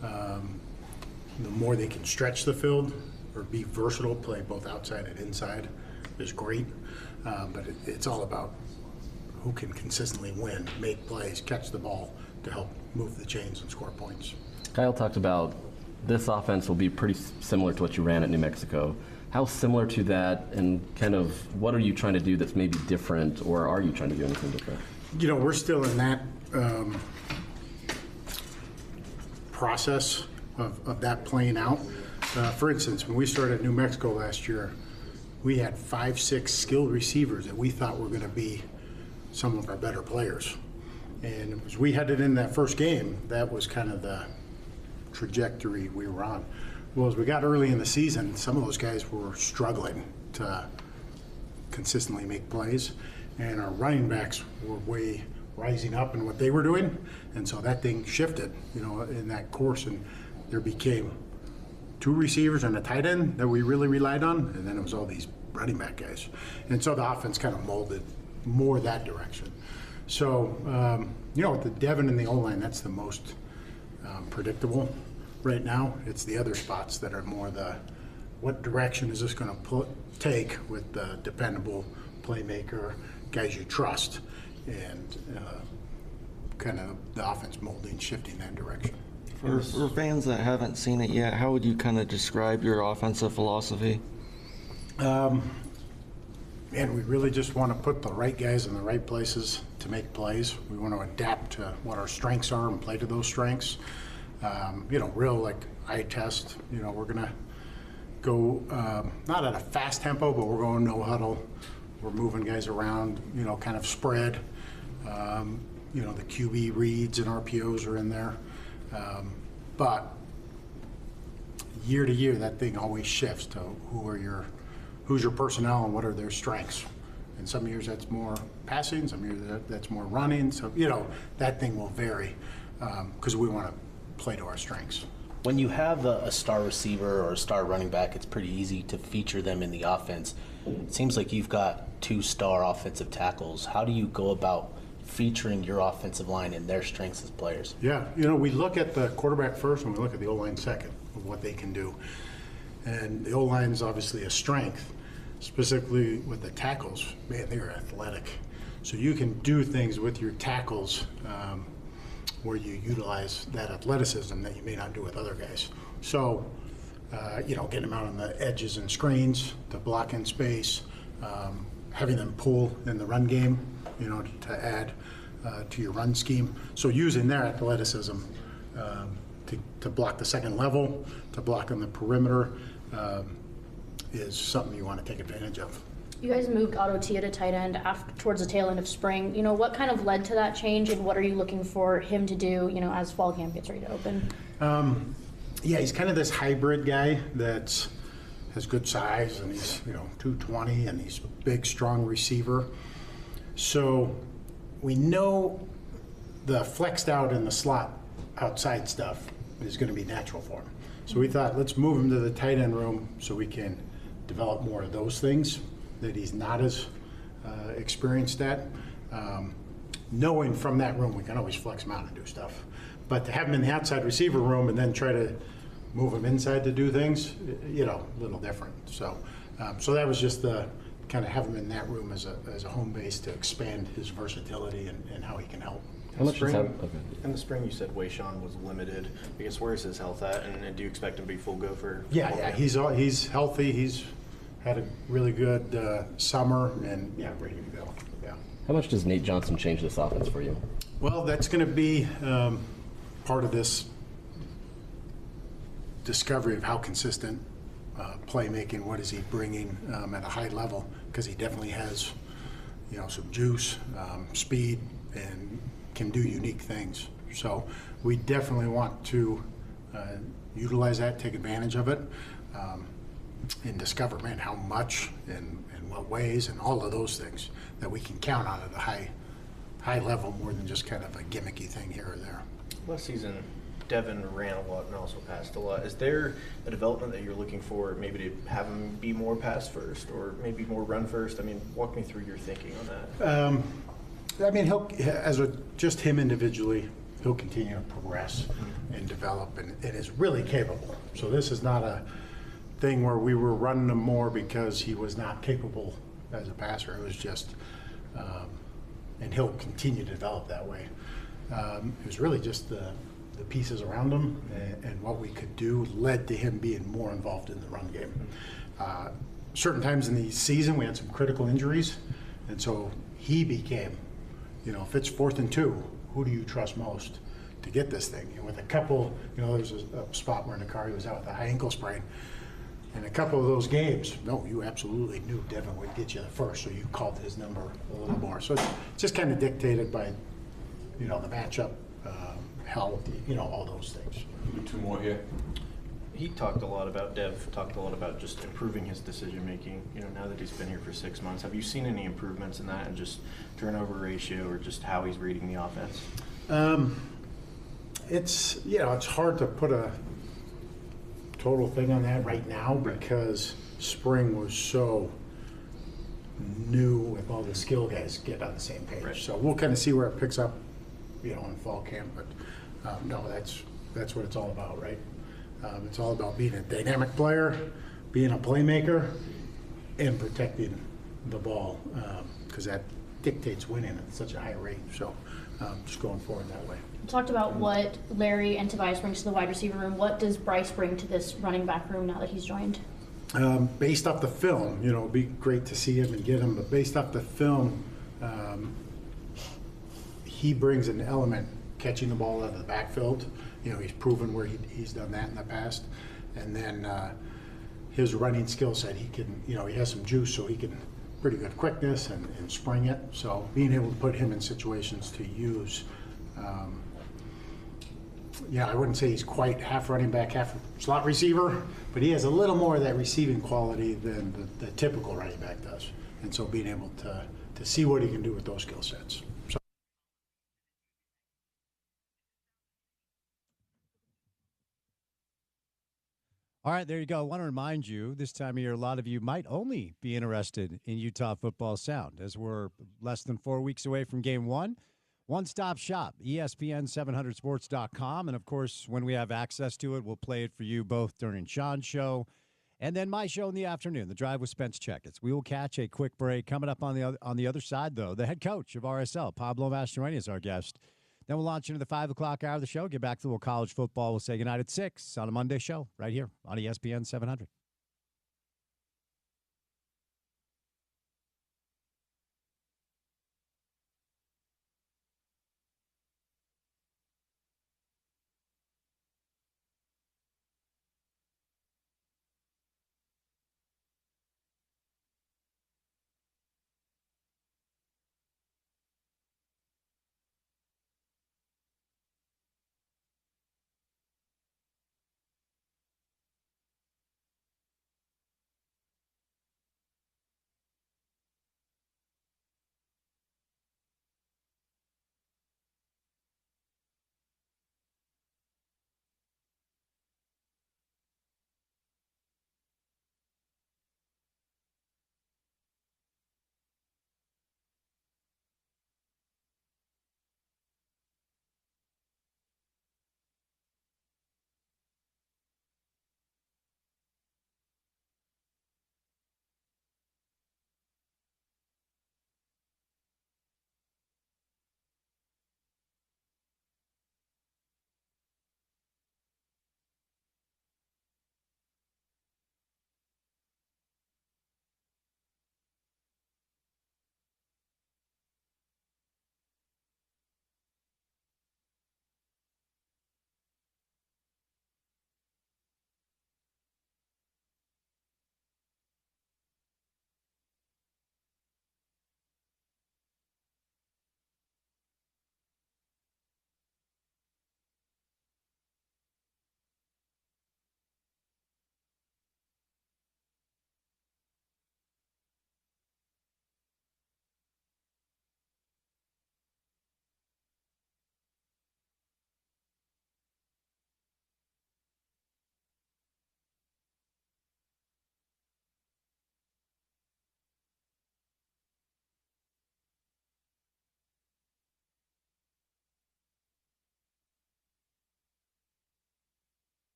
The more they can stretch the field or be versatile, play both outside and inside is great. But it's all about who can consistently win, make plays, catch the ball to help move the chains and score points. Kyle talked about this offense will be pretty similar to what you ran at New Mexico. How similar to that, and kind of what are you trying to do that's maybe different, or are you trying to do anything different? We're still in that process of that playing out. For instance, when we started New Mexico last year, we had 5, 6 skilled receivers that we thought were going to be some of our better players. And as we headed in that first game, that was kind of the trajectory we were on. Well, as we got early in the season, some of those guys were struggling to consistently make plays, and our running backs were way rising up in what they were doing, and so that thing shifted, in that course, and there became 2 receivers and a tight end that we really relied on, and then it was all these running back guys. And so the offense kind of molded more that direction. So, with the Devin and the O-line, that's the most predictable right now. It's the other spots that are more what direction is this going to take with the dependable playmaker, guys you trust, and kind of the offense molding, shifting that direction. For fans that haven't seen it yet, how would you kind of describe your offensive philosophy? We really just want to put the right guys in the right places to make plays. We want to adapt to what our strengths are and play to those strengths. Real like eye test. We're going to go not at a fast tempo, but we're going no huddle. We're moving guys around, kind of spread. The QB reads and RPOs are in there. But year to year, that thing always shifts to who's your personnel and what are their strengths. And some years that's more passing, some years that's more running. So, that thing will vary because we want to play to our strengths. When you have a star receiver or a star running back, it's pretty easy to feature them in the offense. It seems like you've got 2 star offensive tackles. How do you go about featuring your offensive line and their strengths as players? Yeah, we look at the quarterback first and we look at the O-line second of what they can do. And the O-line is obviously a strength, specifically with the tackles. Man, they're athletic. So you can do things with your tackles where you utilize that athleticism that you may not do with other guys. So, getting them out on the edges and screens to block in space, having them pull in the run game, to add to your run scheme. So using their athleticism to block the second level, to block on the perimeter is something you want to take advantage of. You guys moved Otto Tia to tight end towards the tail end of spring. What kind of led to that change, and what are you looking for him to do, as fall camp gets ready to open? He's kind of this hybrid guy that has good size, and he's 220, and he's a big, strong receiver. So we know the flexed out in the slot outside stuff is going to be natural for him. So we thought, let's move him to the tight end room so we can develop more of those things that he's not as experienced at. Knowing from that room, we can always flex him out and do stuff. But to have him in the outside receiver room and then try to move him inside to do things, a little different. So that was just the kind of have him in that room as a home base to expand his versatility and how he can help. In the spring, you said Wayshawn was limited. I guess where's his health at, and do you expect him to be full go for? Yeah, he's healthy. He's had a really good summer, and ready to go. Yeah. How much does Nate Johnson change this offense for you? Well, that's going to be part of this discovery of how consistent playmaking. What is he bringing at a high level? Because he definitely has, some juice, speed, and can do unique things. So we definitely want to utilize that, take advantage of it, and discover, how much and what ways and all of those things that we can count on at a high level more than just kind of a gimmicky thing here or there. Last season, Devin ran a lot and also passed a lot. Is there a development that you're looking for, maybe to have him be more pass first or maybe more run first? Walk me through your thinking on that. He'll, just him individually, he'll continue to progress and develop and is really capable. So this is not a thing where we were running him more because he was not capable as a passer. It was just, and he'll continue to develop that way. It was really just the pieces around him and what we could do led to him being more involved in the run game. Certain times in the season, we had some critical injuries, and so he became, if it's 4th and 2, who do you trust most to get this thing. And with a couple, there's a spot where in the car he was out with a high ankle sprain. In a couple of those games, no, you absolutely knew Devin would get you the first, so you called his number a little more. So it's just kind of dictated by, the matchup, health, all those things. Two more here. Dev talked a lot about just improving his decision making, now that he's been here for 6 months. Have you seen any improvements in that and just turnover ratio or just how he's reading the offense? It's hard to put a total thing on that right now because spring was so new with all the skill guys get on the same page. Right. So we'll kind of see where it picks up, in fall camp. But no, that's what it's all about, right? It's all about being a dynamic player, being a playmaker, and protecting the ball because that dictates winning at such a high rate. So just going forward that way. You talked about what Larry and Tobias brings to the wide receiver room. What does Bryce bring to this running back room now that he's joined? Based off the film, it'd be great to see him and get him, but based off the film, he brings an element catching the ball out of the backfield. He's proven where he's done that in the past. And then his running skill set, he can, he has some juice, so he can pretty good quickness and spring it. So being able to put him in situations to use, I wouldn't say he's quite half running back, half slot receiver, but he has a little more of that receiving quality than the typical running back does. And so being able to see what he can do with those skill sets. So. All right, there you go. I want to remind you, this time of year, a lot of you might only be interested in Utah football sound, as we're less than 4 weeks away from game one. One-stop shop, ESPN700sports.com. And, of course, when we have access to it, we'll play it for you both during Sean's show and then my show in the afternoon, The Drive with Spence Checketts. We will catch a quick break. Coming up on the other side, though, the head coach of RSL, Pablo Mastroeni, is our guest. Then we'll launch into the 5 o'clock hour of the show, get back to a little college football. We'll say goodnight at 6 on a Monday show right here on ESPN 700.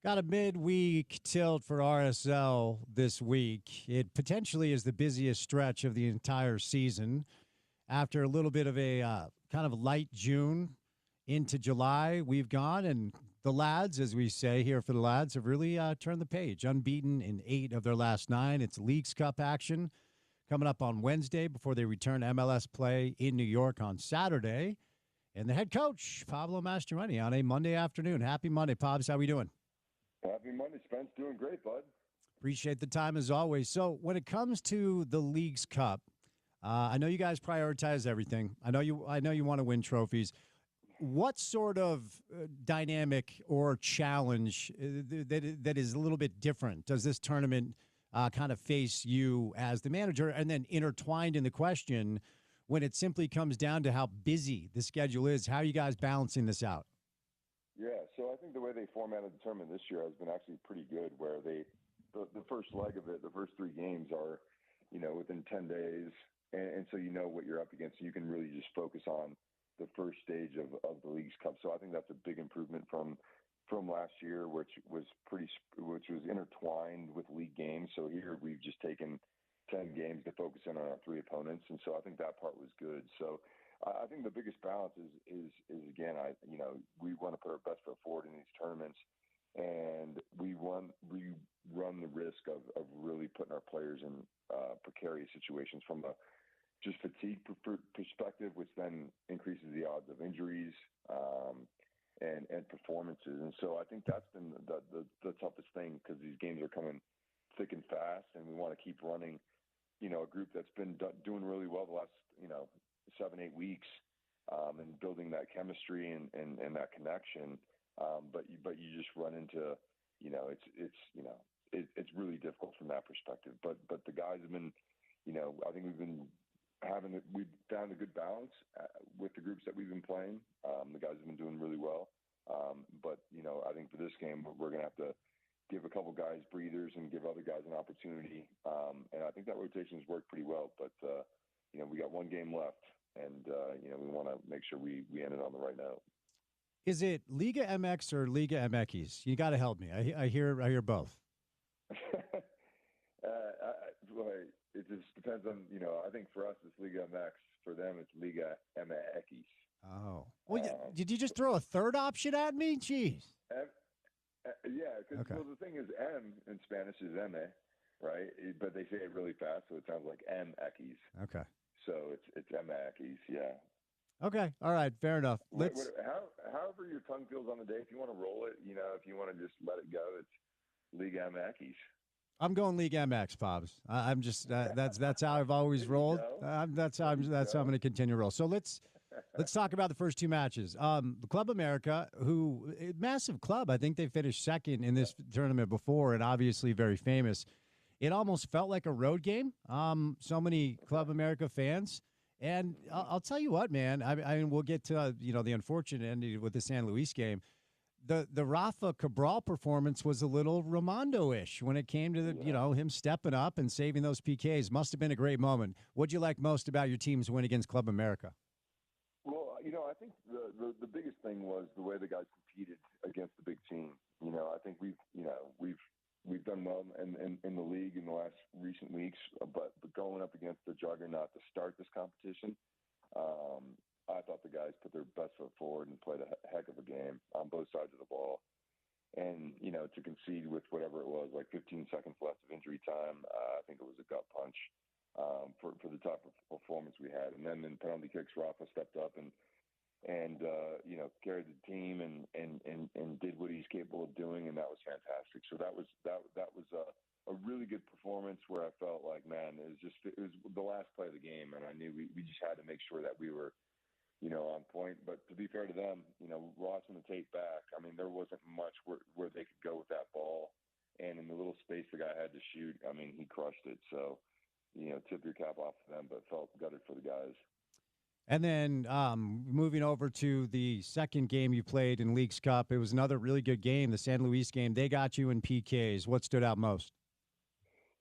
Got a midweek tilt for RSL this week. It potentially is the busiest stretch of the entire season. After a little bit of a kind of light June into July, we've gone, and the lads, as we say here for the lads, have really turned the page. Unbeaten in 8 of their last 9. It's Leagues Cup action coming up on Wednesday before they return MLS play in New York on Saturday. And the head coach, Pablo Mastroeni, on a Monday afternoon. Happy Monday, Pops. How we doing? Happy Monday, Spence. Doing great, bud. Appreciate the time as always. So when it comes to the Leagues Cup, I know you guys prioritize everything. I know you want to win trophies. What sort of dynamic or challenge that is a little bit different does this tournament kind of face you as the manager? And then intertwined in the question, when it simply comes down to how busy the schedule is, how are you guys balancing this out? Yeah, so I think the way they formatted the tournament this year has been actually pretty good, where the first leg of it, the first 3 games are, within 10 days, and so you know what you're up against. You can really just focus on the first stage of the Leagues Cup. So I think that's a big improvement from last year, which was intertwined with league games. So here we've just taken 10 games to focus in on our 3 opponents, and so I think that part was good. So I think the biggest balance is again, we want to put our best foot forward in these tournaments, and we run the risk of really putting our players in precarious situations from a just fatigue perspective, which then increases the odds of injuries and performances. And so I think that's been the toughest thing, because these games are coming thick and fast, and we want to keep running, a group that's been doing really well the last 7-8 weeks, and building that chemistry and that connection. But you just run into, it's really difficult from that perspective. But the guys have been, I think we've found a good balance with the groups that we've been playing. The guys have been doing really well. But I think for this game, we're going to have to give a couple guys breathers and give other guys an opportunity. And I think that rotation has worked pretty well. But we got 1 game left, and we want to make sure we end it on the right note. Is it Liga MX or Liga MX? You got to help me. I hear both. It just depends on, I think for us it's Liga MX. For them it's Liga MX. Oh. Well, did you just throw a third option at me? Jeez. Yeah, because the thing is, M in Spanish is M, right? But they say it really fast, so it sounds like MX. Okay. So it's MX, yeah. Okay. All right. Fair enough. However your tongue feels on the day, if you want to roll it, if you want to just let it go, it's Liga MX. I'm going League MX, Pops. I'm just that's how I've always rolled. That's how I'm going to continue to roll. So let's talk about the first 2 matches. The Club America, massive club. I think they finished second in this tournament before, and obviously very famous. It almost felt like a road game. So many Club America fans, and I'll tell you what, man. I mean, we'll get to the unfortunate ending with the San Luis game. The Rafa Cabral performance was a little Ramondo-ish when it came to him stepping up and saving those PKs. Must have been a great moment. What'd you like most about your team's win against Club America? Well, I think the biggest thing was the way the guys competed against the big team. I think we've done well in the league in the last recent weeks, but going up against the juggernaut to start this competition, I thought the guys put their best foot forward and played a heck of a game on both sides of the ball. And, to concede with whatever it was, like 15 seconds left of injury time, I think it was a gut punch for the type of performance we had. And then in penalty kicks, Rafa stepped up and carried the team and did what he's capable of doing, and that was fantastic. So that was a really good performance, where I felt like, man, it was the last play of the game, and I knew we just had to make sure that we were on point. But to be fair to them, watching the tape back, I mean, there wasn't much where they could go with that ball. And in the little space the guy had to shoot, I mean, he crushed it. So, tip your cap off to them, but felt gutted for the guys. And then moving over to the second game you played in Leagues Cup, it was another really good game, the San Luis game. They got you in PKs. What stood out most?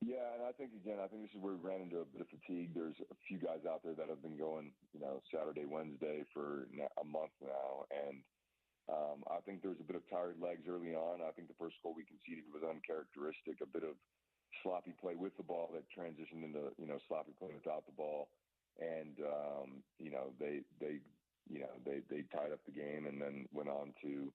Yeah, and I think this is where we ran into a bit of fatigue. There's a few guys out there that have been going, Saturday, Wednesday for a month now, and I think there was a bit of tired legs early on. I think the first goal we conceded was uncharacteristic, a bit of sloppy play with the ball that transitioned into, sloppy play without the ball. And, they tied up the game and then went on to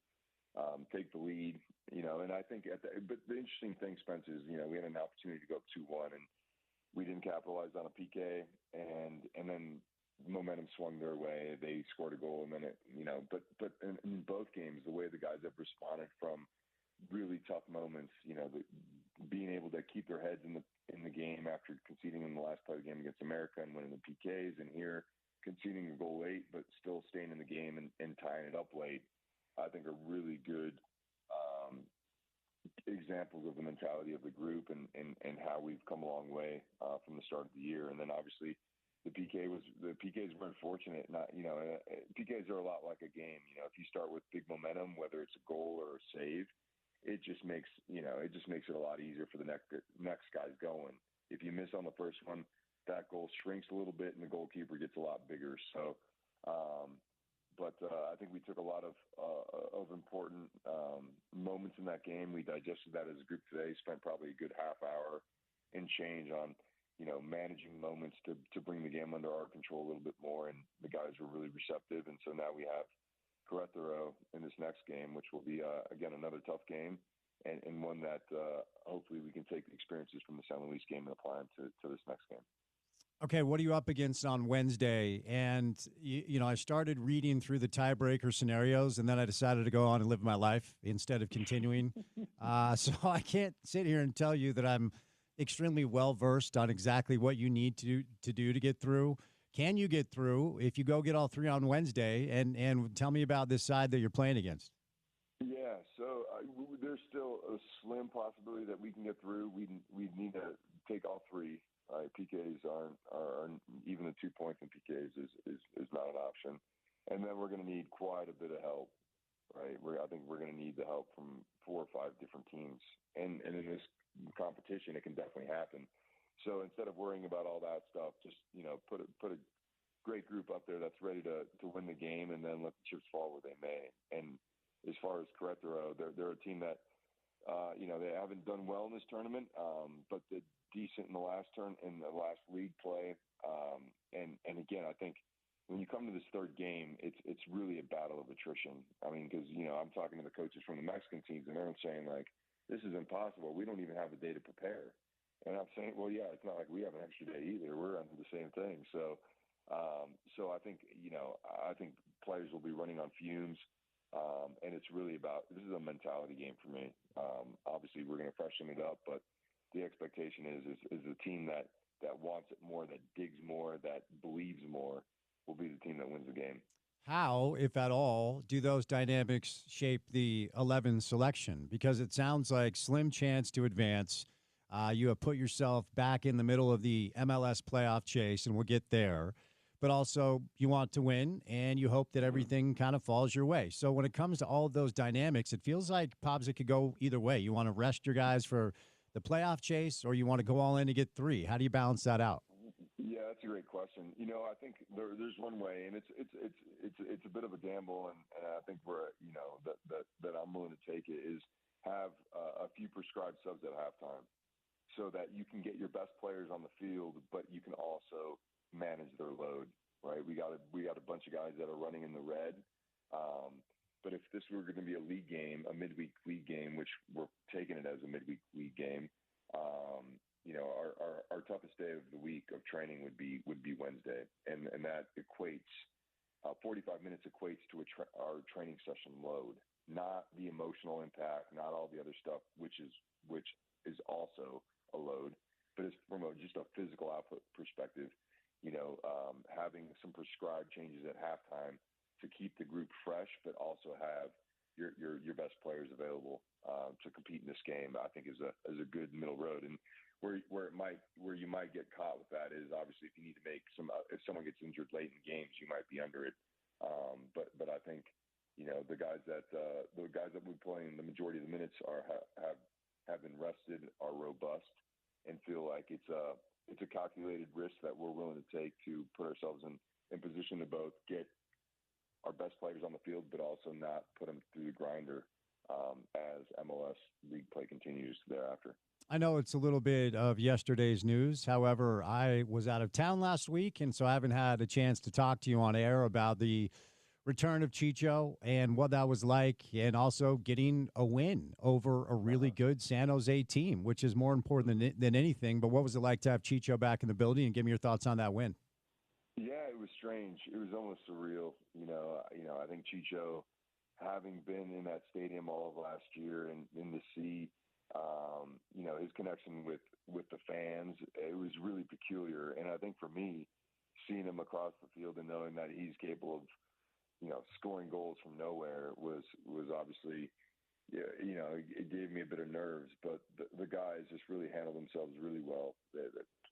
take the lead, and I think but the interesting thing, Spence, is, we had an opportunity to go up 2-1 and we didn't capitalize on a PK, and then momentum swung their way. They scored a goal, and then but in both games, the way the guys have responded from really tough moments, being able to keep their heads in the game after conceding in the last play of the game against America and winning the PKs, and here conceding a goal late but still staying in the game and tying it up late, I think are really good examples of the mentality of the group and how we've come a long way from the start of the year. And then obviously the PKs were unfortunate. PKs are a lot like a game. If you start with big momentum, whether it's a goal or a save, it just makes it a lot easier for the next guys going. If you miss on the first one, that goal shrinks a little bit and the goalkeeper gets a lot bigger. So, but I think we took a lot of important moments in that game. We digested that as a group today, spent probably a good half hour and change on, managing moments to bring the game under our control a little bit more. And the guys were really receptive. And so now we have Querétaro in this next game, which will be, again, another tough game and one that hopefully we can take the experiences from the San Luis game and apply them to this next game. Okay, what are you up against on Wednesday? And, I started reading through the tiebreaker scenarios, and then I decided to go on and live my life instead of continuing. So I can't sit here and tell you that I'm extremely well-versed on exactly what you need to do to get through. Can you get through if you go get all three on Wednesday? And tell me about this side that you're playing against. Yeah, so there's still a slim possibility that we can get through. We need to take all three. PKs aren't even the 2 points in PKs is not an option, and then we're going to need quite a bit of help, right? I think we're going to need the help from 4 or 5 different teams, and in this competition, it can definitely happen. So instead of worrying about all that stuff, just put a great group up there that's ready to win the game, and then let the chips fall where they may. And as far as Querétaro, they're a team that they haven't done well in this tournament, but they're decent in the last league play. And again, I think when you come to this third game, it's really a battle of attrition. I mean, because I'm talking to the coaches from the Mexican teams, and they're saying like, this is impossible. We don't even have a day to prepare. And I'm saying, well, yeah, it's not like we have an extra day either. We're under the same thing. So I think I think players will be running on fumes. And it's really this is a mentality game for me. Obviously, we're going to freshen it up, but the expectation is the team that wants it more, that digs more, that believes more, will be the team that wins the game. How, if at all, do those dynamics shape the 11 selection? Because it sounds like slim chance to advance. You have put yourself back in the middle of the MLS playoff chase, and we'll get there. But also, you want to win, and you hope that everything kind of falls your way. So when it comes to all of those dynamics, it feels like, Pobbs, it could go either way. You want to rest your guys for the playoff chase, or you want to go all in to get 3? How do you balance that out? Yeah, that's a great question. I think there's one way, and it's a bit of a gamble, and I think that I'm willing to take it, is have a few prescribed subs at halftime, so that you can get your best players on the field, but you can also manage their load. Right? We got a bunch of guys that are running in the red. But if this were going to be a league game, a midweek league game, which we're taking it as a midweek league game, our toughest day of the week of training would be Wednesday, and that equates 45 minutes equates to our training session load, not the emotional impact, not all the other stuff, which is also a load, but it's from just a physical output perspective. Having some prescribed changes at halftime to keep the group fresh, but also have your best players available to compete in this game, I think is a good middle road. And where you might get caught with that is obviously if you need to make if someone gets injured late in games, you might be under it. But I think the guys that we're playing the majority of the minutes have been rested, are robust, and feel like it's a calculated risk that we're willing to take to put ourselves in position to both get our best players on the field, but also not put them through the grinder as MLS league play continues thereafter. I know it's a little bit of yesterday's news. However, I was out of town last week, and so I haven't had a chance to talk to you on air about the return of Chicho and what that was like, and also getting a win over a really good San Jose team, which is more important than anything. But what was it like to have Chicho back in the building, and give me your thoughts on that win? Yeah, it was strange. It was almost surreal. I think Chicho, having been in that stadium all of last year and to see, his connection with the fans, it was really peculiar. And I think for me, seeing him across the field and knowing that he's capable of, scoring goals from nowhere was obviously, it gave me a bit of nerves. But the guys just really handled themselves really well. They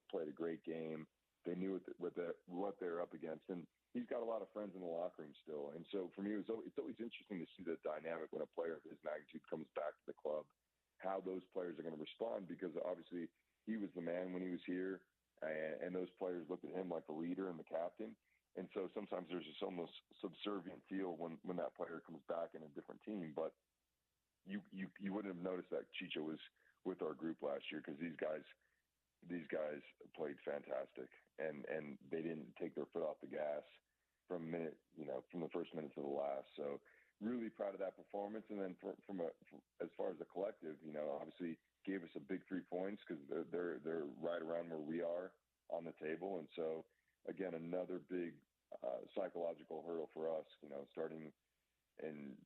played a great game. They knew what they're up against, and he's got a lot of friends in the locker room still. And so for me, it's always interesting to see the dynamic when a player of his magnitude comes back to the club, how those players are going to respond, because obviously he was the man when he was here, and those players looked at him like the leader and the captain. And so sometimes there's this almost subservient feel when that player comes back in a different team. But you wouldn't have noticed that Chicho was with our group last year, because these guys played fantastic, and they didn't take their foot off the gas from the first minute to the last. So really proud of that performance. And then as far as the collective, obviously gave us a big 3 points, because they're right around where we are on the table. And so again, another big psychological hurdle for us, starting in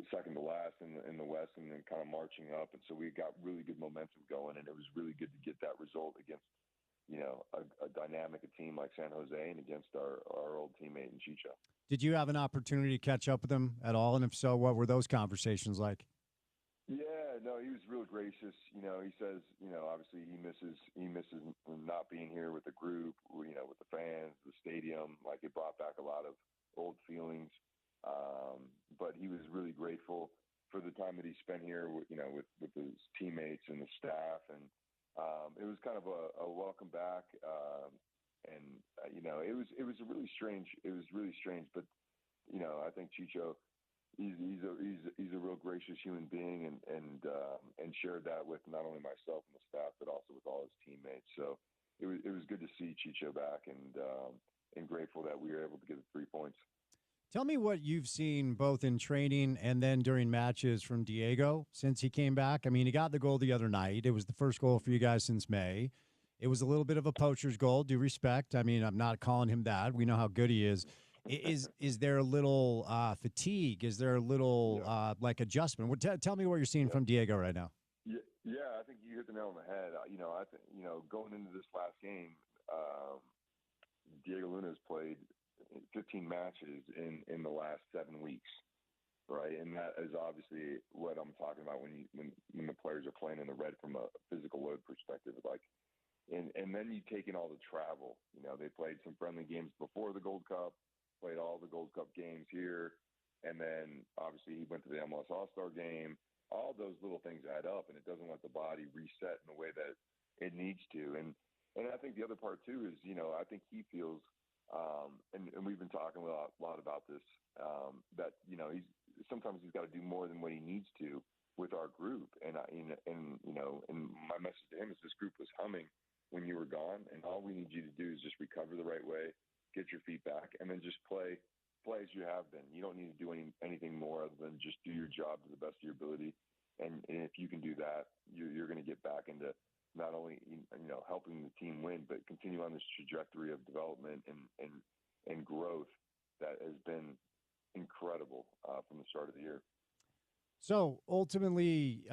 second to last in the West, and then kind of marching up. And so we got really good momentum going, and it was really good to get that result against, a dynamic team like San Jose, and against our old teammate in Chicho. Did you have an opportunity to catch up with him at all? And if so, what were those conversations like? Yeah, no, he was real gracious. He says, obviously he misses not being here with the group, with the fans, the stadium. Like, it brought back a lot of old feelings. But he was really grateful for the time that he spent here, with his teammates and the staff. And it was kind of a welcome back. It was really strange. But, I think Chicho, he's a real gracious human being, and shared that with not only myself and the staff, but also with all his teammates. So it was good to see Chicho back, and grateful that we were able to get the 3 points. Tell me what you've seen both in training and then during matches from Diego since he came back. I mean, he got the goal the other night. It was the first goal for you guys since May. It was a little bit of a poacher's goal, due respect. I mean, I'm not calling him that. We know how good he is. Is there a little fatigue? Is there a little adjustment? Tell me what you're seeing from Diego right now. Yeah, I think you hit the nail on the head. I think going into this last game, Diego Luna's played 15 matches in the last 7 weeks, right? And that is obviously what I'm talking about when the players are playing in the red from a physical load perspective. And then you take in all the travel. They played some friendly games before the Gold Cup, played all the Gold Cup games here, and then obviously he went to the MLS All-Star game. All those little things add up, and it doesn't let the body reset in the way that it needs to. And I think the other part too is, I think he feels, and we've been talking a lot about this, that sometimes he's got to do more than what he needs to with our group. And my message to him is, this group was humming when you were gone, and all we need you to do is just recover the right way, get your feet back, and then just play as you have been. You don't need to do anything more other than just do your job to the best of your ability. And if you can do that, you're going to get back into not only helping the team win, but continue on this trajectory of development and growth that has been incredible from the start of the year. So ultimately,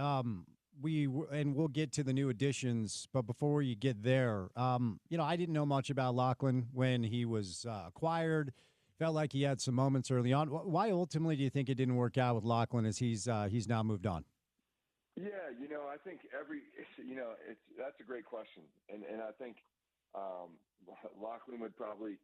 we'll get to the new additions, but before you get there, I didn't know much about Lachlan when he was acquired. Felt like he had some moments early on. Why ultimately do you think it didn't work out with Lachlan as he's now moved on? Yeah, I think that's a great question, and I think Lachlan would probably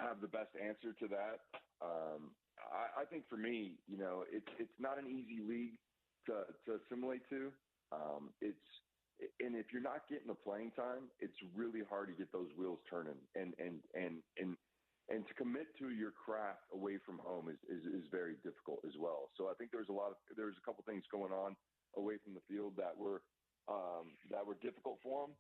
have the best answer to that. I think for me, it's not an easy league to assimilate to. And if you're not getting the playing time, it's really hard to get those wheels turning. And And to commit to your craft away from home is very difficult as well. So I think there's a couple things going on away from the field that were difficult for him.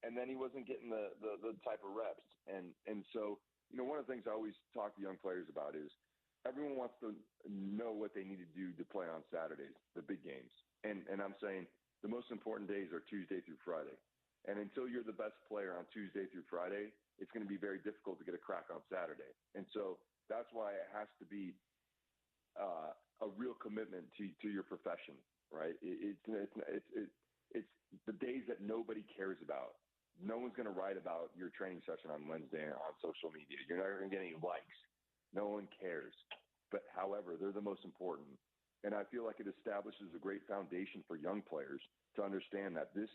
And then he wasn't getting the type of reps. And so, one of the things I always talk to young players about is everyone wants to know what they need to do to play on Saturdays, the big games. And I'm saying the most important days are Tuesday through Friday. And until you're the best player on Tuesday through Friday, it's going to be very difficult to get a crack on Saturday. And so that's why it has to be a real commitment to your profession, right? It's the days that nobody cares about. No one's going to write about your training session on Wednesday on social media. You're not going to get any likes. No one cares. But however, they're the most important. And I feel like it establishes a great foundation for young players to understand that this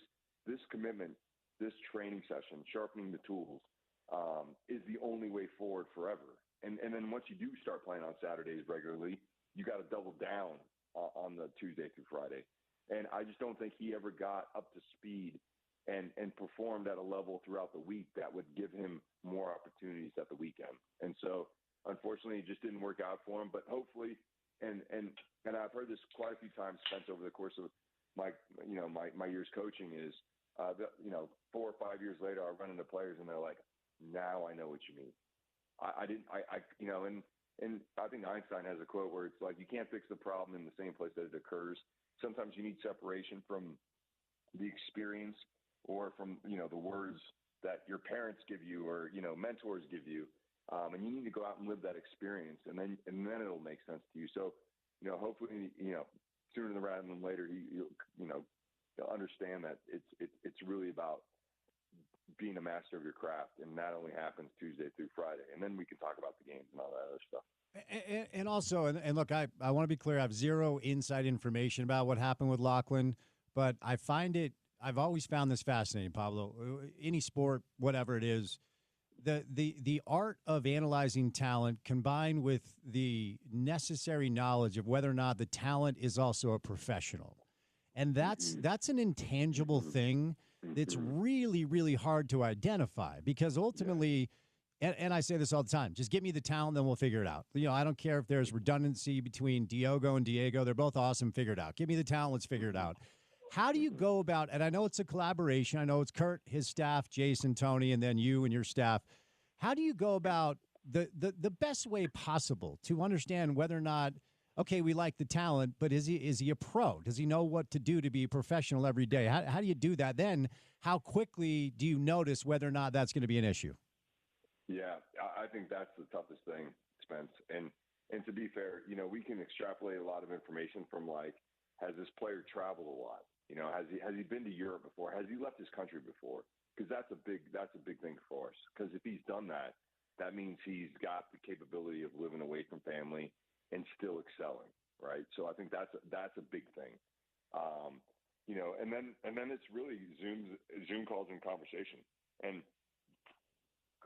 commitment, this training session, sharpening the tools, is the only way forward forever. And then once you do start playing on Saturdays regularly, you got to double down on the Tuesday through Friday. And I just don't think he ever got up to speed and performed at a level throughout the week that would give him more opportunities at the weekend. And so, unfortunately, it just didn't work out for him. But hopefully, and I've heard this quite a few times, Spence, over the course of my years coaching is, 4 or 5 years later, I run into players and they're like, now I know what you mean. And I think Einstein has a quote where it's like, you can't fix the problem in the same place that it occurs. Sometimes you need separation from the experience or from, the words that your parents give you or, mentors give you. And you need to go out and live that experience and then it'll make sense to you. So, hopefully, sooner rather than later, you'll understand that it's really about being a master of your craft, and that only happens Tuesday through Friday. And then we can talk about the games and all that other stuff. And also, and look, I want to be clear, I have zero inside information about what happened with Lachlan, but I've always found this fascinating, Pablo. Any sport, whatever it is, the art of analyzing talent combined with the necessary knowledge of whether or not the talent is also a professional. And that's an intangible thing that's really, really hard to identify because ultimately, and I say this all the time, just give me the talent, then we'll figure it out. I don't care if there's redundancy between Diogo and Diego. They're both awesome. Figure it out. Give me the talent. Let's figure it out. How do you go about, and I know it's a collaboration. I know it's Kurt, his staff, Jason, Tony, and then you and your staff. How do you go about the best way possible to understand whether or not, okay, we like the talent, but is he a pro? Does he know what to do to be a professional every day? How do you do that? Then how quickly do you notice whether or not that's going to be an issue? Yeah, I think that's the toughest thing, Spence. And to be fair, we can extrapolate a lot of information from like, has this player traveled a lot? Has he been to Europe before? Has he left his country before? Because that's a big thing for us. Because if he's done that, that means he's got the capability of living away from family and still excelling, right? So I think that's a big thing. And then it's really Zoom calls and conversation. And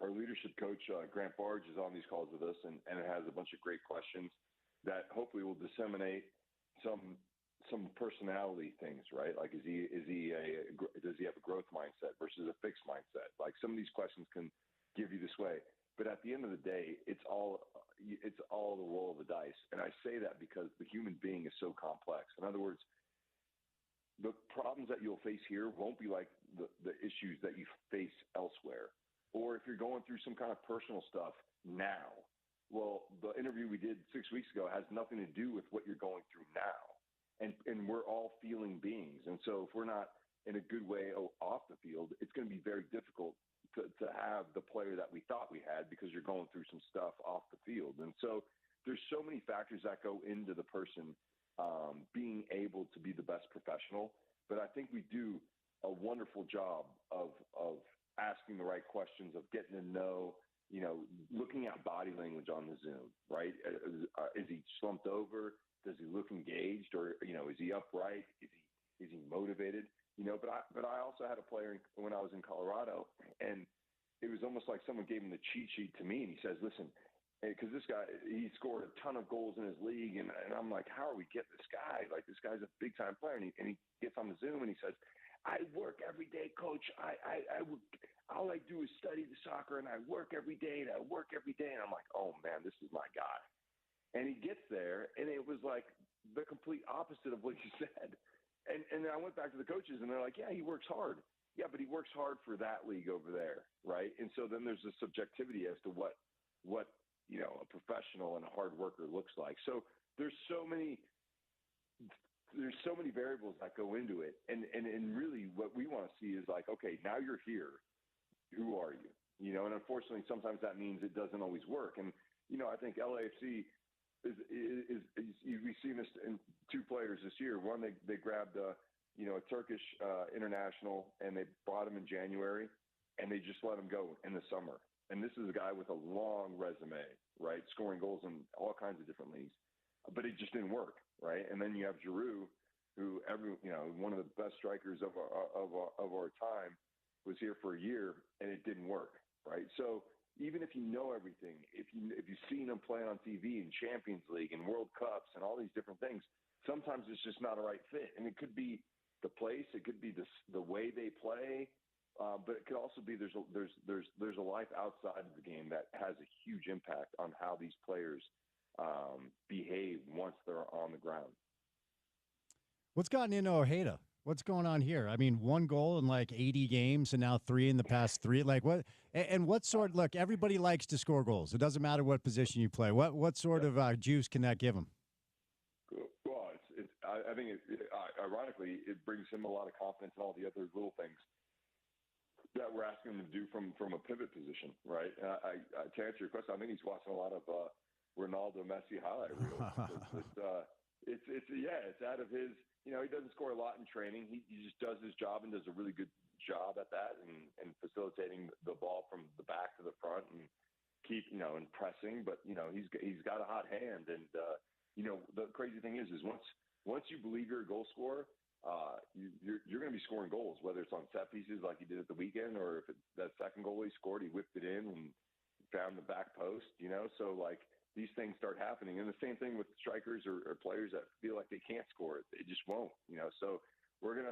our leadership coach, Grant Barge, is on these calls with us, and it has a bunch of great questions that hopefully will disseminate some personality things, right? Like, does he have a growth mindset versus a fixed mindset? Like, some of these questions can give you this way, but at the end of the day, it's all the roll of the dice. And I say that because the human being is so complex. In other words, the problems that you'll face here won't be like the issues that you face elsewhere. Or if you're going through some kind of personal stuff now, well, the interview we did 6 weeks ago has nothing to do with what you're going through now. And we're all feeling beings. And so if we're not in a good way off the field, it's going to be very difficult to have the player that we thought we had because you're going through some stuff off the field. And so there's so many factors that go into the person being able to be the best professional. But I think we do a wonderful job of asking the right questions, of getting to know, looking at body language on the Zoom, right? Is he slumped over? Does he look engaged, or is he upright? Is he motivated? But I also had a player when I was in Colorado, and it was almost like someone gave him the cheat sheet to me, and he says, "Listen, because this guy, he scored a ton of goals in his league, and I'm like, how are we getting this guy? Like, this guy's a big time player." And he gets on the Zoom and he says, "I work every day, coach. all I do is study the soccer and I work every day and I work every day. And I'm like, oh man, this is my guy. And he gets there and it was like the complete opposite of what you said. And then I went back to the coaches and they're like, yeah, he works hard. Yeah, but he works hard for that league over there, right? And so then there's a subjectivity as to what a professional and a hard worker looks like. So there's so many variables that go into it. And really what we want to see is like, okay, now you're here. Who are you? And unfortunately, sometimes that means it doesn't always work. And, I think LAFC is we've seen this in two players this year. One, they grabbed a Turkish international and they brought him in January and they just let him go in the summer. And this is a guy with a long resume, right? Scoring goals in all kinds of different leagues, but it just didn't work, right? And then you have Giroud, who one of the best strikers of our time, was here for a year and it didn't work, right? So even if you know everything, if you've seen him play on TV in Champions League and World Cups and all these different things, sometimes it's just not a right fit. And it could be the place, it could be the way they play, but it could also be there's a life outside of the game that has a huge impact on how these players behave once they're on the ground. What's gotten into Ojeda? What's going on here? I mean, 1 goal in like 80 games and now 3 in the past 3. Like what? And what sort? Look, everybody likes to score goals. It doesn't matter what position you play. What sort of juice can that give him? Well, I think ironically, it brings him a lot of confidence in all the other little things that we're asking him to do from a pivot position, right? To answer your question, I think he's watching a lot of Ronaldo, Messi highlight reels. It's out of his. He doesn't score a lot in training. He just does his job and does a really good job at that and facilitating the ball from the back to the front and keep, and pressing. But, he's got a hot hand. And, the crazy thing is once you believe you're a goal scorer, you're going to be scoring goals, whether it's on set pieces like he did at the weekend or if that second goal he scored, he whipped it in and found the back post, So, like, these things start happening. And the same thing with strikers or players that feel like they can't score it. They just won't, So we're going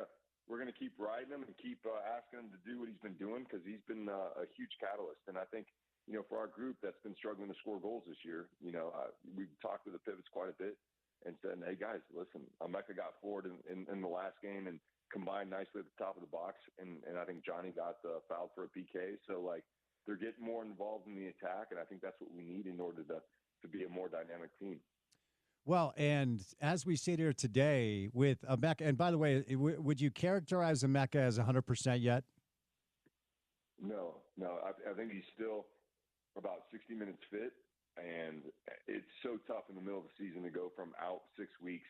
to keep riding him and keep asking him to do what he's been doing because he's been a huge catalyst. And I think, for our group that's been struggling to score goals this year, we've talked to the pivots quite a bit and said, hey, guys, listen, Emeka got forward in the last game and combined nicely at the top of the box. And I think Johnny got fouled for a PK. So, like, they're getting more involved in the attack, and I think that's what we need in order to be a more dynamic team. Well, and as we sit here today with Emeka, and by the way, would you characterize Emeka as 100% yet? No. I think he's still about 60 minutes fit, and it's so tough in the middle of the season to go from out 6 weeks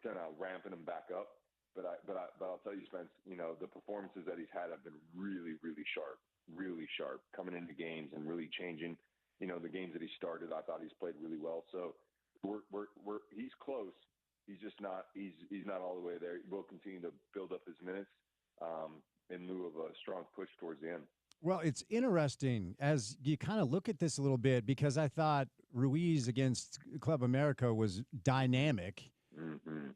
to now ramping him back up. But I'll tell you, Spence, the performances that he's had have been really, really sharp coming into games and really changing. The games that he started, I thought he's played really well. So he's close. He's just not. He's not all the way there. We'll continue to build up his minutes in lieu of a strong push towards the end. Well, it's interesting as you kind of look at this a little bit because I thought Ruiz against Club America was dynamic,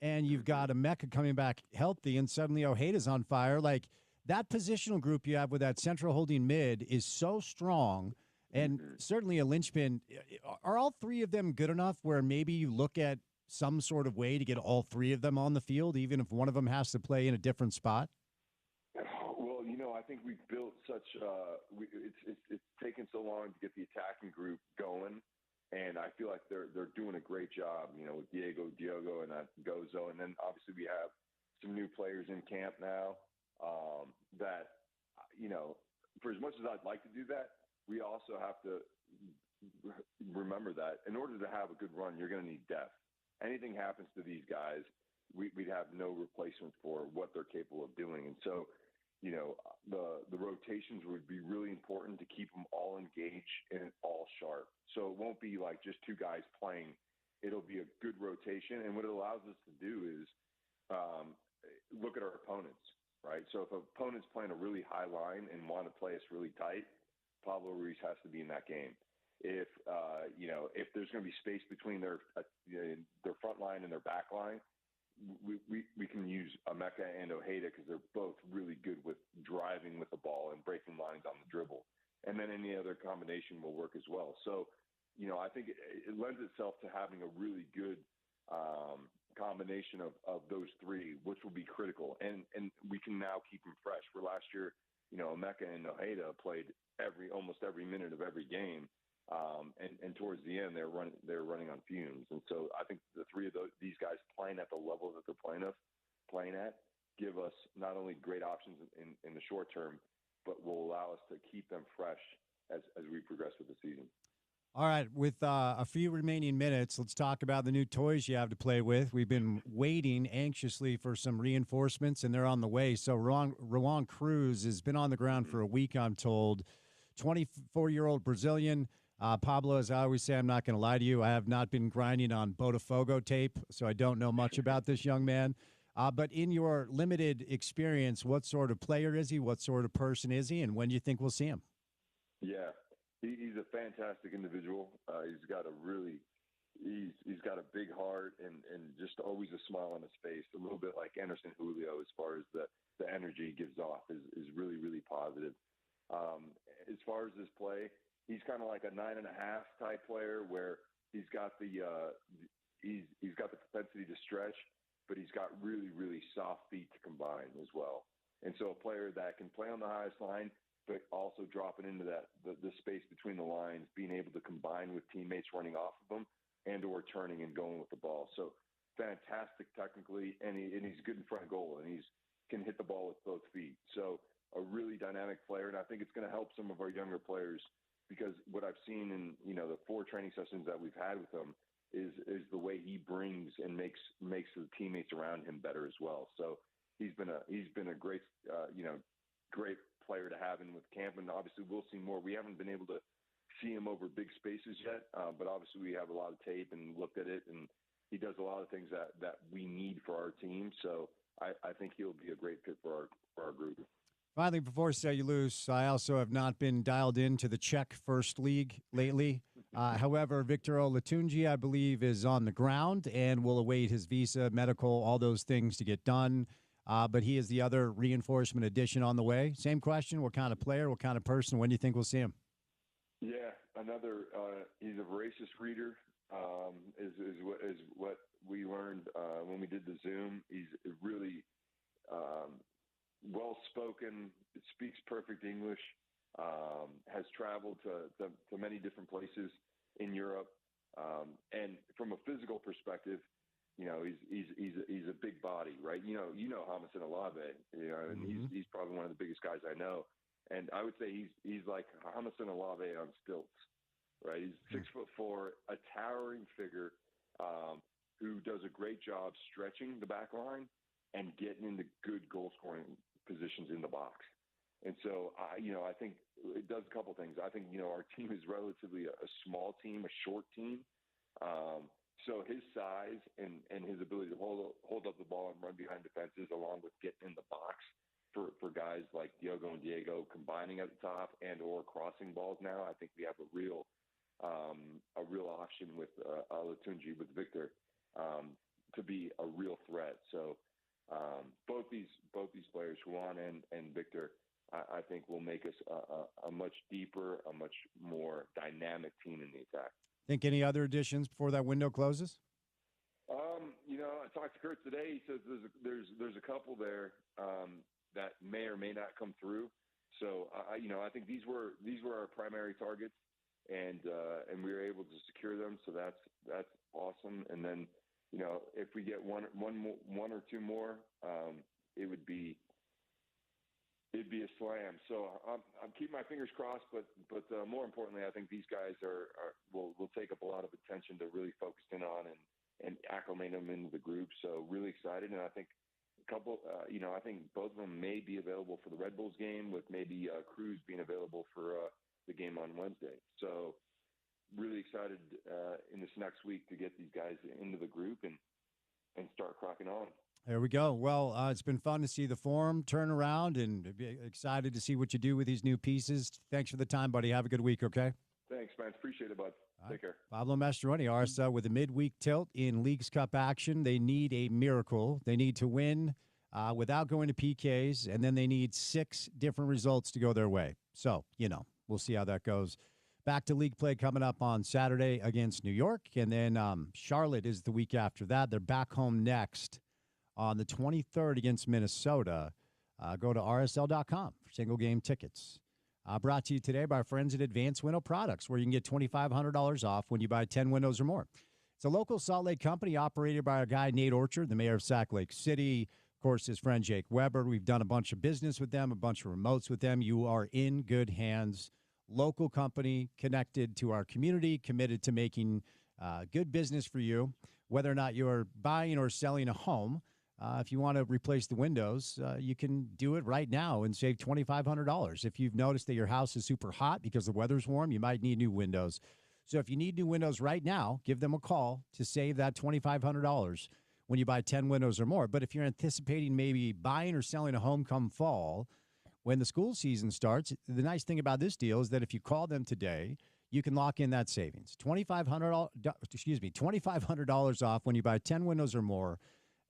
and you've got Emeka coming back healthy, and suddenly Ojeda's on fire. Like that positional group you have with that central holding mid is so strong. And certainly a linchpin. Are all 3 of them good enough where maybe you look at some sort of way to get all 3 of them on the field, even if one of them has to play in a different spot? Well, I think we've built such it's taken so long to get the attacking group going, and I feel like they're doing a great job, with Diogo and Gozo. And then obviously we have some new players in camp now that, for as much as I'd like to do that, we also have to remember that in order to have a good run, you're going to need depth. Anything happens to these guys, we'd have no replacement for what they're capable of doing. And so, the rotations would be really important to keep them all engaged and all sharp. So it won't be like just 2 guys playing. It'll be a good rotation. And what it allows us to do is look at our opponents, right? So if an opponent's playing a really high line and want to play us really tight, Pablo Ruiz has to be in that game. If if there's going to be space between their front line and their back line, we can use Emeka and Ojeda because they're both really good with driving with the ball and breaking lines on the dribble. And then any other combination will work as well. So, I think it lends itself to having a really good combination of those three, which will be critical. And we can now keep them fresh. For last year, Emeka and Ojeda played almost every minute of every game. And towards the end, they're running on fumes. And so I think the three of these guys playing at the level that they're playing at give us not only great options in the short term, but will allow us to keep them fresh as we progress with the season. All right, with a few remaining minutes, let's talk about the new toys you have to play with. We've been waiting anxiously for some reinforcements, and they're on the way. So Rowan Cruz has been on the ground for a week, I'm told. 24-year-old Brazilian. Pablo, as I always say, I'm not going to lie to you, I have not been grinding on Botafogo tape, so I don't know much about this young man. But in your limited experience, what sort of player is he? What sort of person is he? And when do you think we'll see him? Yeah. He's a fantastic individual. He's got a big heart and just always a smile on his face. A little bit like Anderson Julio as far as the energy he gives off is really, really positive. As far as his play, he's kind of like a 9.5 type player where he's got the propensity to stretch, but he's got really, really soft feet to combine as well. And so a player that can play on the highest line, but also dropping into the space between the lines, being able to combine with teammates running off of him and or turning and going with the ball. So fantastic technically, and he's good in front of goal, and can hit the ball with both feet. So a really dynamic player, and I think it's going to help some of our younger players because what I've seen in the 4 training sessions that we've had with him is the way he brings and makes the teammates around him better as well. So he's been a great great player to have in with camp, and obviously we'll see more. We haven't been able to see him over big spaces yet, but obviously we have a lot of tape and looked at it, and he does a lot of things that we need for our team. So I think he'll be a great fit for our group. Finally, before I say you lose, I also have not been dialed into the Czech First League lately. However, Victor Olatunji, I believe, is on the ground and will await his visa, medical, all those things to get done. But he is the other reinforcement addition on the way. Same question, what kind of player, what kind of person, when do you think we'll see him? Yeah, he's a voracious reader, is what we learned when we did the Zoom. He's really well-spoken, speaks perfect English, has traveled to many different places in Europe. And from a physical perspective, he's a big body, right? You know Hamilton Olave, and he's probably one of the biggest guys I know. And I would say he's like Hamilton Olave on stilts, right? He's 6'4", a towering figure who does a great job stretching the back line and getting into good goal scoring positions in the box. And so I think it does a couple things. I think our team is relatively a small team, a short team. So his size and his ability to hold up the ball and run behind defenses, along with getting in the box for guys like Diogo and Diego combining at the top and or crossing balls now, I think we have a real option with Olatunji, with Victor, to be a real threat. So both these players, Juan and Victor, I think will make us a much deeper, a much more dynamic team in the attack. Think any other additions before that window closes? I talked to Kurt today. He says there's a couple there that may or may not come through. So I think these were our primary targets, and we were able to secure them. So that's awesome. And then if we get one or two more, it'd be a slam. So I'm keeping my fingers crossed, but more importantly, I think these guys will take up a lot of attention to really focus in on and acclimate them into the group. So really excited, and I think I think both of them may be available for the Red Bulls game, with maybe Cruz being available for the game on Wednesday. So really excited in this next week to get these guys into the group and start cracking on. There we go. Well, it's been fun to see the form turn around, and excited to see what you do with these new pieces. Thanks for the time, buddy. Have a good week, okay? Thanks, man. Appreciate it, bud. Take care. Pablo Mastroeni, RSL with a midweek tilt in Leagues Cup action. They need a miracle. They need to win without going to PKs, and then they need 6 different results to go their way. So, we'll see how that goes. Back to league play coming up on Saturday against New York, and then Charlotte is the week after that. They're back home next on the 23rd against Minnesota. Go to rsl.com for single game tickets. Brought to you today by our friends at Advanced Window Products, where you can get $2,500 off when you buy 10 windows or more. It's a local Salt Lake company operated by our guy, Nate Orchard, the mayor of Sac Lake City. Of course, his friend, Jake Weber. We've done a bunch of business with them, a bunch of remotes with them. You are in good hands. Local company, connected to our community, committed to making good business for you, whether or not you're buying or selling a home. If you want to replace the windows, you can do it right now and save $2,500. If you've noticed that your house is super hot because the weather's warm, you might need new windows. So if you need new windows right now, give them a call to save that $2,500 when you buy 10 windows or more. But if you're anticipating maybe buying or selling a home come fall, when the school season starts, the nice thing about this deal is that if you call them today, you can lock in that savings. $2,500 off when you buy 10 windows or more.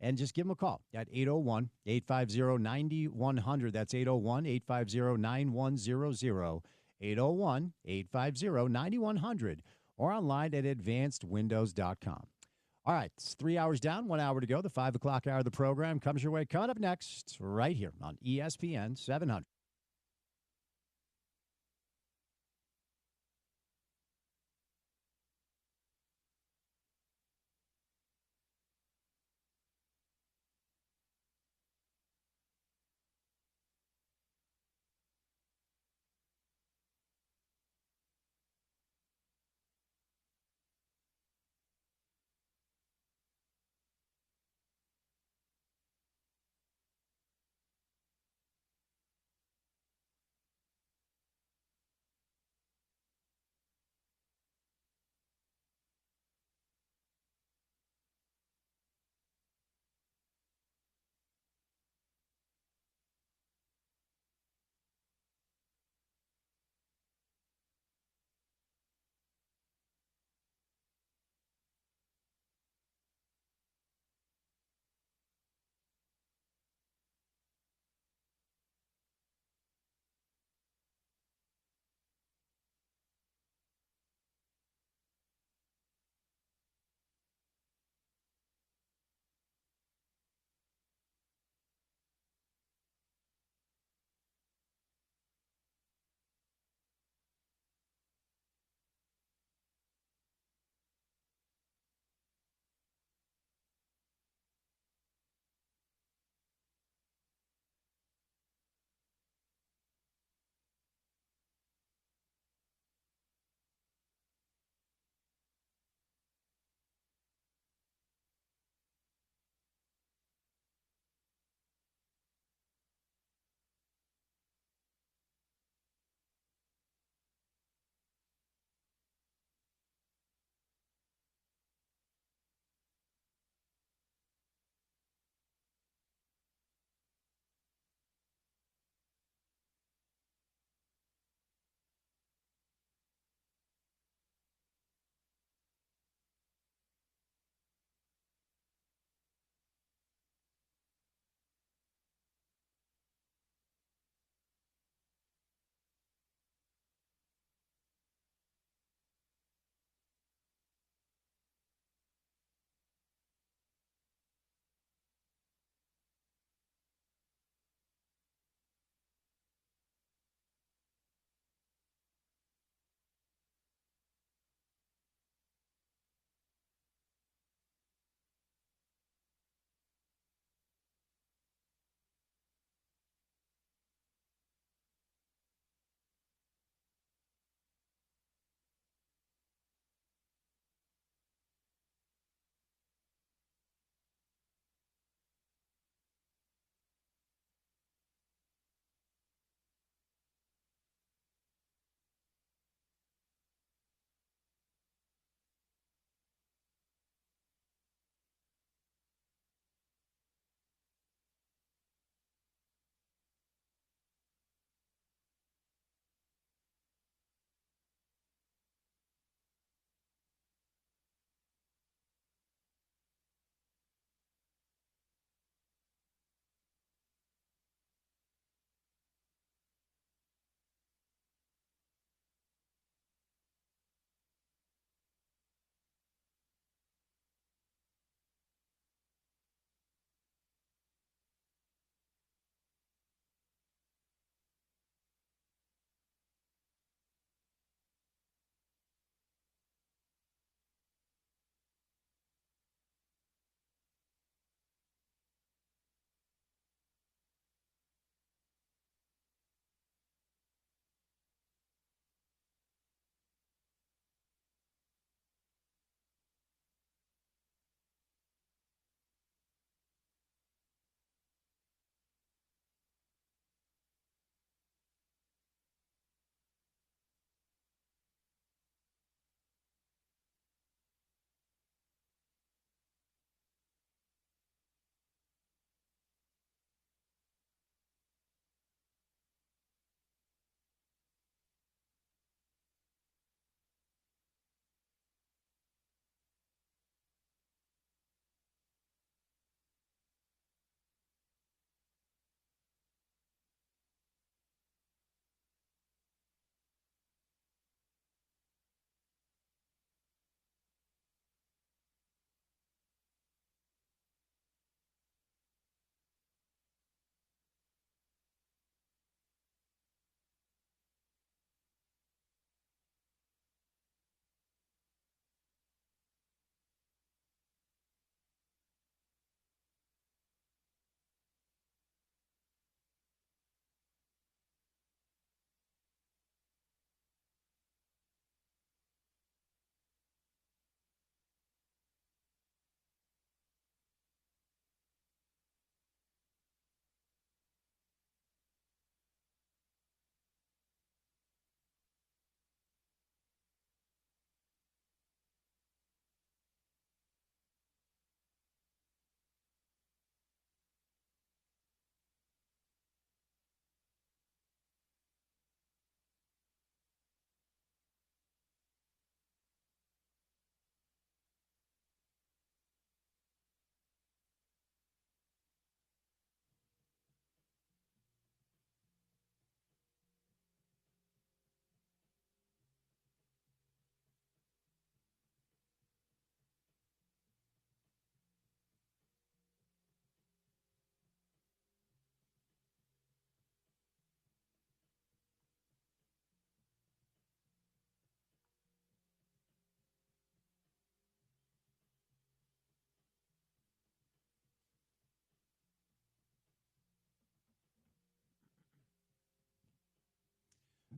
And just give them a call at 801-850-9100. That's 801-850-9100. 801-850-9100. Or online at advancedwindows.com. All right, it's 3 hours down, 1 hour to go. The 5 o'clock hour of the program comes your way. Coming up next, right here on ESPN 700.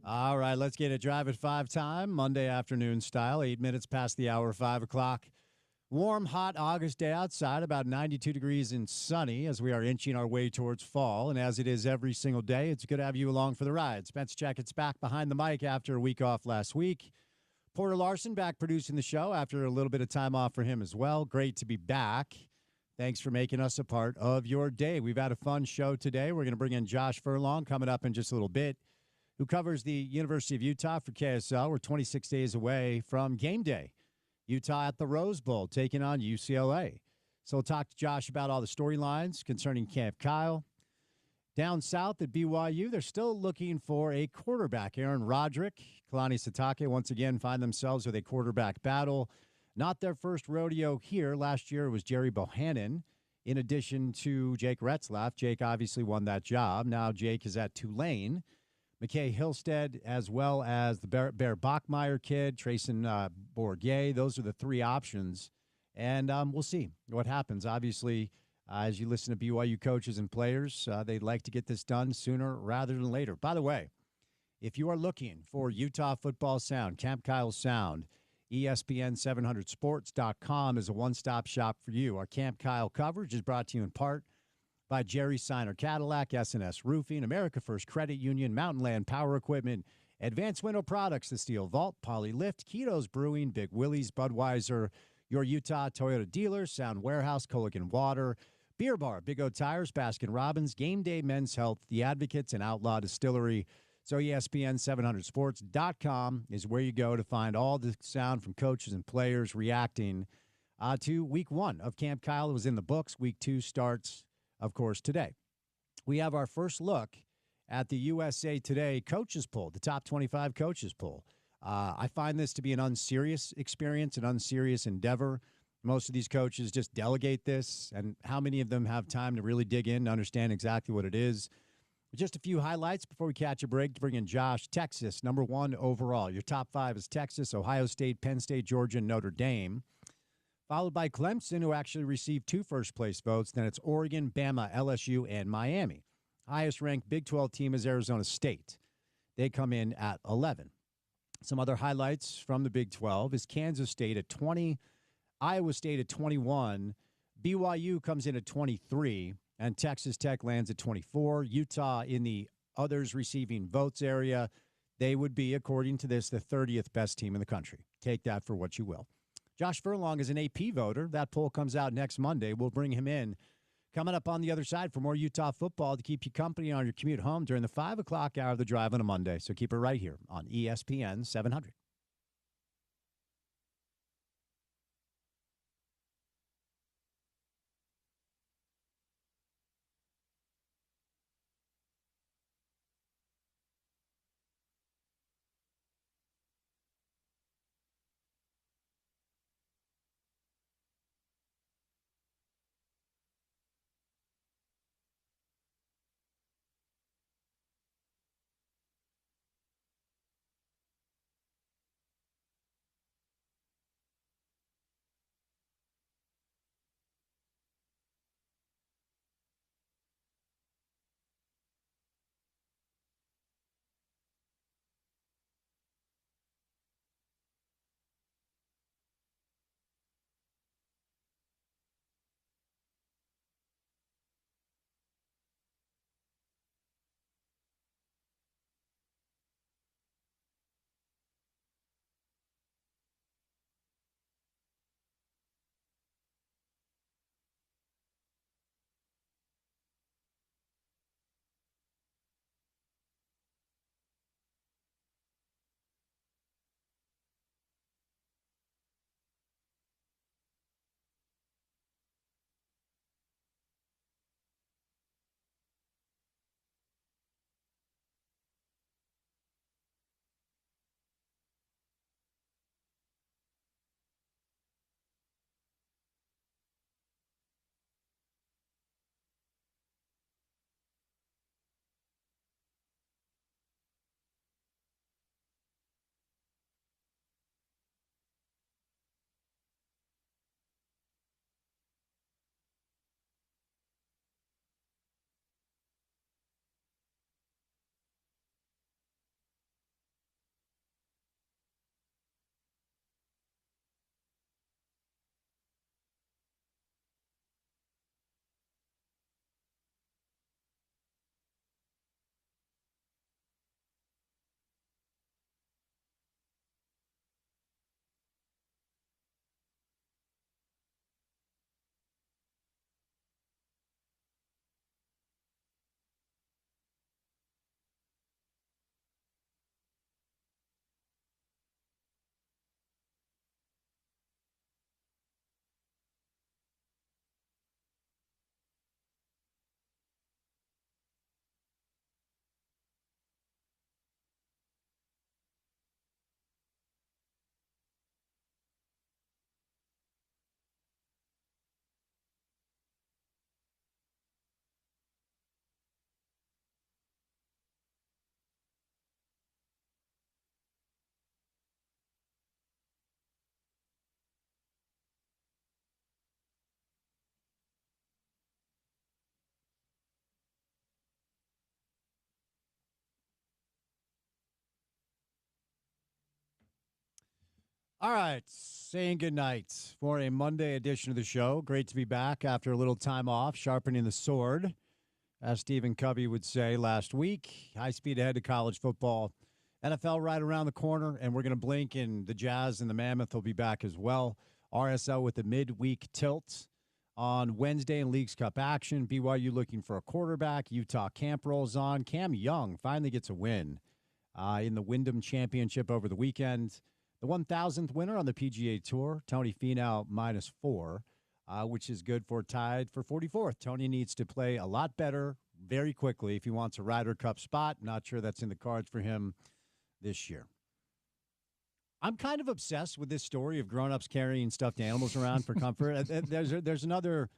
All right, let's get it. Drive at 5 time, Monday afternoon style, 8 minutes past the hour, 5 o'clock. Warm, hot August day outside, about 92 degrees and sunny as we are inching our way towards fall. And as it is every single day, it's good to have you along for the ride. Spence Checketts back behind the mic after a week off last week. Porter Larson back producing the show after a little bit of time off for him as well. Great to be back. Thanks for making us a part of your day. We've had a fun show today. We're going to bring in Josh Furlong coming up in just a little bit, who covers the University of Utah for KSL. We're 26 days away from game day. Utah at the Rose Bowl taking on UCLA. So we'll talk to Josh about all the storylines concerning Camp Kyle. Down south at BYU, they're still looking for a quarterback. Aaron Roderick, Kalani Sitake once again find themselves with a quarterback battle. Not their first rodeo here. Last year it was Jerry Bohannon in addition to Jake Retzlaff. Jake obviously won that job. Now Jake is at Tulane. McKay Hillstead, as well as the Bear Bachmeyer kid, Trayson Bourget. Those are the three options. And we'll see what happens. Obviously, as you listen to BYU coaches and players, they'd like to get this done sooner rather than later. By the way, if you are looking for Utah football sound, Camp Kyle sound, ESPN700sports.com is a one-stop shop for you. Our Camp Kyle coverage is brought to you in part by Jerry Seiner Cadillac, S&S Roofing, America First Credit Union, Mountain Land Power Equipment, Advanced Window Products, The Steel Vault, Polylift, Keto's Brewing, Big Willie's, Budweiser, your Utah Toyota dealers, Sound Warehouse, Culligan Water, Beer Bar, Big O Tires, Baskin Robbins, Game Day Men's Health, The Advocates, and Outlaw Distillery. So ESPN700sports.com is where you go to find all the sound from coaches and players reacting to week one of Camp Kyle. It was in the books. Week two starts, of course, today. We have our first look at the USA Today coaches poll, the top 25 coaches poll. I find this to be an unserious experience, an unserious endeavor. Most of these coaches just delegate this, and how many of them have time to really dig in to understand exactly what it is? Just a few highlights before we catch a break to bring in Josh. Texas, number one overall. Your top five is Texas, Ohio State, Penn State, Georgia, and Notre Dame. Followed by Clemson, who actually received 2 first-place votes. Then it's Oregon, Bama, LSU, and Miami. Highest-ranked Big 12 team is Arizona State. They come in at 11. Some other highlights from the Big 12 is Kansas State at 20, Iowa State at 21, BYU comes in at 23, and Texas Tech lands at 24. Utah in the others receiving votes area, they would be, according to this, the 30th best team in the country. Take that for what you will. Josh Furlong is an AP voter. That poll comes out next Monday. We'll bring him in. Coming up on the other side for more Utah football to keep you company on your commute home during the 5 o'clock hour of the drive on a Monday. So keep it right here on ESPN 700. All right, saying goodnight for a Monday edition of the show. Great to be back after a little time off, sharpening the sword, as Stephen Covey would say last week. High speed ahead to college football. NFL right around the corner, and we're going to blink, and the Jazz and the Mammoth will be back as well. RSL with the midweek tilt on Wednesday in Leagues Cup action. BYU looking for a quarterback. Utah camp rolls on. Cam Young finally gets a win in the Wyndham Championship over the weekend. The 1,000th winner on the PGA Tour, Tony Finau, -4, which is good for tied for 44th. Tony needs to play a lot better very quickly if he wants a Ryder Cup spot. Not sure that's in the cards for him this year. I'm kind of obsessed with this story of grown-ups carrying stuffed animals around for comfort. There's another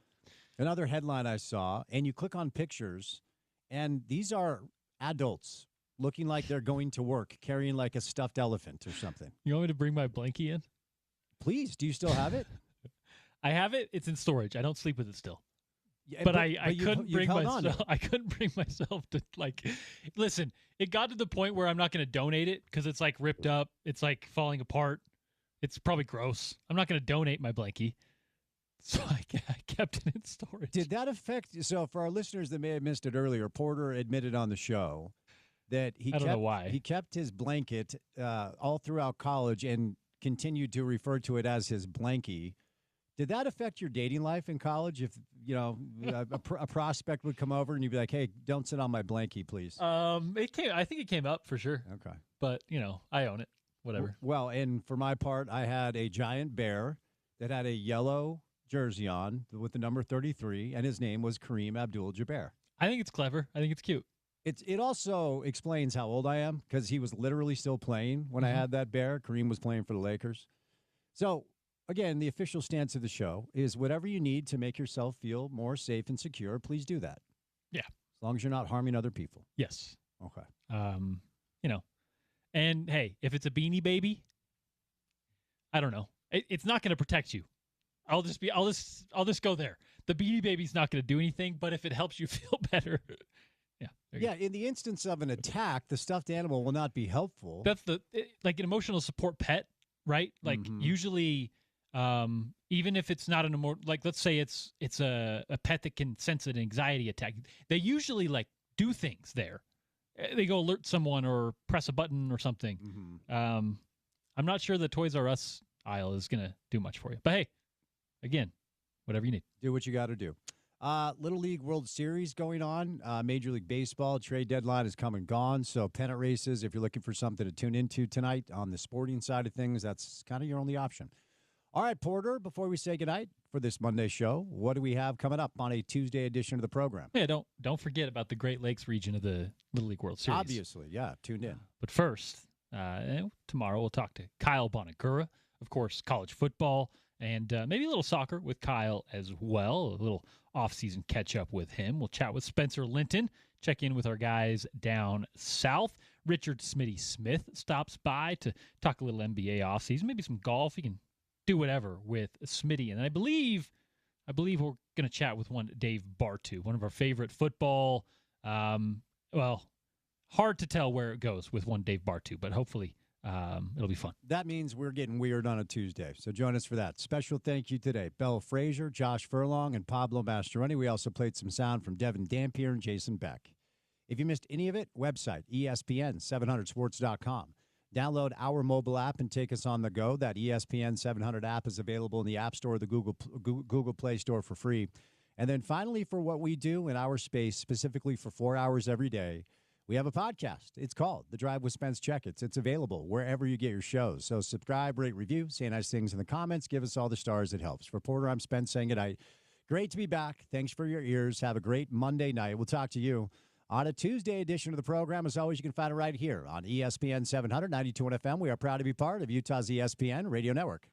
headline I saw, and you click on pictures, and these are adults looking like they're going to work, carrying like a stuffed elephant or something. You want me to bring my blankie in? Please. Do you still have it? I have it. It's in storage. I don't sleep with it still. Yeah, but I couldn't bring myself. myself. I couldn't bring myself to listen. It got to the point where I'm not going to donate it because it's like ripped up. It's like falling apart. It's probably gross. I'm not going to donate my blankie. So I kept it in storage. Did that affect? So for our listeners that may have missed it earlier, Porter admitted on the show that I don't know why. He kept his blanket all throughout college and continued to refer to it as his blankie. Did that affect your dating life in college? If a prospect would come over and you'd be like, "Hey, don't sit on my blankie, please." I think it came up for sure. Okay, but I own it. Whatever. Well, and for my part, I had a giant bear that had a yellow jersey on with the number 33, and his name was Kareem Abdul-Jabbar. I think it's clever. I think it's cute. It also explains how old I am because he was literally still playing when I had that bear. Kareem was playing for the Lakers. So, again, the official stance of the show is whatever you need to make yourself feel more safe and secure, please do that. Yeah. As long as you're not harming other people. Yes. Okay. And hey, if it's a Beanie Baby, I don't know. It's not going to protect you. I'll just go there. The Beanie Baby's not going to do anything, but if it helps you feel better. Yeah, in the instance of an attack, the stuffed animal will not be helpful. That's like an emotional support pet, right? Like usually, even if it's not let's say it's a pet that can sense an anxiety attack, they usually like do things there. They go alert someone or press a button or something. I'm not sure the Toys R Us aisle is going to do much for you, but hey, again, whatever you need. Do what you got to do. Little League World Series going on. Major League Baseball trade deadline is come and gone. So pennant races, if you're looking for something to tune into tonight on the sporting side of things, that's kind of your only option. All right, Porter, before we say goodnight for this Monday show, what do we have coming up on a Tuesday edition of the program? Yeah, don't forget about the Great Lakes region of the Little League World Series. Obviously, yeah, tuned in. But first, tomorrow we'll talk to Kyle Bonagura, of course, college football, and maybe a little soccer with Kyle as well, a little off-season catch-up with him. We'll chat with Spencer Linton, check in with our guys down south. Richard Smitty Smith stops by to talk a little NBA off-season, maybe some golf. He can do whatever with Smitty. And I believe we're going to chat with one Dave Bartu, one of our favorite football. Hard to tell where it goes with one Dave Bartu, but hopefully it'll be fun. That means we're getting weird on a Tuesday, so join us for that. Special thank you today, Belle Frazier, Josh Furlong, and Pablo Mastroeni. We also played some sound from Devin Dampier and Jason Beck. If you missed any of it, website, ESPN700sports.com. Download our mobile app and take us on the go. That ESPN 700 app is available in the App Store or the Google Play Store for free. And then finally, for what we do in our space, specifically for 4 hours every day, we have a podcast. It's called The Drive with Spence Checketts. It's available wherever you get your shows. So subscribe, rate, review, say nice things in the comments. Give us all the stars. It helps. For Porter, I'm Spence saying goodnight. Great to be back. Thanks for your ears. Have a great Monday night. We'll talk to you on a Tuesday edition of the program. As always, you can find it right here on ESPN 700, 92 FM. We are proud to be part of Utah's ESPN Radio Network.